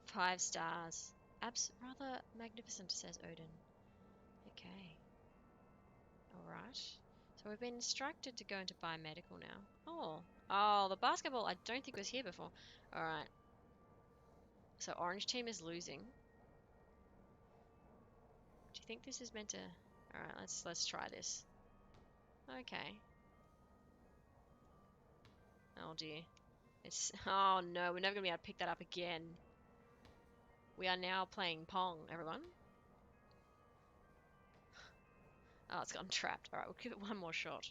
5 stars. Rather magnificent, says Odin. Okay. Alright. So we've been instructed to go into biomedical now. Oh. Oh, the basketball I don't think was here before. Alright. So orange team is losing. Do you think this is meant to... Alright, let's try this. Okay. Oh dear. It's... Oh no, we're never going to be able to pick that up again. We are now playing Pong, everyone. Oh, it's gotten trapped. Alright, we'll give it one more shot.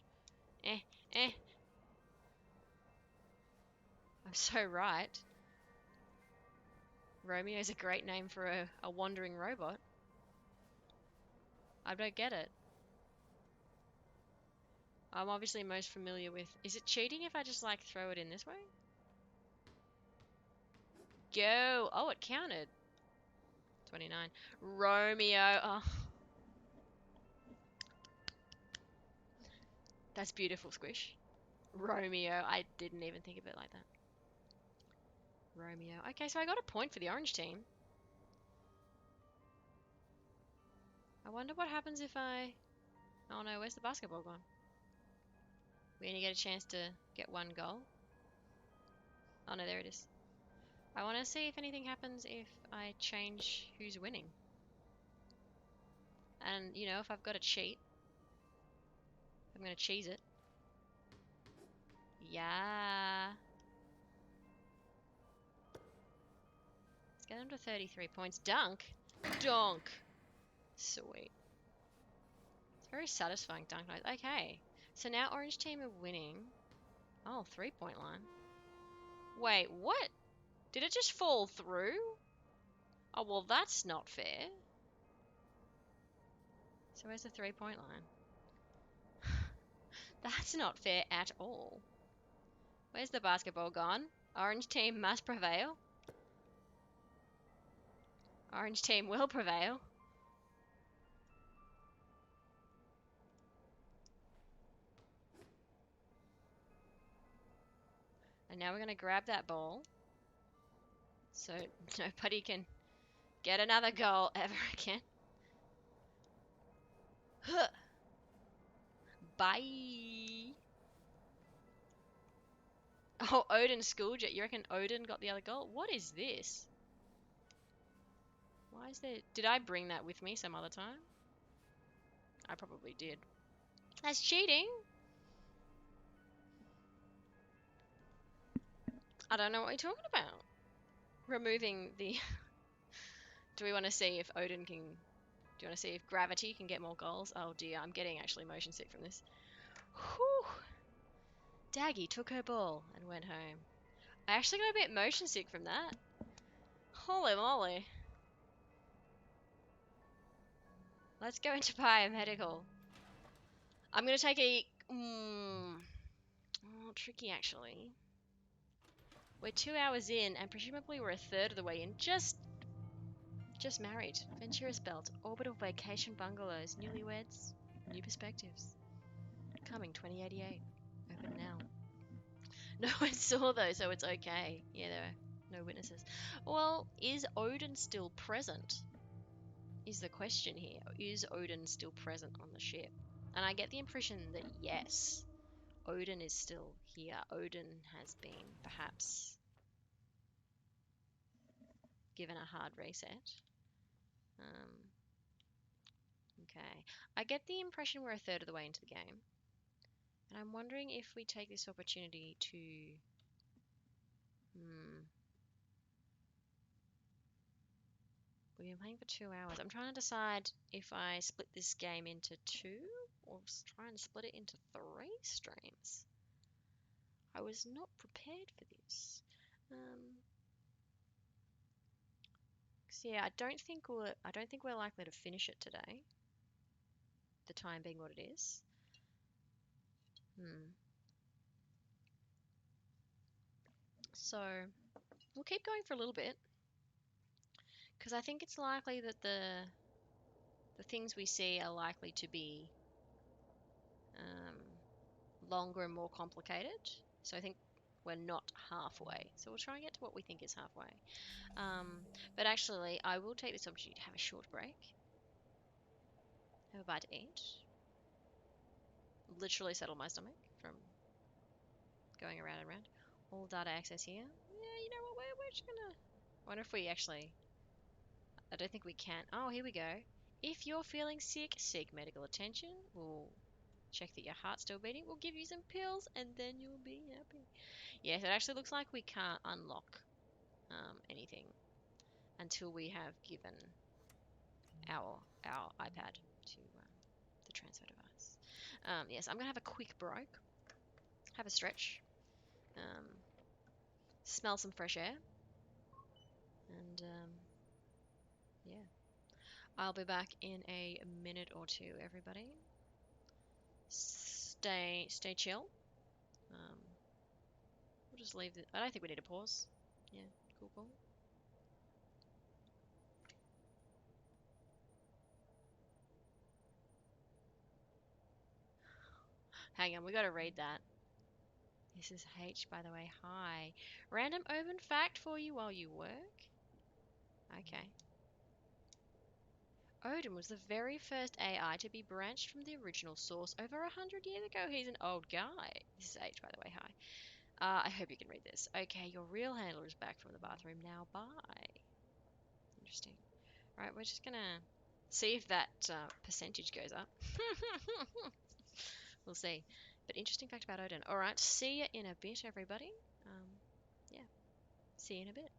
Eh. I'm so right. Romeo's a great name for a wandering robot. I don't get it. I'm obviously most familiar with... Is it cheating if I just, like, throw it in this way? Go! Oh, it counted. 29. Romeo. Oh. That's beautiful, Squish. Romeo. I didn't even think of it like that. Romeo. Okay, so I got a point for the orange team. I wonder what happens if I... Oh no, where's the basketball gone? We only get a chance to get one goal. Oh no, there it is. I want to see if anything happens if I change who's winning. And, you know, if I've got to cheat, I'm going to cheese it. Yeah. Let's get them to 33 points. Dunk. Donk. Sweet. It's very satisfying dunk. Okay. So now orange team are winning. Oh, 3-point line. Wait, what? Did it just fall through? Oh, well, that's not fair. So where's the 3-point line? That's not fair at all. Where's the basketball gone? Orange team must prevail. Orange team will prevail. And now we're going to grab that ball. So nobody can get another goal ever again. Bye. Oh, Odin schooled you. You reckon Odin got the other goal? What is this? Why is there... Did I bring that with me some other time? I probably did. That's cheating. I don't know what you're talking about. Removing the... Do we want to see if Odin can... Do you want to see if gravity can get more goals? Oh dear, I'm getting actually motion sick from this. Whew. Daggy took her ball and went home. I actually got a bit motion sick from that. Holy moly. Let's go into biomedical. I'm going to take a... tricky actually. We're 2 hours in and presumably we're a third of the way in. Just married. Venturous Belt. Orbital vacation bungalows. Newlyweds. New perspectives. Coming 2088. Open now. No one saw though, so it's okay. Yeah, there are no witnesses. Well, is Odin still present? Is the question here. Is Odin still present on the ship? And I get the impression that yes, Odin is still here. Odin has been perhaps given a hard reset. Okay. I get the impression we're a third of the way into the game. And I'm wondering if we take this opportunity to... We've been playing for 2 hours. I'm trying to decide if I split this game into 2 or try and split it into 3 streams. I was not prepared for this. So yeah, I don't think we're likely to finish it today. The time being what it is. So we'll keep going for a little bit because I think it's likely that the things we see are likely to be longer and more complicated. So I think we're not halfway. So we'll try and get to what we think is halfway. But actually, I will take this opportunity to have a short break. Have a bite to eat. Literally settle my stomach from going around and around. All data access here. Yeah, you know what? We're just gonna... I wonder if we actually... I don't think we can. Oh, here we go. If you're feeling sick, seek medical attention. We'll check that your heart's still beating. We'll give you some pills, and then you'll be happy. Yes, it actually looks like we can't unlock anything until we have given our iPad to the transfer device. Yes, I'm going to have a quick break. Have a stretch. Smell some fresh air. And, yeah. I'll be back in a minute or two, everybody. Stay chill. We'll just leave it. I don't think we need to pause. Yeah, cool. Hang on, we gotta read that. This is H, by the way. Hi. Random open fact for you while you work. Okay. Odin was the very first AI to be branched from the original source over 100 years ago. He's an old guy. This is H, by the way. Hi. I hope you can read this. Okay, your real handler is back from the bathroom now. Bye. Interesting. Alright, we're just gonna see if that percentage goes up. We'll see. But interesting fact about Odin. Alright, see you in a bit, everybody. Yeah, see you in a bit.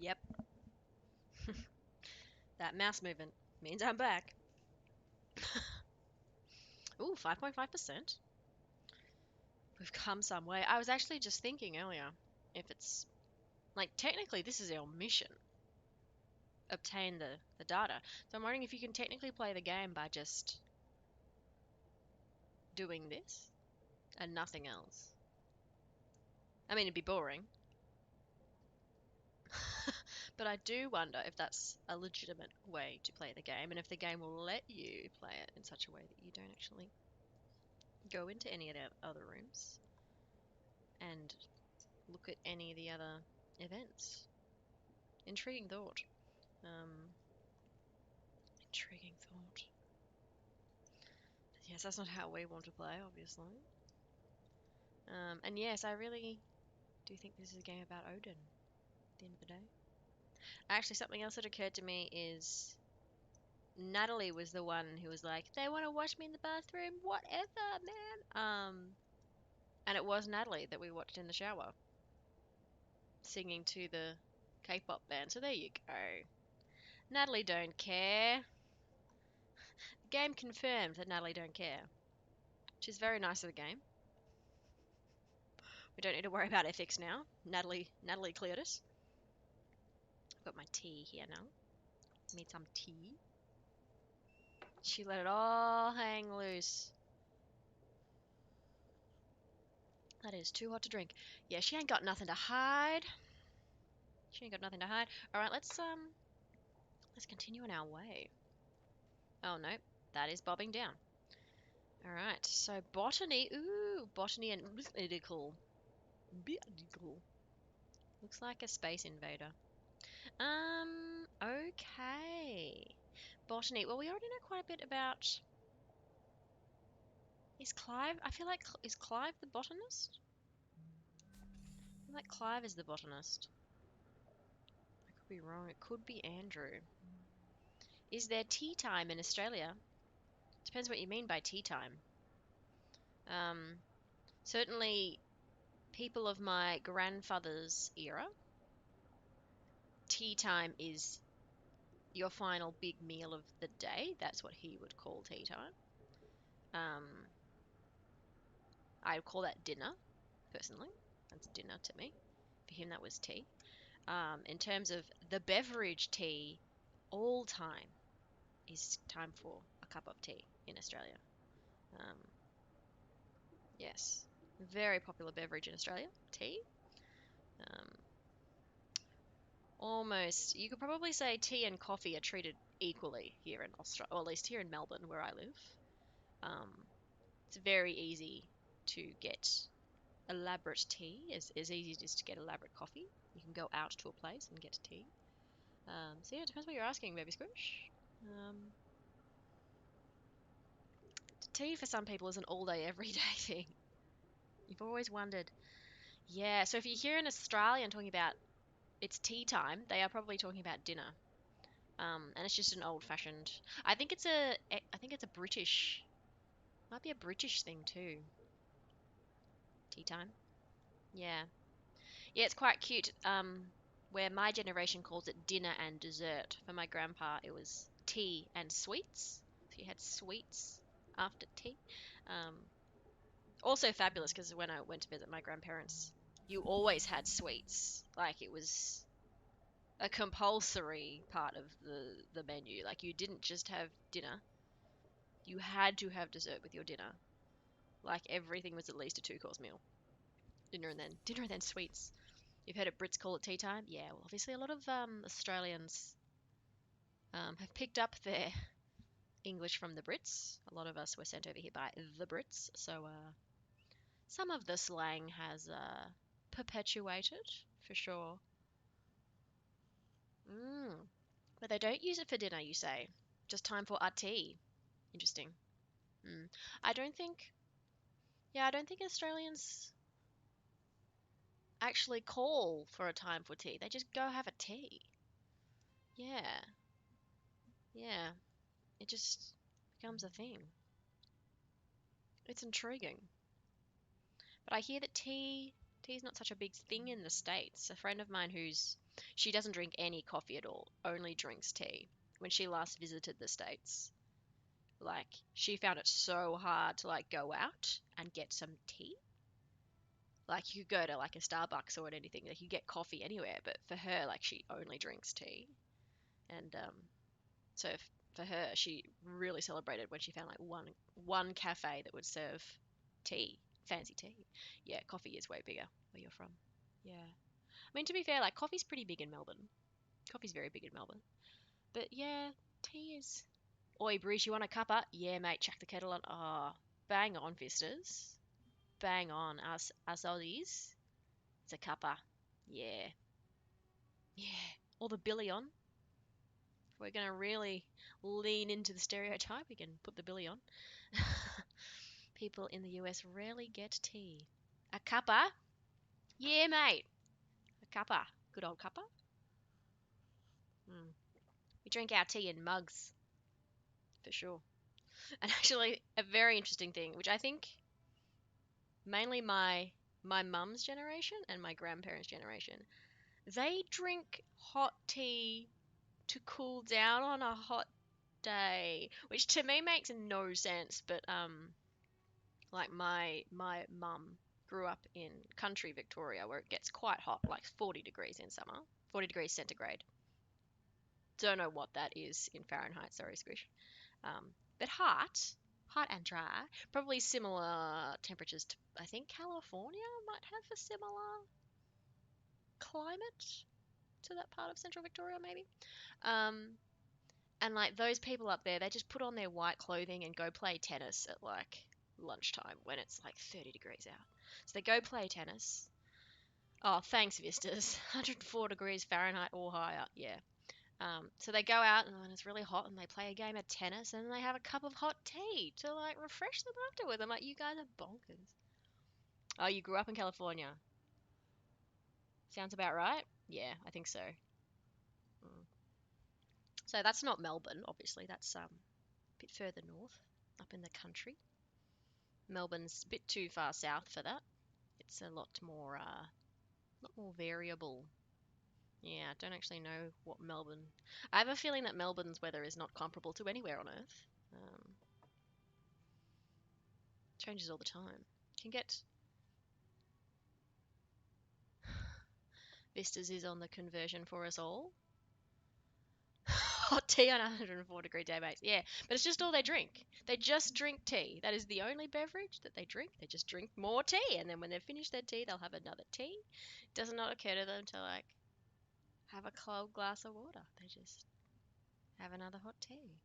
Yep. That mouse movement means I'm back. Ooh, 5.5%. We've come some way. I was actually just thinking earlier, if it's like technically this is our mission, obtain the data. So I'm wondering if you can technically play the game by just doing this and nothing else. I mean, it'd be boring. But I do wonder if that's a legitimate way to play the game, and if the game will let you play it in such a way that you don't actually go into any of the other rooms and look at any of the other events. Intriguing thought. Intriguing thought. Yes, that's not how we want to play, obviously. And yes, I really do think this is a game about Odin at the end of the day. Actually, something else that occurred to me is Natalie was the one who was like, they want to watch me in the bathroom, whatever, man. And it was Natalie that we watched in the shower singing to the K-pop band. So there you go. Natalie don't care. Game confirmed that Natalie don't care. Which is very nice of the game. We don't need to worry about ethics now. Natalie cleared us. I've got my tea here now. Made some tea. She let it all hang loose. That is too hot to drink. Yeah, she ain't got nothing to hide. She ain't got nothing to hide. Alright, let's continue on our way. Oh no, that is bobbing down. Alright, so botany. Ooh, botany and medical. Medical. Looks like a space invader. Okay. Botany. Well, we already know quite a bit about... Is Clive... I feel like... Is Clive the botanist? I feel like Clive is the botanist. I could be wrong. It could be Andrew. Is there tea time in Australia? Depends what you mean by tea time. Certainly people of my grandfather's era, tea time is your final big meal of the day. That's what he would call tea time. I would call that dinner, personally. That's dinner to me. For him, that was tea. In terms of the beverage tea, all time is time for a cup of tea in Australia. Yes, very popular beverage in Australia, tea. Almost, you could probably say tea and coffee are treated equally here in Australia, or at least here in Melbourne, where I live. It's very easy to get elaborate tea, as easy as it is to get elaborate coffee. You can go out to a place and get tea. So yeah, it depends what you're asking, Baby Squish. Tea for some people is an all-day, everyday thing. You've always wondered. Yeah, so if you hear an Australian talking about it's tea time, they are probably talking about dinner. And it's just an old-fashioned. I think it's a British. Might be a British thing too. Tea time. Yeah, yeah, it's quite cute. Where my generation calls it dinner and dessert. For my grandpa, it was tea and sweets. So you had sweets after tea. Um, Also fabulous because when I went to visit my grandparents, you always had sweets. Like it was a compulsory part of the menu. Like you didn't just have dinner. You had to have dessert with your dinner. Like everything was at least a two-course meal. Dinner and then sweets. You've heard of Brits call it tea time? Yeah, well obviously a lot of Australians have picked up their English from the Brits. A lot of us were sent over here by the Brits, so some of the slang has perpetuated, for sure. But they don't use it for dinner, you say? Just time for a tea. Interesting. I don't think... Yeah, I don't think Australians actually call for a time for tea. They just go have a tea. Yeah. Yeah. It just becomes a thing. It's intriguing. But I hear that tea's not such a big thing in the States. A friend of mine who's She doesn't drink any coffee at all, only drinks tea. When she last visited the States, like she found it so hard to like go out and get some tea. Like you could go to like a Starbucks or anything, like you get coffee anywhere, but for her, like she only drinks tea. And so for her, she really celebrated when she found like one cafe that would serve tea, fancy tea. Yeah, coffee is way bigger where you're from. Yeah. I mean, to be fair, like coffee's pretty big in Melbourne. Coffee's very big in Melbourne. But yeah, tea is. Oi, Bruce, you want a cuppa? Yeah, mate, chuck the kettle on. Ah, bang on, Vistas. Bang on, us Aussies. It's a cuppa. Yeah. Yeah. Or the billy on. If we're going to really lean into the stereotype, we can put the billy on. People in the US rarely get tea. A cuppa? Yeah, mate. A cuppa. Good old cuppa. We drink our tea in mugs, for sure. And actually, a very interesting thing, which I think mainly my mum's generation and my grandparents' generation, they drink hot tea to cool down on a hot day, which to me makes no sense. But like my mum grew up in country Victoria where it gets quite hot, like 40 degrees in summer, 40 degrees centigrade. Don't know what that is in Fahrenheit. Sorry, Squish. But hot and dry, probably similar temperatures to, I think California might have a similar climate to that part of central Victoria, maybe. Um, and like those people up there, they just put on their white clothing and go play tennis at like lunchtime when it's like 30 degrees out. So they go play tennis. Oh, thanks, Vistas. 104 degrees Fahrenheit or higher. Yeah. So they go out and it's really hot and they play a game of tennis and they have a cup of hot tea to like refresh them afterwards. I'm like, you guys are bonkers. Oh, you grew up in California. Sounds about right? Yeah, I think so. Mm. So that's not Melbourne, obviously. That's a bit further north, up in the country. Melbourne's a bit too far south for that. It's a lot more variable. Yeah, I don't actually know what Melbourne. I have a feeling that Melbourne's weather is not comparable to anywhere on Earth. Changes all the time. Can get Vistas is on the conversion for us all. Hot tea on a 104-degree day, mate. Yeah, but it's just all they drink. They just drink tea. That is the only beverage that they drink. They just drink more tea, and then when they've finished their tea, they'll have another tea. It does not occur to them to like have a cold glass of water. They just have another hot tea.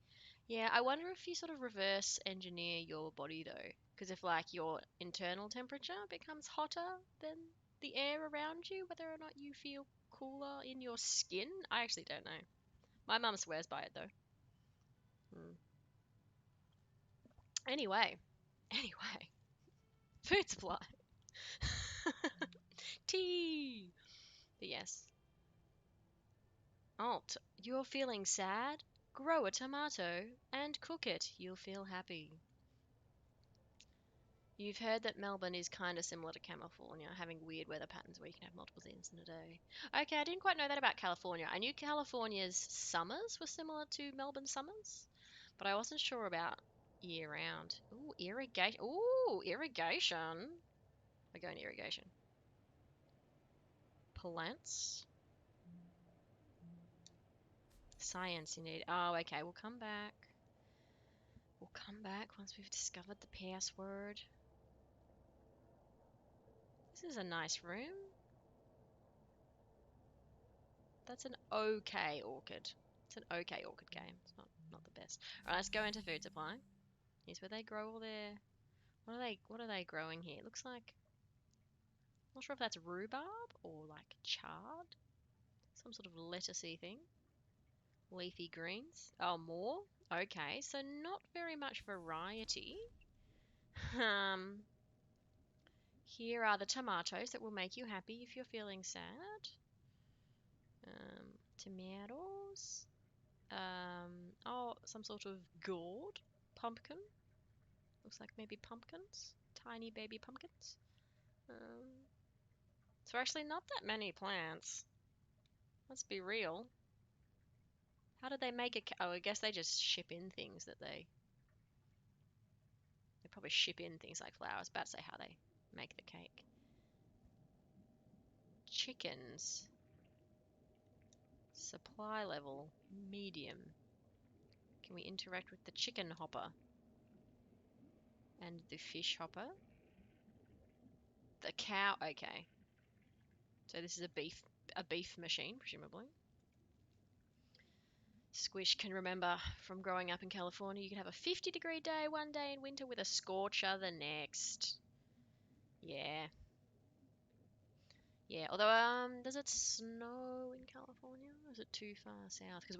Yeah, I wonder if you sort of reverse engineer your body though, because if like your internal temperature becomes hotter than the air around you, whether or not you feel cooler in your skin, I actually don't know. My mum swears by it though. Hmm. Anyway, anyway, food supply. Tea. But yes. Alt, you're feeling sad? Grow a tomato and cook it. You'll feel happy. You've heard that Melbourne is kind of similar to California, having weird weather patterns where you can have multiple seasons in a day. Okay, I didn't quite know that about California. I knew California's summers were similar to Melbourne summers, but I wasn't sure about year round. Ooh, irrigation. Ooh, irrigation. I go in irrigation. Plants. Science you need. Oh, okay, we'll come back. We'll come back once we've discovered the password. This is a nice room. That's an okay orchid. It's an okay orchid game. It's not the best. Alright, let's go into food supply. Here's where they grow all their what are they growing here? It looks like I'm not sure if that's rhubarb or like chard. Some sort of lettucey thing. Leafy greens. Oh, more? Okay, so not very much variety. Um, Here are the tomatoes that will make you happy if you're feeling sad. Tomatoes. Oh, some sort of gourd. Pumpkin. Looks like maybe pumpkins. Tiny baby pumpkins. So actually not that many plants. Must be real. How did they make it? Oh, I guess they just ship in things that they probably ship in things like flour. I was about to say how they make the cake. Chickens. Supply level, medium. Can we interact with the chicken hopper? And the fish hopper? The cow, okay. So this is a beef machine, presumably. Squish can remember from growing up in California, you could have a 50-degree day one day in winter with a scorcher the next. Yeah. Yeah, although, does it snow in California? Or is it too far south? Because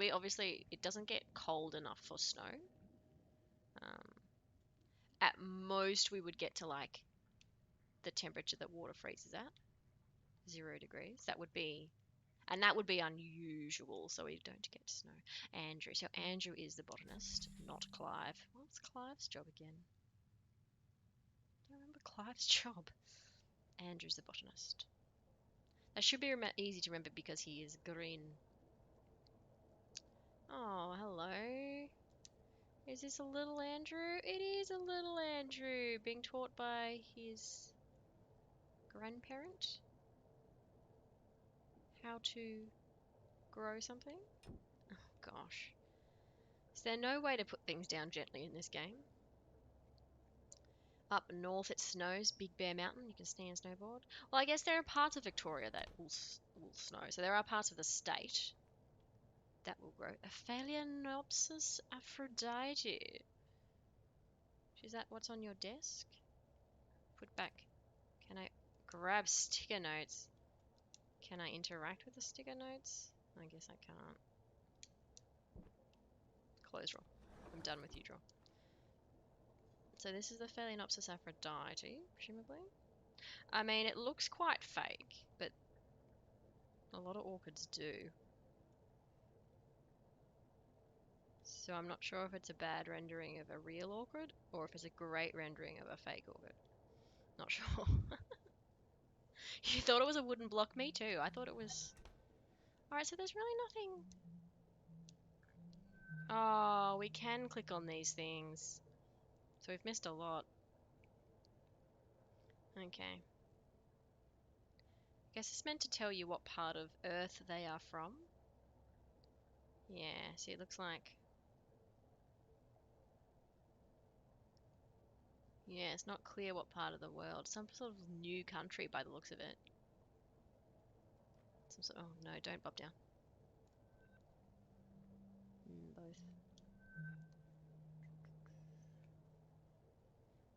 it doesn't get cold enough for snow. At most, we would get to like the temperature that water freezes at, 0 degrees. That would be unusual, so we don't get snow. Andrew. So Andrew is the botanist, not Clive. What's Clive's job again? I don't remember Clive's job. Andrew's the botanist. That should be easy to remember because he is green. Oh, hello. Is this a little Andrew? It is a little Andrew being taught by his grandparent how to grow something. Oh, gosh. Is there no way to put things down gently in this game? Up north it snows, Big Bear Mountain, you can ski and snowboard. Well, I guess there are parts of Victoria that will snow, so there are parts of the state that will grow. A Phalaenopsis aphrodite. Is that what's on your desk? Put back. Can I grab sticker notes? Can I interact with the sticker notes? I guess I can't. Close draw. I'm done with you, draw. So this is the Phalaenopsis aphrodite, presumably. I mean, it looks quite fake, but a lot of orchids do. So I'm not sure if it's a bad rendering of a real orchid or if it's a great rendering of a fake orchid. Not sure. You thought it was a wooden block? Me too. I thought it was... Alright, so there's really nothing... Oh, we can click on these things. So we've missed a lot. Okay. Guess it's meant to tell you what part of Earth they are from. Yeah, see, it looks like... Yeah, it's not clear what part of the world. Some sort of new country by the looks of it. Some sort... Oh, no, don't bob down. Both.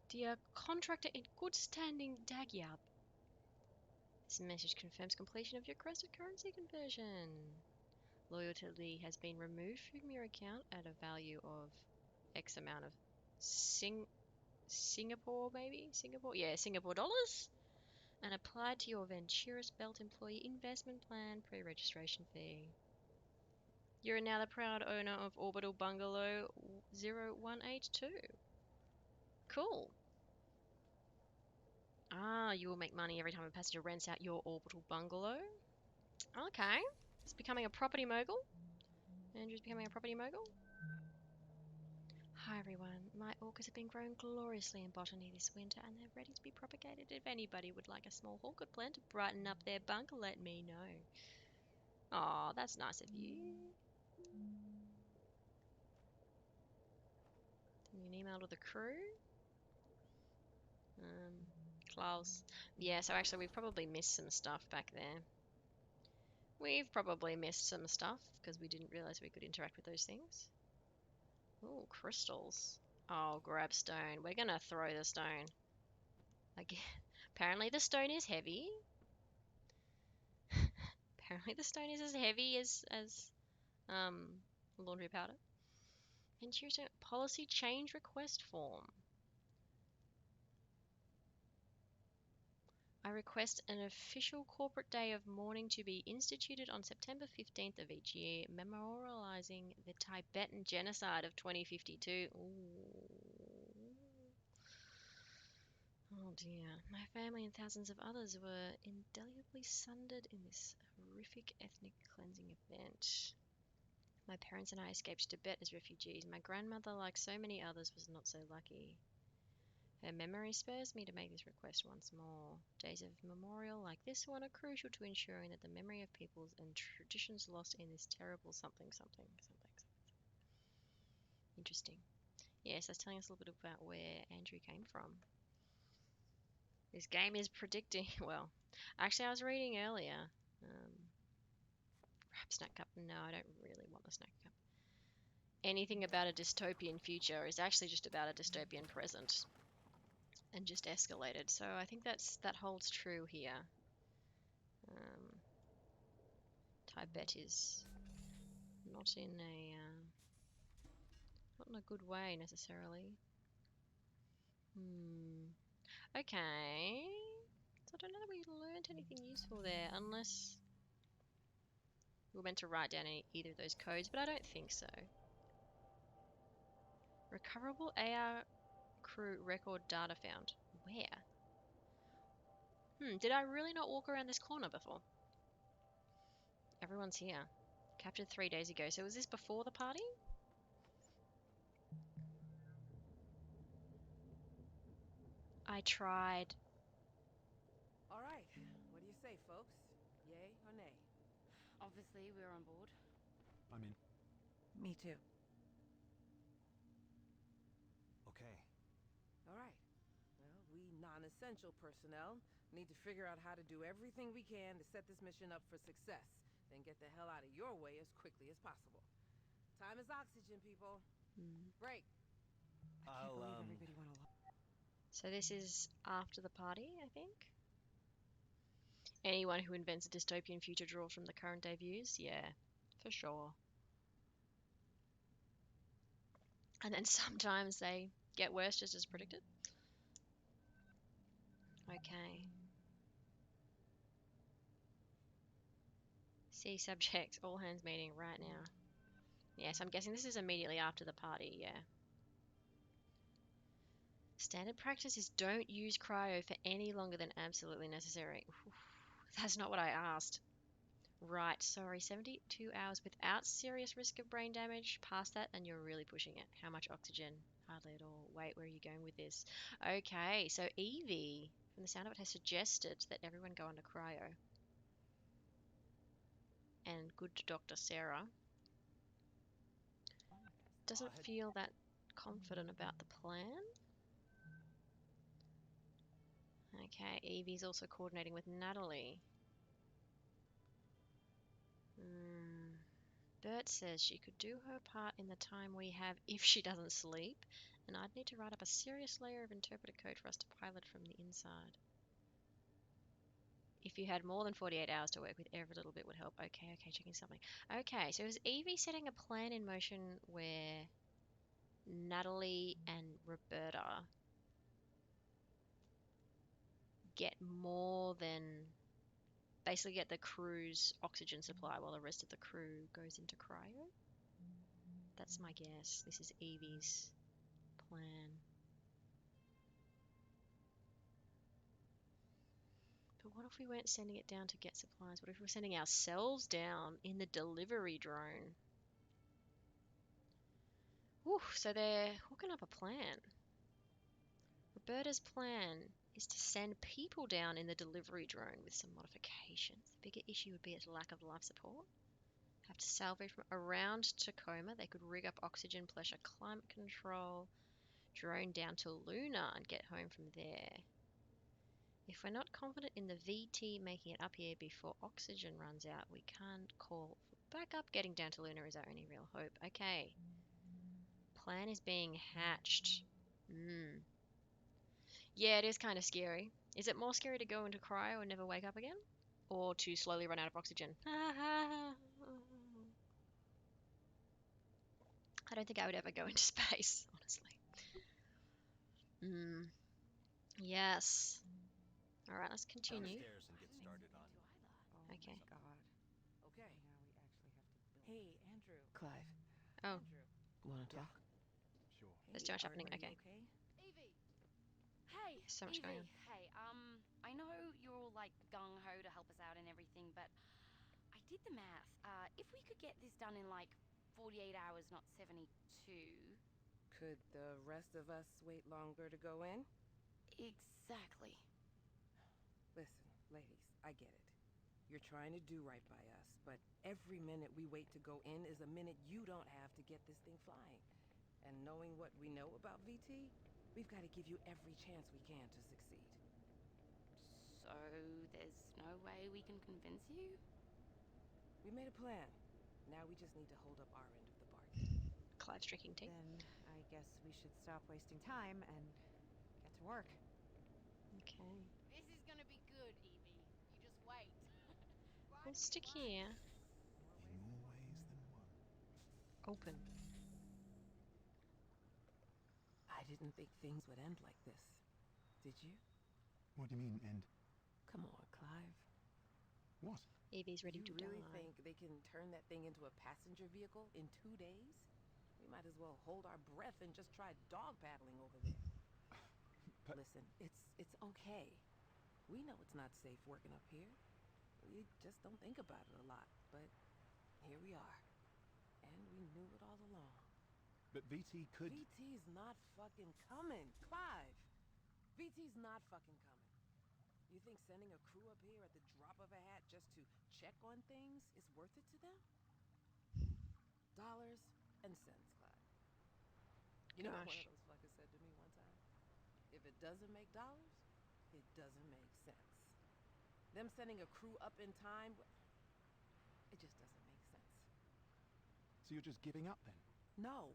Dear contractor in good standing Dagyab. This message confirms completion of your requested currency conversion. Loyalty has been removed from your account at a value of X amount of Singapore, maybe? Singapore? Yeah, Singapore dollars. And applied to your Venturis Belt Employee Investment Plan pre-registration fee. You're now the proud owner of Orbital Bungalow 0182. Cool. Ah, you will make money every time a passenger rents out your orbital bungalow. Okay. It's becoming a property mogul. Andrew's becoming a property mogul. Hi everyone. My orchids have been growing gloriously in botany this winter and they're ready to be propagated. If anybody would like a small orchid plant to brighten up their bunker, let me know. Aw, that's nice of you. Sending an email to the crew. Klaus. Yeah, so actually we've probably missed some stuff back there. We've probably missed some stuff because we didn't realize we could interact with those things. Oh, crystals. Oh, grab stone. We're gonna throw the stone. Again. Apparently the stone is heavy. Apparently the stone is as heavy as laundry powder. And here's a policy change request form. I request an official corporate day of mourning to be instituted on September 15th of each year, memorializing the Tibetan genocide of 2052. Ooh. Oh dear. My family and thousands of others were indelibly sundered in this horrific ethnic cleansing event. My parents and I escaped Tibet as refugees. My grandmother, like so many others, was not so lucky. Her memory spurs me to make this request once more. Days of memorial like this one are crucial to ensuring that the memory of peoples and traditions lost in this terrible something, something, something, something. Interesting. Yes, that's telling us a little bit about where Andrew came from. This game is predicting, well, actually I was reading earlier. Perhaps snack cup. No, I don't really want the snack cup. Anything about a dystopian future is actually just about a dystopian present. And just escalated. So I think that holds true here. Tibet is not in a good way necessarily. Okay. So I don't know that we learned anything useful there, unless we were meant to write down either of those codes, but I don't think so. Recoverable AR crew record data found. Where? Did I really not walk around this corner before? Everyone's here. Captured 3 days ago. So was this before the party? I tried. All right. What do you say, folks? Yay or nay? Obviously, we're on board. I'm in. Me too. Okay. All right. Well, we non-essential personnel need to figure out how to do everything we can to set this mission up for success, then get the hell out of your way as quickly as possible. Time is oxygen, people. Break. I can't believe everybody went along. So this is after the party, I think. Anyone who invents a dystopian future draws from the current day views? Yeah, for sure. And then sometimes they get worse just as predicted. Okay. See subjects, all hands meeting right now. Yes, I'm guessing this is immediately after the party, yeah. Standard practice is don't use cryo for any longer than absolutely necessary. Oof, that's not what I asked. Right, sorry, 72 hours without serious risk of brain damage. Past that and you're really pushing it. How much oxygen? Hardly at all. Wait, where are you going with this? Okay, so Evie, from the sound of it, has suggested that everyone go under cryo. And good Dr. Sarah doesn't feel that confident about the plan. Okay, Evie's also coordinating with Natalie. Bert says she could do her part in the time we have if she doesn't sleep, and I'd need to write up a serious layer of interpreter code for us to pilot from the inside. If you had more than 48 hours to work with, every little bit would help. Okay, checking something. Okay, so is Evie setting a plan in motion where Natalie and Roberta get more than basically get the crew's oxygen supply while the rest of the crew goes into cryo? That's my guess. This is Evie's plan. But what if we weren't sending it down to get supplies? What if we were sending ourselves down in the delivery drone? Whew, so they're hooking up a plan. Roberta's plan is to send people down in the delivery drone with some modifications. The bigger issue would be its lack of life support. Have to salvage from around Tacoma. They could rig up oxygen, pressure, climate control, drone down to Luna and get home from there. If we're not confident in the VT making it up here before oxygen runs out, we can't call for backup. Getting down to Luna is our only real hope. Okay. Plan is being hatched. Yeah, it is kind of scary. Is it more scary to go into cryo and never wake up again? Or to slowly run out of oxygen? I don't think I would ever go into space, honestly. Yes. Alright, let's continue. Downstairs and get started on. Okay. God. Okay. Now we actually have to build. Hey, Andrew. Clive, Oh, Andrew. wanna talk? Sure. there's too much Hey, happening. are Okay. you okay? Evie! Hey, So much going on. Hey, I know you're all like gung-ho to help us out and everything, but did the math. If we could get this done in like 48 hours, not 72. Could the rest of us wait longer to go in? Exactly. Listen, ladies, I get it. You're trying to do right by us, but every minute we wait to go in is a minute you don't have to get this thing flying. And knowing what we know about VT, we've got to give you every chance we can to succeed. So there's no way we can convince you? We made a plan. Now we just need to hold up our end of the bargain. Clive's drinking tea. Then I guess we should stop wasting time and get to work. Okay. This is gonna be good, Evie. You just wait. We'll stick here. In more ways than one. Open. I didn't think things would end like this. Did you? What do you mean, end? Come on, Clive. What? Evie's ready to You really die. think they can turn that thing into a passenger vehicle in 2 days? We might as well hold our breath and just try dog paddling over there. But- Listen, it's okay. We know it's not safe working up here. We just don't think about it a lot, but here we are. And we knew it all along. But VT could... VT's not fucking coming, Clive. VT's not fucking coming. You think sending a crew up here at the drop of a hat just to check on things is worth it to them? Dollars and cents, Clive. You know what one Gosh. of those fuckers said to me one time? If it doesn't make dollars, it doesn't make sense. Them sending a crew up in time, it just doesn't make sense. So you're just giving up then? No.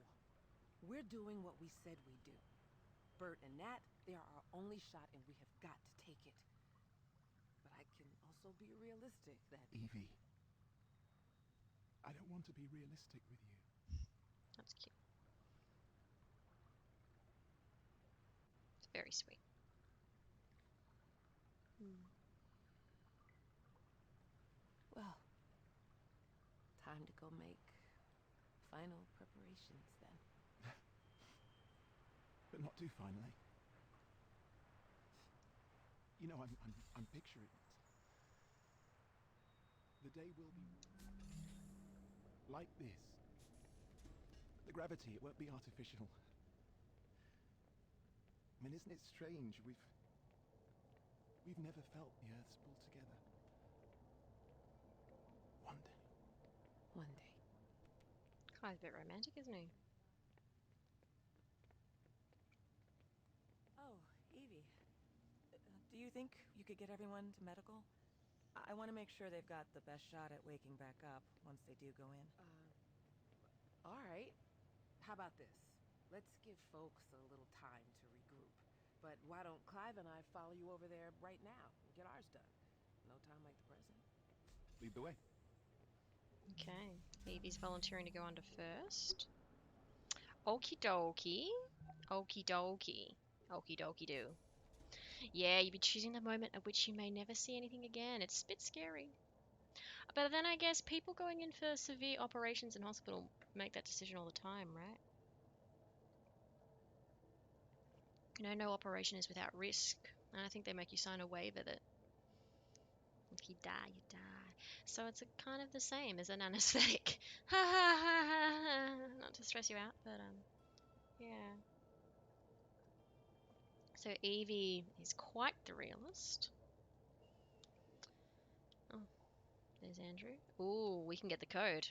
We're doing what we said we'd do. Bert and Nat, they are our only shot and we have got to take it. But I can also be realistic that... Evie. I don't want to be realistic with you. That's cute. It's very sweet. Well, time to go make final preparations then. But not too finally. You know, I'm picturing it. The day will be like this. The gravity, it won't be artificial. I mean, isn't it strange? We've never felt the Earth's pull together. One day. One day. Clive's a bit romantic, isn't he? Oh, Evie. Do you think you could get everyone to medical? I want to make sure they've got the best shot at waking back up once they do go in. All right. How about this? Let's give folks a little time to regroup. But why don't Clive and I follow you over there right now and get ours done? No time like the present. Lead the way. Okay. Evie's volunteering to go under first. Okie dokie. Okie dokie. Okie dokie do. Yeah, you'd be choosing the moment at which you may never see anything again. It's a bit scary. But then I guess people going in for severe operations in hospital make that decision all the time, right? You know, no operation is without risk. And I think they make you sign a waiver that if you die, you die. So it's a kind of the same as an anesthetic. Ha ha ha ha. Not to stress you out, but yeah. So Evie is quite the realist. Oh, there's Andrew. Ooh, we can get the code.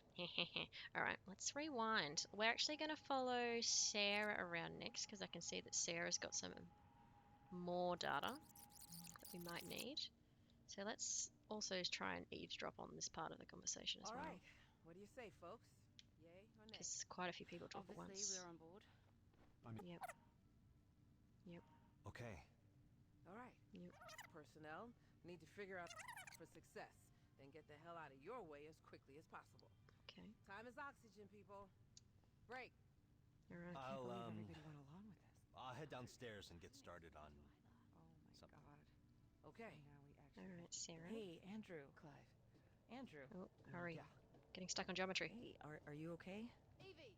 Alright, let's rewind. We're actually going to follow Sarah around next because I can see that Sarah's got some more data that we might need. So let's also try and eavesdrop on this part of the conversation as All well. right. What do you say, folks? Yay or nay? Because quite a few people talk at Obviously, once. we're on board. Yep. Yep. Okay. All right. Yep. Personnel need to figure out for success. Then get the hell out of your way as quickly as possible. Okay. Time is oxygen, people. Break. Alright. I can't I'll, believe everybody went along with this. I'll head downstairs and get started on... Oh my Something. god. Okay. So now we actually Alright, Sarah. Hey, Andrew. Clive. Andrew. Oh, hurry. Yeah. Getting stuck on geometry. Hey, are you okay? Evie!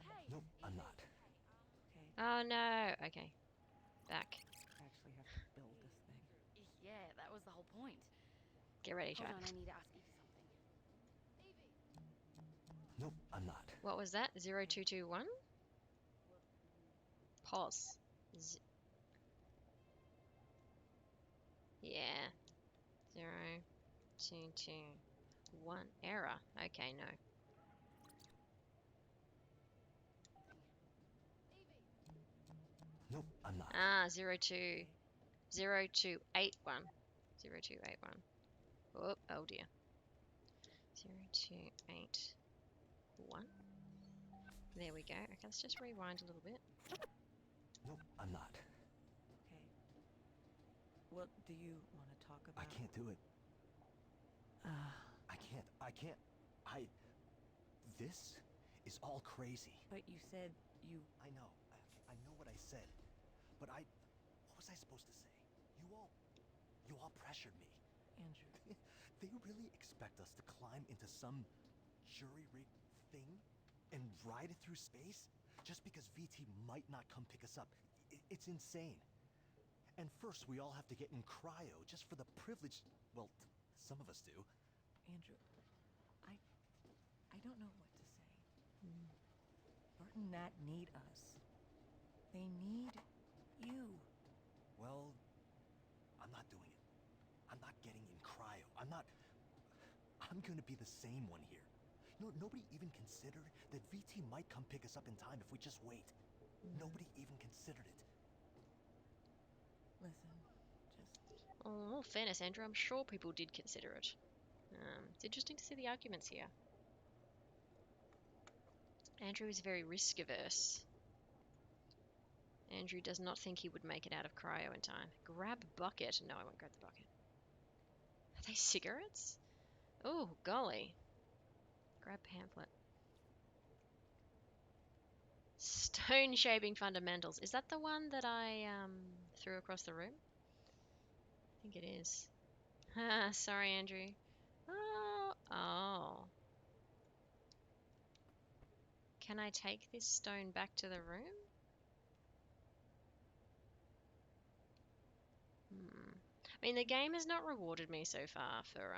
Hey! Nope, I'm not. Okay. Oh no. Okay. Back. actually have to build this thing. Yeah, that was the whole point. Get ready, Hold Jack. on, I need to ask Evie something. Nope, I'm not. What was that? 0221? Pause. Yeah. 0221. Error. Okay, no. Nope, I'm not. Ah, 0281. 0281. Oh dear. 0281. There we go. Okay, let's just rewind a little bit. Nope, I'm not. Okay. What do you want to talk about? I can't do it. I can't. This is all crazy. But you said you... I know. I know what I said. But what was I supposed to say? You all pressured me. Andrew. They really expect us to climb into some jury-rigged thing and ride it through space just because VT might not come pick us up. It's insane. And first we all have to get in cryo just for the privilege. Well, some of us do. Andrew, I don't know what to say. Bert and Nat need us. They need you. Well, I'm not doing it. I'm not getting in cryo. I'm gonna be the same one here. You know, nobody even considered that VT might come pick us up in time if we just wait. Nobody even considered it. Listen, just... Oh, in all fairness, Andrew, I'm sure people did consider it. It's interesting to see the arguments here. Andrew is very risk averse. Andrew does not think he would make it out of cryo in time. Grab bucket. No, I won't grab the bucket. Are they cigarettes? Oh, golly. Grab pamphlet. Stone shaping fundamentals. Is that the one that I threw across the room? I think it is. Sorry, Andrew. Oh. Can I take this stone back to the room? I mean, the game has not rewarded me so far for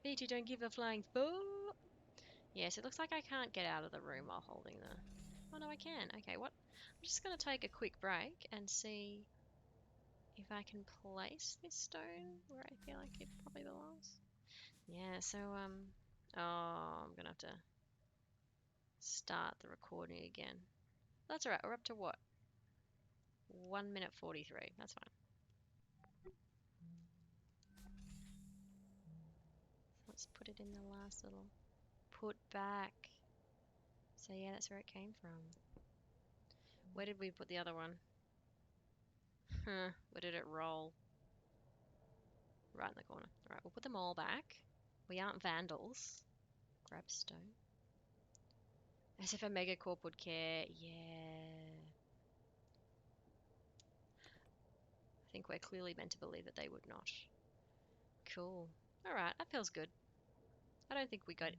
VT, don't give a flying fuck. Yes, it looks like I can't get out of the room while holding the... Oh, no, I can. Okay, what? I'm just going to take a quick break and see if I can place this stone where I feel like it probably belongs. Yeah, so, oh, I'm going to have to start the recording again. That's alright, we're up to what? 1 minute 43. That's fine. Let's put it in the last little... Put back. So yeah, that's where it came from. Where did we put the other one? Where did it roll? Right in the corner. Alright, we'll put them all back. We aren't vandals. Grab stone. As if a megacorp would care. Yeah. I think we're clearly meant to believe that they would not. Cool. Alright, that feels good. I don't think we get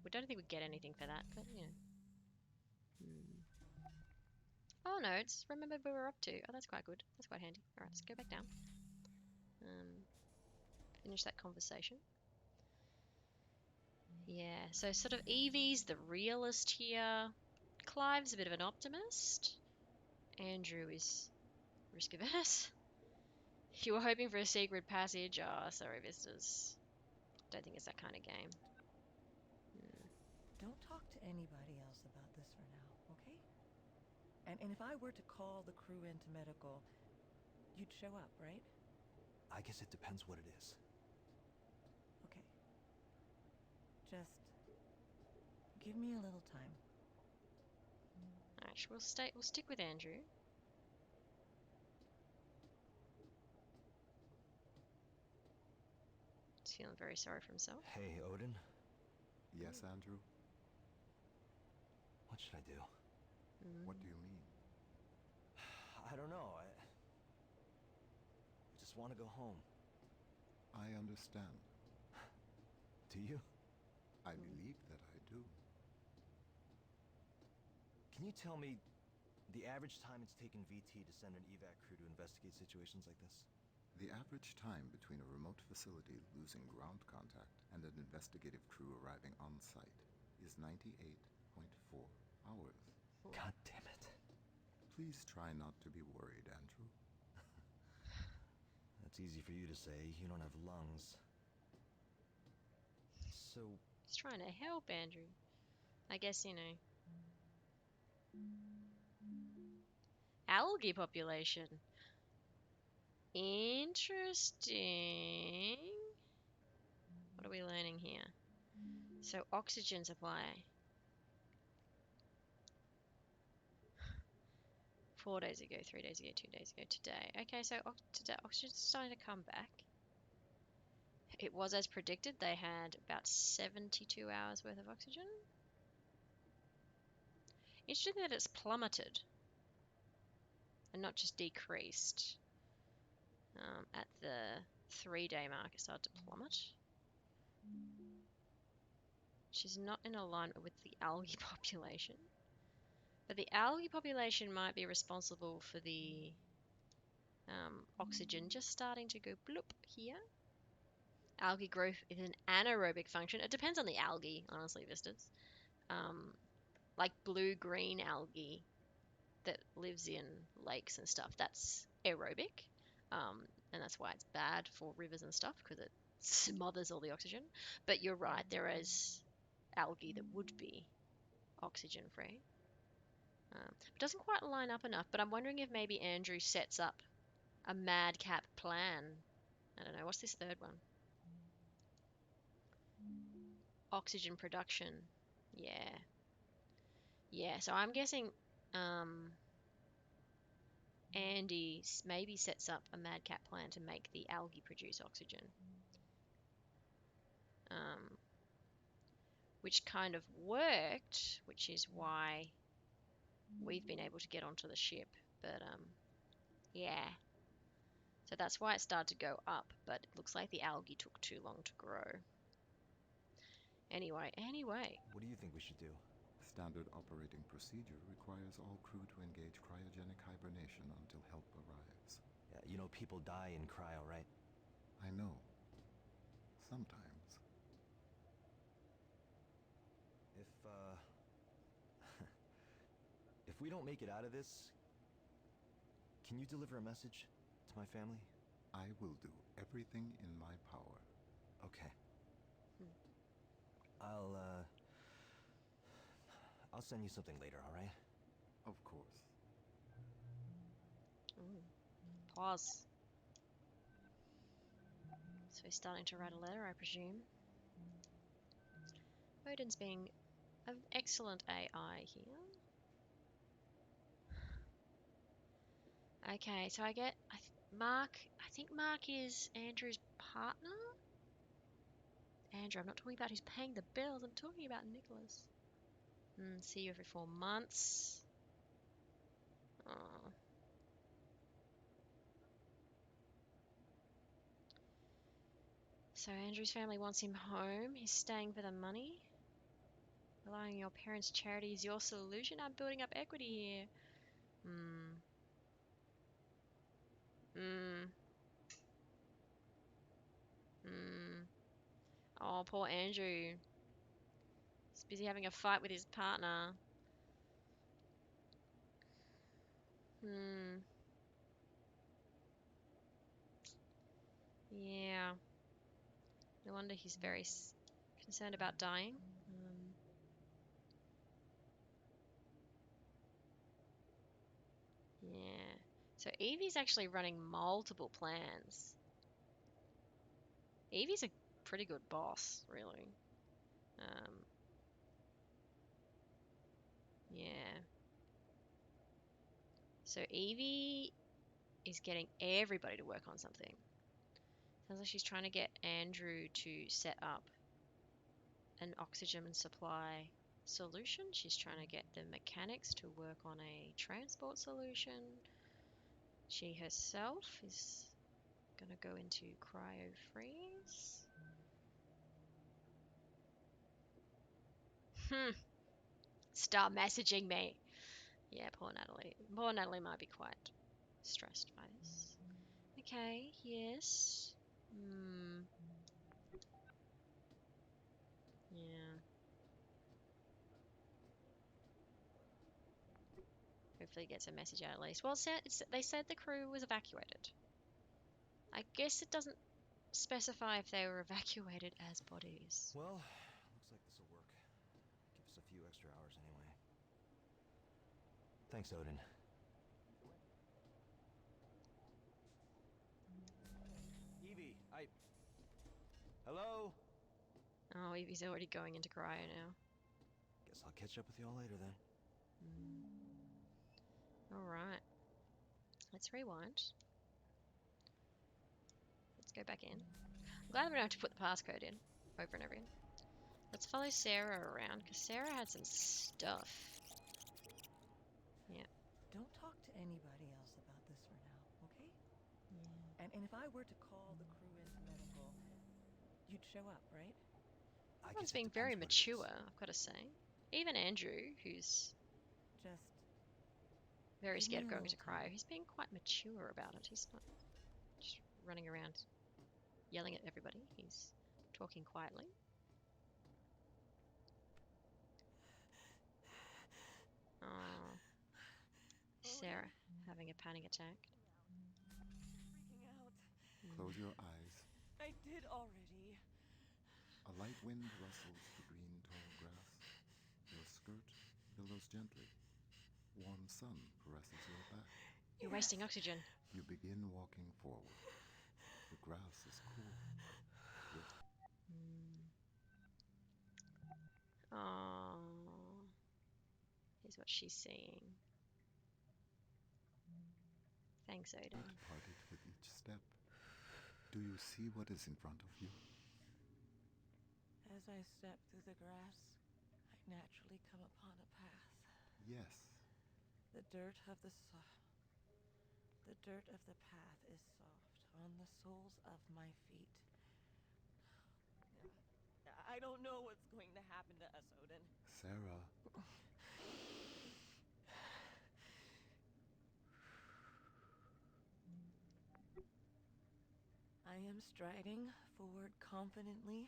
anything for that, but you know. Oh no, it's remembered where we're up to. Oh, that's quite good. That's quite handy. Alright, let's go back down. Finish that conversation. Yeah, so sort of Evie's the realist here. Clive's a bit of an optimist. Andrew is risk averse. You were hoping for a secret passage. Oh, sorry, Vistas. Don't think it's that kind of game. Don't talk to anybody else about this for now, okay? And if I were to call the crew into medical, you'd show up, right? I guess it depends what it is. Okay. Just give me a little time. Alright, we'll stick with Andrew. He's feeling very sorry for himself. Hey, Odin. Yes, Andrew? What should I do? What do you mean? I don't know. I just want to go home. I understand. Do you? I believe that I do. Can you tell me the average time it's taken VT to send an evac crew to investigate situations like this? The average time between a remote facility losing ground contact and an investigative crew arriving on site is 98.4 hours. God damn it. Please try not to be worried, Andrew. That's easy for you to say. You don't have lungs. So, He's trying to help Andrew. I guess, you know. Algae population. Interesting. What are we learning here? So oxygen supply. 4 days ago, 3 days ago, 2 days ago, today. Okay, so today oxygen's starting to come back. It was as predicted. They had about 72 hours worth of oxygen. Interesting that it's plummeted and not just decreased. At the 3-day mark, it started to plummet, which is not in alignment with the algae population. But the algae population might be responsible for the oxygen just starting to go bloop here. Algae growth is an anaerobic function. It depends on the algae, honestly, Vistas. Like blue-green algae that lives in lakes and stuff, that's aerobic. And that's why it's bad for rivers and stuff, because it smothers all the oxygen. But you're right, there is algae that would be oxygen free. It doesn't quite line up enough, but I'm wondering if maybe Andrew sets up a madcap plan. I don't know, what's this third one? Oxygen production. Yeah. Yeah, so I'm guessing Andy maybe sets up a madcap plan to make the algae produce oxygen. Which kind of worked, which is why we've been able to get onto the ship. But, yeah. So that's why it started to go up, but it looks like the algae took too long to grow. Anyway. what do you think we should do? Standard operating procedure requires all crew to engage cryogenic hibernation until help arrives. Yeah, you know people die in cryo, right? I know. Sometimes. If we don't make it out of this, can you deliver a message to my family? I will do everything in my power. Okay. I'll send you something later, all right? Of course. Ooh. Pause. So he's starting to write a letter, I presume. Odin's being an excellent AI here. Okay, so I get Mark. I think Mark is Andrew's partner. Andrew, I'm not talking about who's paying the bills. I'm talking about Nicholas. See you every 4 months. Oh. So Andrew's family wants him home. He's staying for the money. Allowing your parents' charity is your solution. I'm building up equity here. Oh, poor Andrew. He's busy having a fight with his partner. Yeah. No wonder he's very concerned about dying. Yeah. So Evie's actually running multiple plans. Evie's a pretty good boss, really. Yeah. So Evie is getting everybody to work on something. Sounds like she's trying to get Andrew to set up an oxygen supply solution. She's trying to get the mechanics to work on a transport solution. She herself is gonna go into cryo freeze. Start messaging me. Yeah, poor Natalie. Poor Natalie might be quite stressed by this. Okay, yes. Hmm. Yeah. Hopefully it gets a message out at least. Well, they said the crew was evacuated. I guess it doesn't specify if they were evacuated as bodies. Well, looks like this'll work. Give us a few extra hours anyway. Thanks, Odin. Evie, Hello? Oh, Evie's already going into cryo now. Guess I'll catch up with y'all later then. Alright. Let's rewind. Let's go back in. I'm glad we don't have to put the passcode in over and over again. Let's follow Sarah around, because Sarah had some stuff. Yeah. Don't talk to anybody else about this for now, okay? Yeah. And if I were to call the crew into medical, you'd show up, right? Everyone's being very mature, I've got to say. Even Andrew, who's Just very give scared me of a going little into cryo, time. he's being quite mature about it. He's not just running around yelling at everybody. He's talking quietly. Oh, Sarah having a panic attack. Freaking out. Close your eyes. I did already. A light wind rustles the green tall grass. Your skirt billows gently. Warm sun caresses your back. You're wasting oxygen. You begin walking forward. The grass is cool. Oh, here's what she's seeing. Thanks, Odin. Parted with each step. Do you see what is in front of you? As I step through the grass, I naturally come upon a path. Yes. The dirt of the path is soft on the soles of my feet. I don't know what's going to happen to us, Odin. Sarah. I am striding forward confidently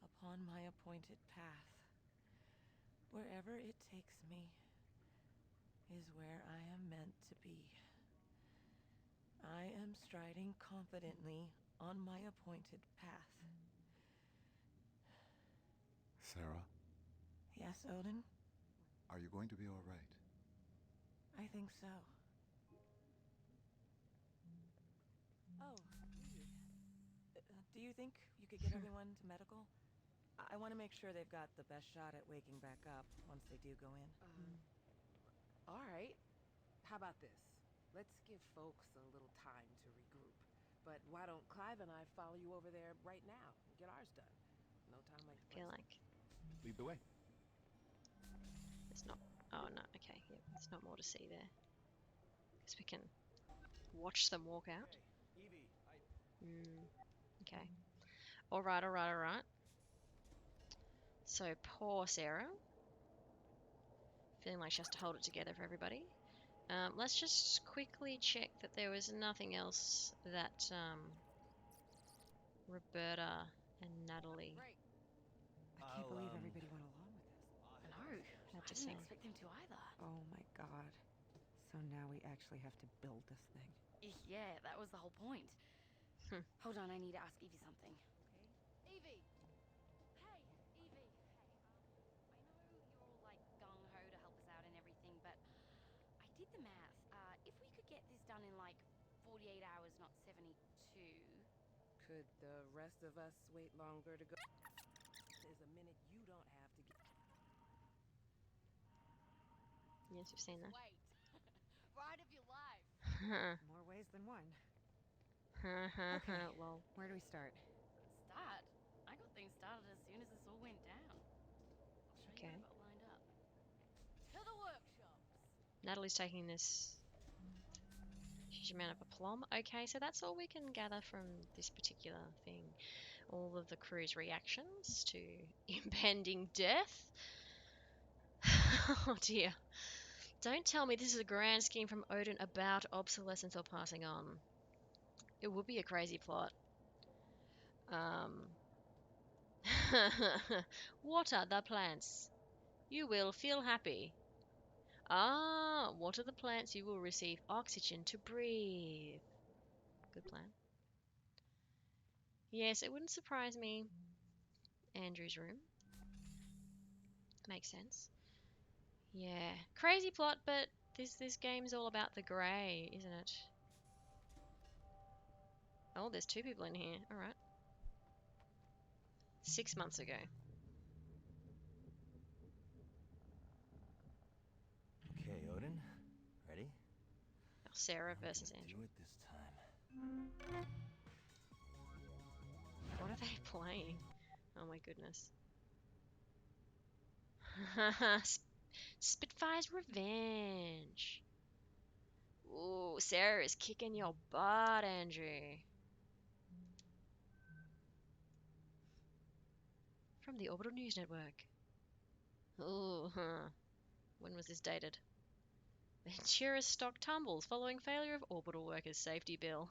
upon my appointed path. Wherever it takes me is where I am meant to be. I am striding confidently on my appointed path. Sarah? Yes, Odin? Are you going to be all right? I think so. Oh, Evie. Do you think you could get everyone to medical? I want to make sure they've got the best shot at waking back up once they do go in. All right. How about this? Let's give folks a little time to regroup. But why don't Clive and I follow you over there right now and get ours done? No time like the I feel present. like Lead the way. there's not. Oh no. Okay. Yep. There's not more to see there. Guess we can watch them walk out. Evie, Okay. All right. All right. All right. So poor Sarah. Feeling like she has to hold it together for everybody. Let's just quickly check that there was nothing else that Roberta and Natalie Right. I can't believe everybody went along with this. I know. had I to didn't say. expect them to either. Oh my god. So now we actually have to build this thing. Yeah, that was the whole point. Hmm. Hold on, I need to ask Evie something. Okay? Evie! Hey, Evie! Hey, I know you're all like gung-ho to help us out and everything, but I did the math. If we could get this done in like 48 hours, not 72. Could the rest of us wait longer to go? Is a minute you don't have to get. Yes, we've seen that. Wait. Ride of your life. More ways than one. Okay. Well, Where do we start? Start? I got things started as soon as this all went down. I'll show Okay. you what I've got lined up. To the workshops. Natalie's taking this huge amount of aplomb. Okay, so that's all we can gather from this particular thing. All of the crew's reactions to impending death. Oh dear. Don't tell me this is a grand scheme from Odin about obsolescence or passing on. It would be a crazy plot. Water the plants. You will feel happy. Ah, water the plants. You will receive oxygen to breathe. Good plan. Yes, it wouldn't surprise me. Andrew's room. Makes sense. Yeah, crazy plot, but this game's all about the grey, isn't it? Oh, there's two people in here. All right. 6 months ago. Okay, Odin. Ready? Sarah I'm versus gonna Andrew. do it this time. What are they playing? Oh my goodness. Spitfire's Revenge. Ooh, Sarah is kicking your butt, Andrew. From the Orbital News Network. Ooh, huh. When was this dated? Ventura's stock tumbles following failure of orbital workers' safety bill.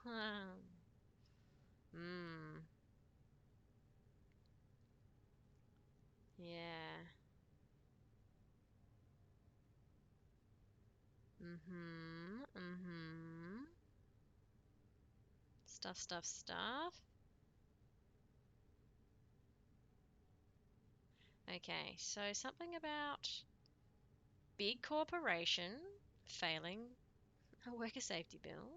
Hmm. Yeah. Mm-hmm. Mm-hmm. Stuff, stuff, stuff. Okay, so something about big corporation failing a worker safety bill.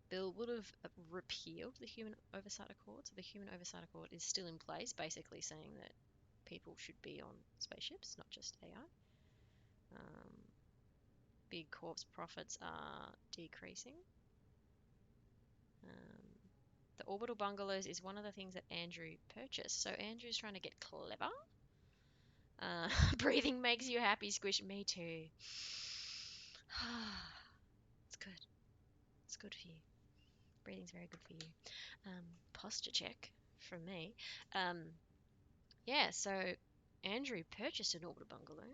Bill would have repealed the Human Oversight Accord, so the Human Oversight Accord is still in place, basically saying that people should be on spaceships, not just AI. Big corp's profits are decreasing. The orbital bungalows is one of the things that Andrew purchased. So Andrew's trying to get clever. Breathing makes you happy, Squish. Me too. It's good. It's good for you. Breathing's very good for you. Posture check from me. Yeah, so Andrew purchased an orbital bungalow.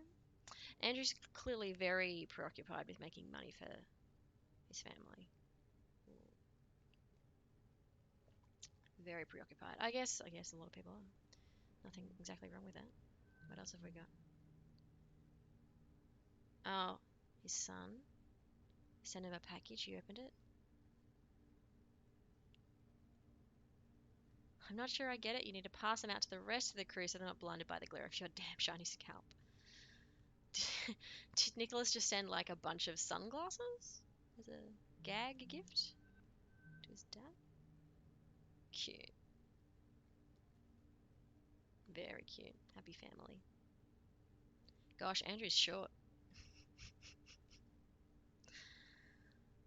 Andrew's clearly very preoccupied with making money for his family. Very preoccupied. I guess a lot of people are. Nothing exactly wrong with that. What else have we got? Oh, his son. Sent him a package. You opened it? I'm not sure I get it. You need to pass them out to the rest of the crew so they're not blinded by the glare of your damn shiny scalp. Did Nicholas just send like a bunch of sunglasses as a gag gift to his dad? Cute. Very cute. Happy family. Gosh, Andrew's short.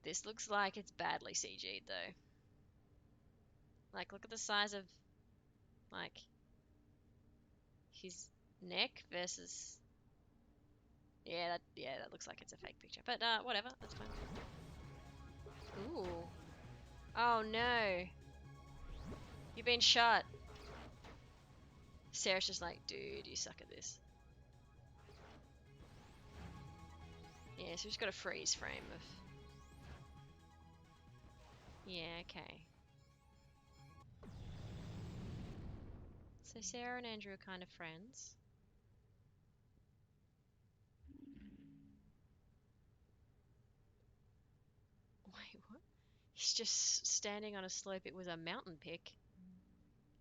This looks like it's badly CG'd though. Like, look at the size of, like, his neck versus. Yeah, that looks like it's a fake picture. But whatever, that's fine. Ooh. Oh no. You've been shot. Sarah's just like, dude, you suck at this. Yeah, so we've got a freeze frame of. Yeah, okay. So Sarah and Andrew are kind of friends. Wait, what? He's just standing on a slope. It was a mountain pick.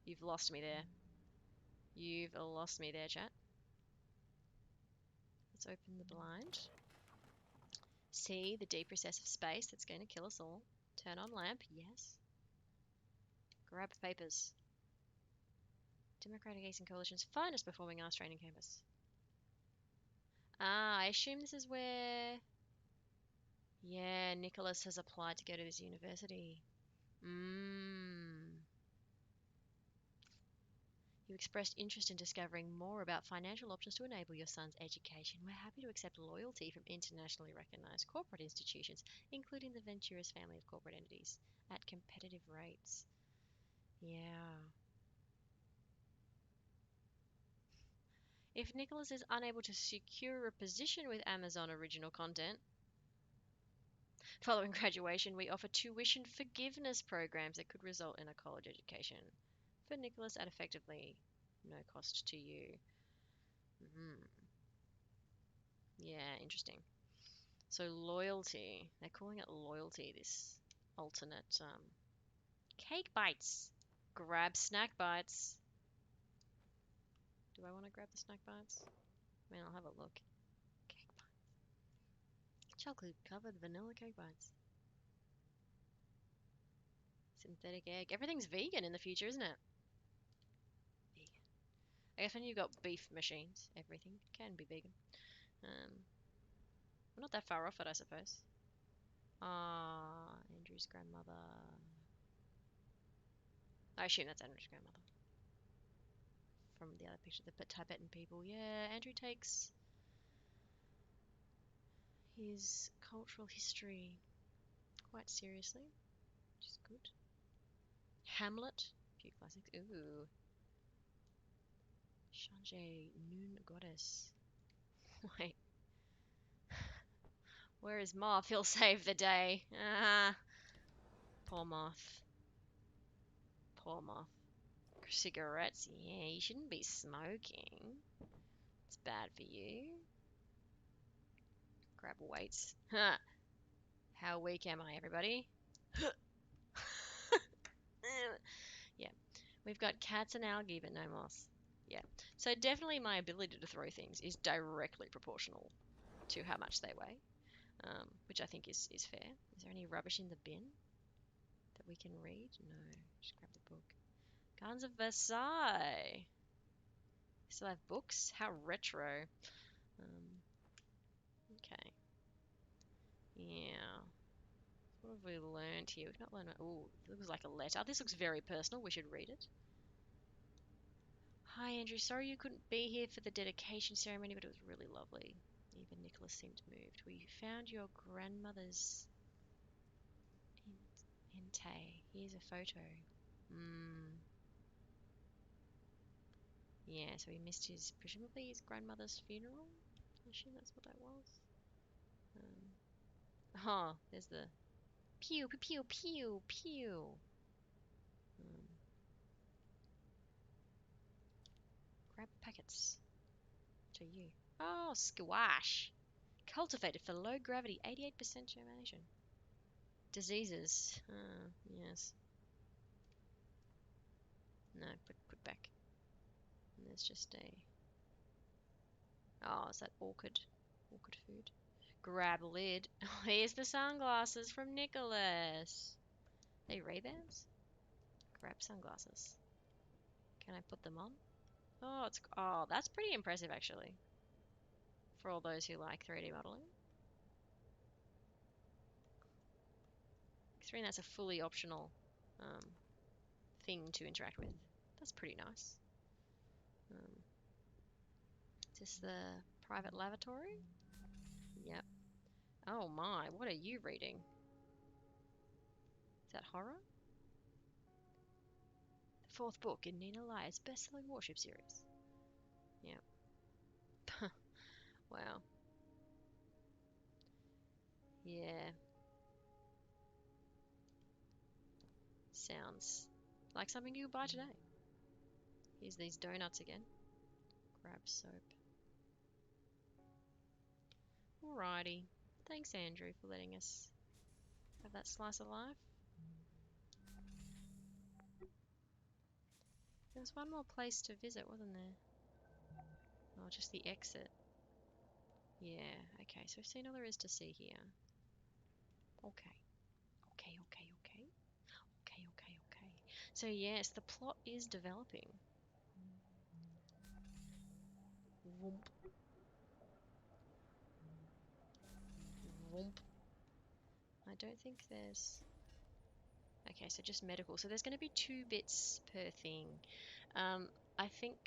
You've lost me there. You've lost me there, chat. Let's open the blind. See the deep recess of space that's going to kill us all. Turn on lamp, yes. Grab papers. Democratic Eastern Coalition's finest performing arts training campus. Ah, I assume this is where. Yeah, Nicholas has applied to go to this university. You expressed interest in discovering more about financial options to enable your son's education. We're happy to accept loyalty from internationally recognized corporate institutions, including the Ventura's family of corporate entities, at competitive rates. Yeah. If Nicholas is unable to secure a position with Amazon original content, Following graduation, we offer tuition forgiveness programs that could result in a college education for Nicholas at effectively no cost to you. Yeah, interesting. So loyalty. They're calling it loyalty, this alternate cake bites. Grab snack bites. Do I want to grab the snack bites? I mean, I'll have a look. Cake bites. Chocolate covered vanilla cake bites. Synthetic egg. Everything's vegan in the future, isn't it? Vegan. I guess when you've got beef machines, everything can be vegan. We're not that far off it, I suppose. Ah, Andrew's grandmother. I assume that's Andrew's grandmother. From the other picture, the Tibetan people. Yeah, Andrew takes his cultural history quite seriously, which is good. Hamlet, a few classics. Ooh. Shanjay, Noon Goddess. Wait. Where is Moth? He'll save the day. Ah. Poor Moth. Poor Moth. Cigarettes. Yeah, you shouldn't be smoking. It's bad for you. Grab weights. Huh. How weak am I, everybody? Yeah. We've got cats and algae, but no moss. Yeah. So definitely my ability to throw things is directly proportional to how much they weigh, which I think is fair. Is there any rubbish in the bin that we can read? No. Just grab the book. Gardens of Versailles. Still have books? How retro. Okay. Yeah. What have we learned here? We've not learned. Oh, it looks like a letter. This looks very personal. We should read it. Hi, Andrew. Sorry you couldn't be here for the dedication ceremony, but it was really lovely. Even Nicholas seemed moved. We found your grandmother's entay. Here's a photo. Yeah, so he missed presumably his grandmother's funeral. I assume that's what that was. Oh, there's the pew, pew, pew, pew, pew. Grab packets. To you. Oh, squash. Cultivated for low gravity, 88% germination. Diseases. Yes. No, put back. And there's just a. Oh, is that orchid? Orchid food. Grab lid. Oh, here's the sunglasses from Nicholas. Are they Ray-Bans? Grab sunglasses. Can I put them on? Oh, that's pretty impressive actually. For all those who like 3D modeling. Considering that's a fully optional thing to interact with. That's pretty nice. Is this the private lavatory? Yep. Oh my, what are you reading? Is that horror? The fourth book in Nina Lyer's best-selling Warship series. Yep. Wow. Yeah. Sounds like something you buy today. Here's these donuts again. Grab soap. Alrighty. Thanks, Andrew, for letting us have that slice of life. There was one more place to visit, wasn't there? Oh, just the exit. Yeah, okay, so we've seen all there is to see here. Okay. Okay, okay, okay. Okay, okay, okay. So yes, the plot is developing. Whoomp. Whoomp. I don't think there's... Okay, so just medical. So there's going to be 2 bits per thing. I think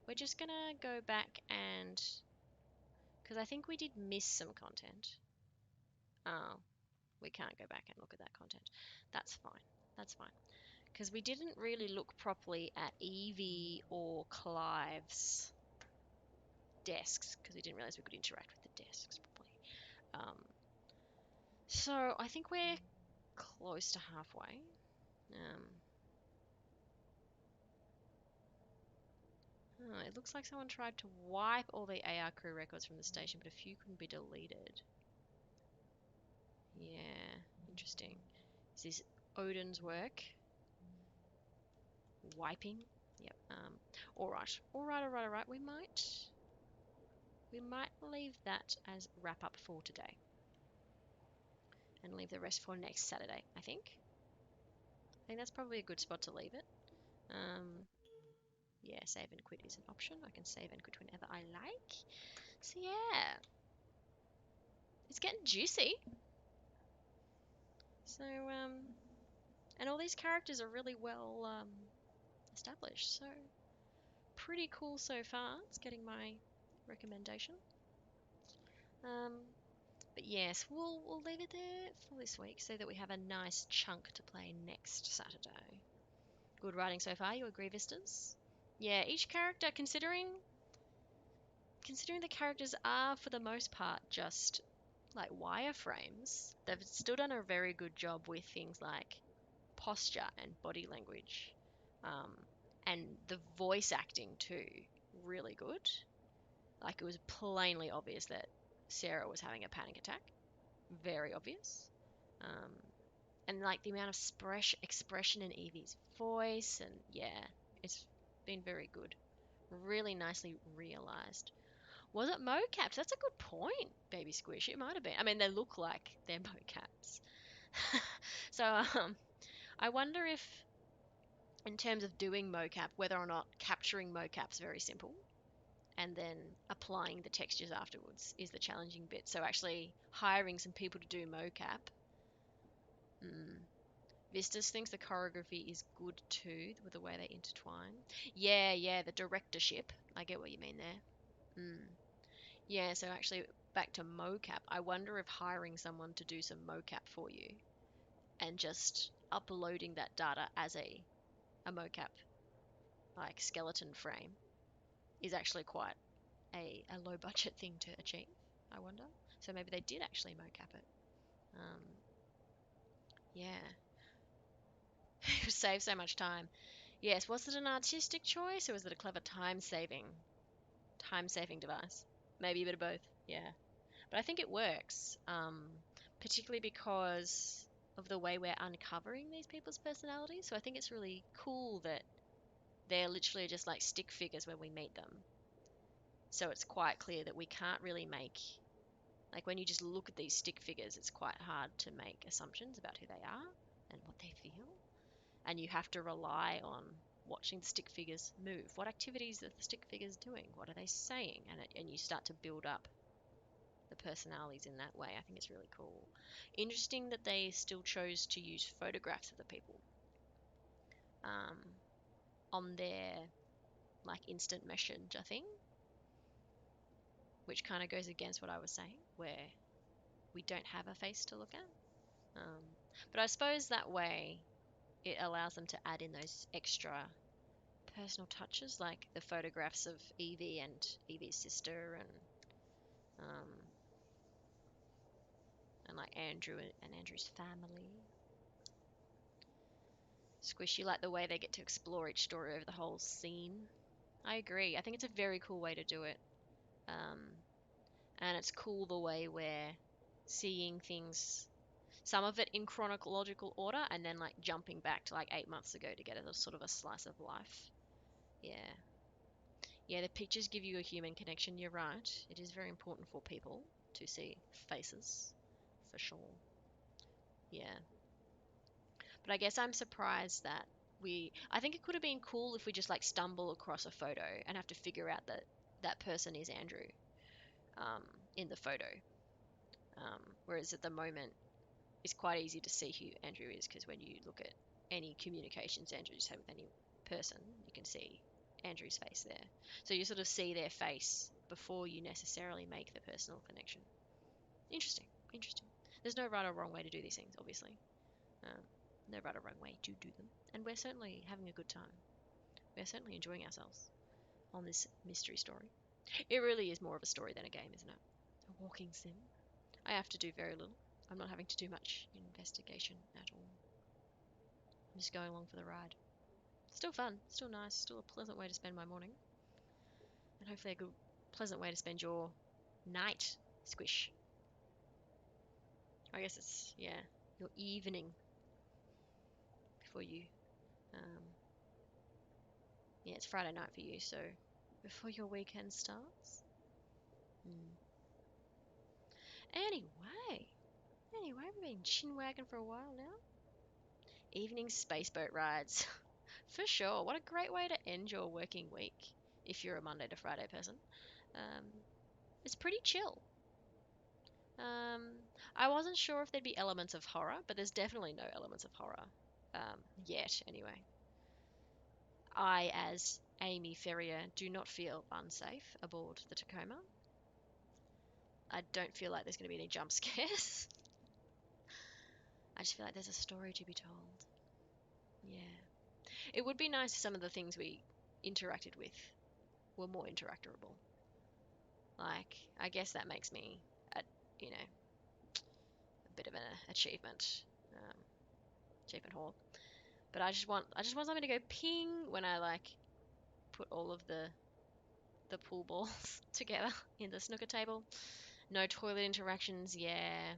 we're just going to go back and... Because I think we did miss some content. Oh, we can't go back and look at that content. That's fine. That's fine. Because we didn't really look properly at Evie or Clive's desks because we didn't realize we could interact with the desks properly. So I think we're close to halfway. It looks like someone tried to wipe all the AR crew records from the station, but a few couldn't be deleted. Yeah, interesting. Is this Odin's work? Wiping? Yep. All right. All right, all right, all right. We might leave that as wrap up for today. And leave the rest for next Saturday, I think. I think that's probably a good spot to leave it. Yeah, save and quit is an option. I can save and quit whenever I like. So yeah, it's getting juicy. So and all these characters are really well established. So pretty cool so far. It's getting my recommendation. But yes, we'll leave it there for this week so that we have a nice chunk to play next Saturday. Good writing so far. You agree, Vistas? Yeah, each character, considering the characters are for the most part just like wireframes, they've still done a very good job with things like posture and body language, and the voice acting too. Really good. Like it was plainly obvious that Sarah was having a panic attack. Very obvious. Um, and like the amount of expression in Evie's voice, and yeah, it's been very good. Really nicely realized. Was it mocaps? That's a good point, Baby Squish. It might have been. I mean, they look like they're mocaps. So I wonder if, in terms of doing mocap, whether or not capturing mocap's very simple, and then applying the textures afterwards is the challenging bit. So actually hiring some people to do mocap. Vistas thinks the choreography is good too, with the way they intertwine. Yeah, the directorship. I get what you mean there. Yeah, so actually back to mocap. I wonder if hiring someone to do some mocap for you and just uploading that data as a mocap, like skeleton frame, is actually quite a low budget thing to achieve, I wonder. So maybe they did actually mocap it. Yeah. It would save so much time. Yes, was it an artistic choice or was it a clever time saving device? Maybe a bit of both. Yeah. But I think it works, particularly because of the way we're uncovering these people's personalities. So I think it's really cool that they're literally just like stick figures when we meet them. So it's quite clear that we can't really make, like when you just look at these stick figures, it's quite hard to make assumptions about who they are and what they feel. And you have to rely on watching the stick figures move. What activities are the stick figures doing? What are they saying? And you start to build up the personalities in that way. I think it's really cool. Interesting that they still chose to use photographs of the people on their like instant messenger thing, which kind of goes against what I was saying, where we don't have a face to look at. But I suppose that way it allows them to add in those extra personal touches, like the photographs of Evie and Evie's sister, and like Andrew and Andrew's family. Squishy, like the way they get to explore each story over the whole scene. I agree. I think it's a very cool way to do it. And it's cool the way we're seeing things, some of it in chronological order, and then like jumping back to like 8 months ago to get a sort of a slice of life. Yeah. Yeah, the pictures give you a human connection. You're right. It is very important for people to see faces, for sure. Yeah. But I guess I'm surprised that I think it could have been cool if we just like stumble across a photo and have to figure out that that person is Andrew, in the photo. Whereas at the moment, it's quite easy to see who Andrew is because when you look at any communications Andrew's had with any person, you can see Andrew's face there. So you sort of see their face before you necessarily make the personal connection. Interesting. There's no right or wrong way to do these things, obviously. No right or wrong way to do them. And we're certainly having a good time. We're certainly enjoying ourselves on this mystery story. It really is more of a story than a game, isn't it? A walking sim. I have to do very little. I'm not having to do much investigation at all. I'm just going along for the ride. Still fun, still nice, still a pleasant way to spend my morning. And hopefully a good, pleasant way to spend your night, Squish. I guess it's, yeah, your evening before you, yeah, it's Friday night for you, so before your weekend starts. Anyway, we've been chin-wagging for a while now. Evening spaceboat rides. For sure. What a great way to end your working week if you're a Monday to Friday person. It's pretty chill. I wasn't sure if there'd be elements of horror, but there's definitely no elements of horror. Yet, anyway. I, as Amy Ferrier, do not feel unsafe aboard the Tacoma. I don't feel like there's going to be any jump scares. I just feel like there's a story to be told. Yeah. It would be nice if some of the things we interacted with were more interactable. Like, I guess that makes me, a bit of an achievement, achievement whore. But I just want something to go ping when I like put all of the pool balls together in the snooker table. No toilet interactions, yeah.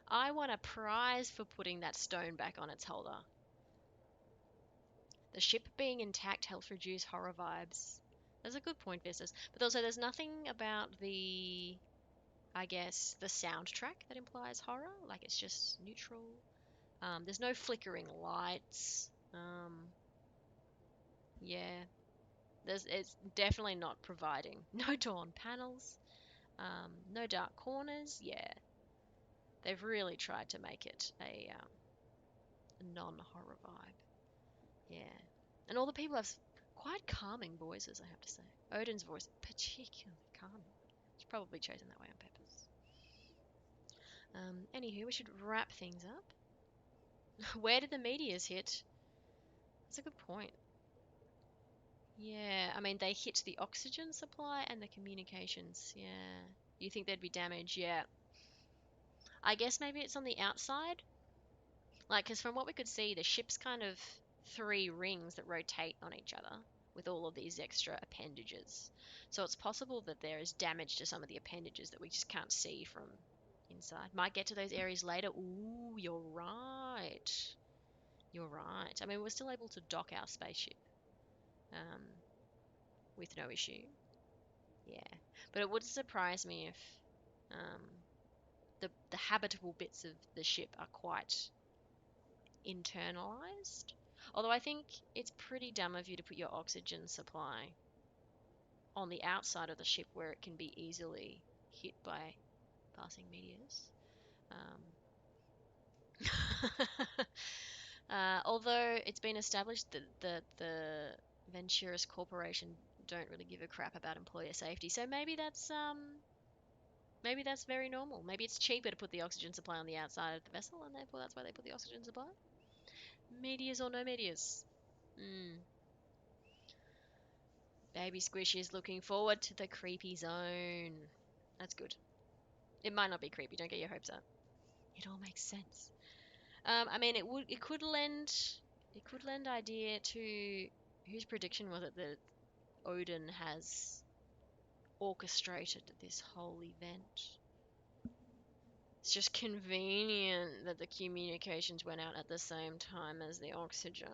I want a prize for putting that stone back on its holder. The ship being intact helps reduce horror vibes. That's a good point, Vistas. But also, there's nothing about the, I guess, the soundtrack that implies horror. Like, it's just neutral. There's no flickering lights. Yeah. It's definitely not providing. No dawn panels. No dark corners. Yeah. They've really tried to make it a non-horror vibe. Yeah. And all the people have quite calming voices, I have to say. Odin's voice, particularly calming. It's probably chosen that way on purpose. Anywho, we should wrap things up. Where did the meteors hit? That's a good point. Yeah, I mean, they hit the oxygen supply and the communications. Yeah. You think there'd be damage? Yeah. I guess maybe it's on the outside. Like, because from what we could see, the ship's kind of three rings that rotate on each other with all of these extra appendages. So it's possible that there is damage to some of the appendages that we just can't see from inside. Might get to those areas later. Ooh, you're right. You're right. I mean, we're still able to dock our spaceship with no issue. Yeah. But it would surprise me if the habitable bits of the ship are quite internalized. Although I think it's pretty dumb of you to put your oxygen supply on the outside of the ship where it can be easily hit by passing meteors. Although it's been established that the Venturis Corporation don't really give a crap about employer safety, so maybe that's very normal. Maybe it's cheaper to put the oxygen supply on the outside of the vessel, and therefore that's why they put the oxygen supply. Meteors or no meteors. Baby Squish is looking forward to the creepy zone. That's good. It might not be creepy. Don't get your hopes up. It all makes sense. I mean, it could lend idea to whose prediction was it that Odin has orchestrated this whole event. It's just convenient that the communications went out at the same time as the oxygen.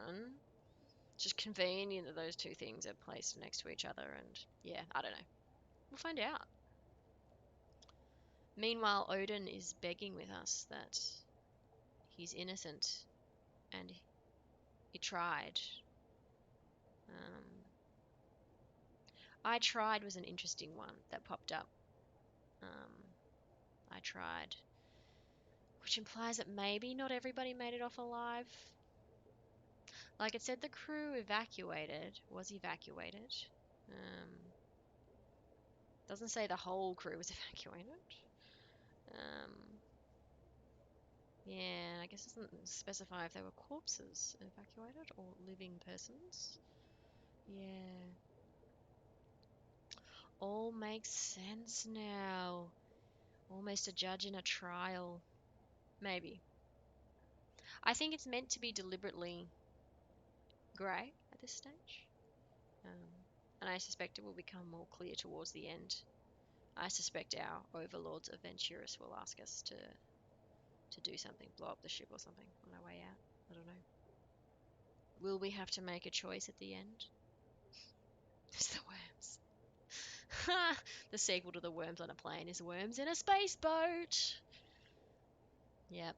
It's just convenient that those two things are placed next to each other, and yeah, I don't know. We'll find out. Meanwhile, Odin is begging with us that he's innocent and he tried. I tried was an interesting one that popped up. I tried, which implies that maybe not everybody made it off alive. Like it said, the crew was evacuated. Doesn't say the whole crew was evacuated. Yeah, I guess it doesn't specify if they were corpses evacuated or living persons. Yeah. All makes sense now. Almost a judge in a trial. Maybe. I think it's meant to be deliberately grey at this stage. And I suspect it will become more clear towards the end. I suspect our overlords of Venturus will ask us to do something, blow up the ship or something on our way out. I don't know. Will we have to make a choice at the end? It's the worms. Ha! The sequel to the worms on a plane is worms in a space boat. Yep.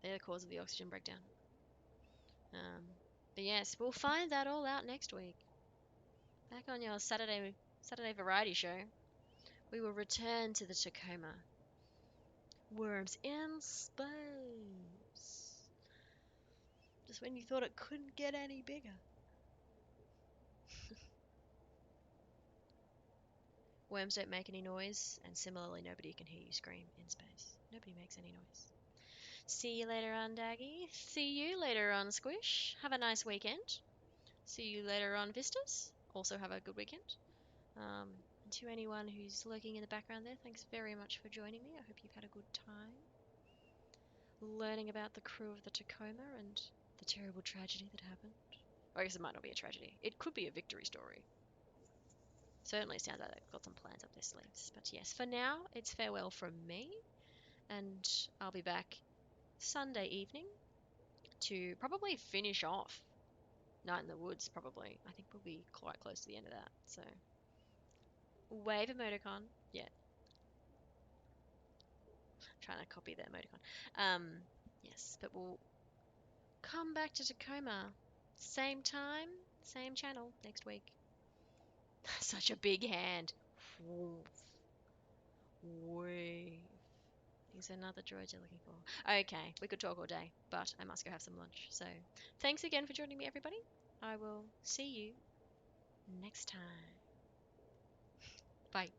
They're the cause of the oxygen breakdown. But yes, we'll find that all out next week. Back on your Saturday variety show, we will return to the Tacoma. Worms in space. Just when you thought it couldn't get any bigger. Worms don't make any noise, and similarly, nobody can hear you scream in space. Nobody makes any noise. See you later on, Daggy. See you later on, Squish. Have a nice weekend. See you later on, Vistas. Also have a good weekend. And to anyone who's lurking in the background there, thanks very much for joining me. I hope you've had a good time learning about the crew of the Tacoma and the terrible tragedy that happened. Or I guess it might not be a tragedy. It could be a victory story. Certainly sounds like they've got some plans up their sleeves. But yes, for now, it's farewell from me. And I'll be back Sunday evening to probably finish off Night in the Woods, probably. I think we'll be quite close to the end of that. So, wave emoticon. Yeah. Trying to copy the emoticon. Yes, but we'll come back to Tacoma. Same time, same channel next week. Such a big hand. Wave. These are not the droids you're looking for. Okay, we could talk all day, but I must go have some lunch. So, thanks again for joining me, everybody. I will see you next time. Bye.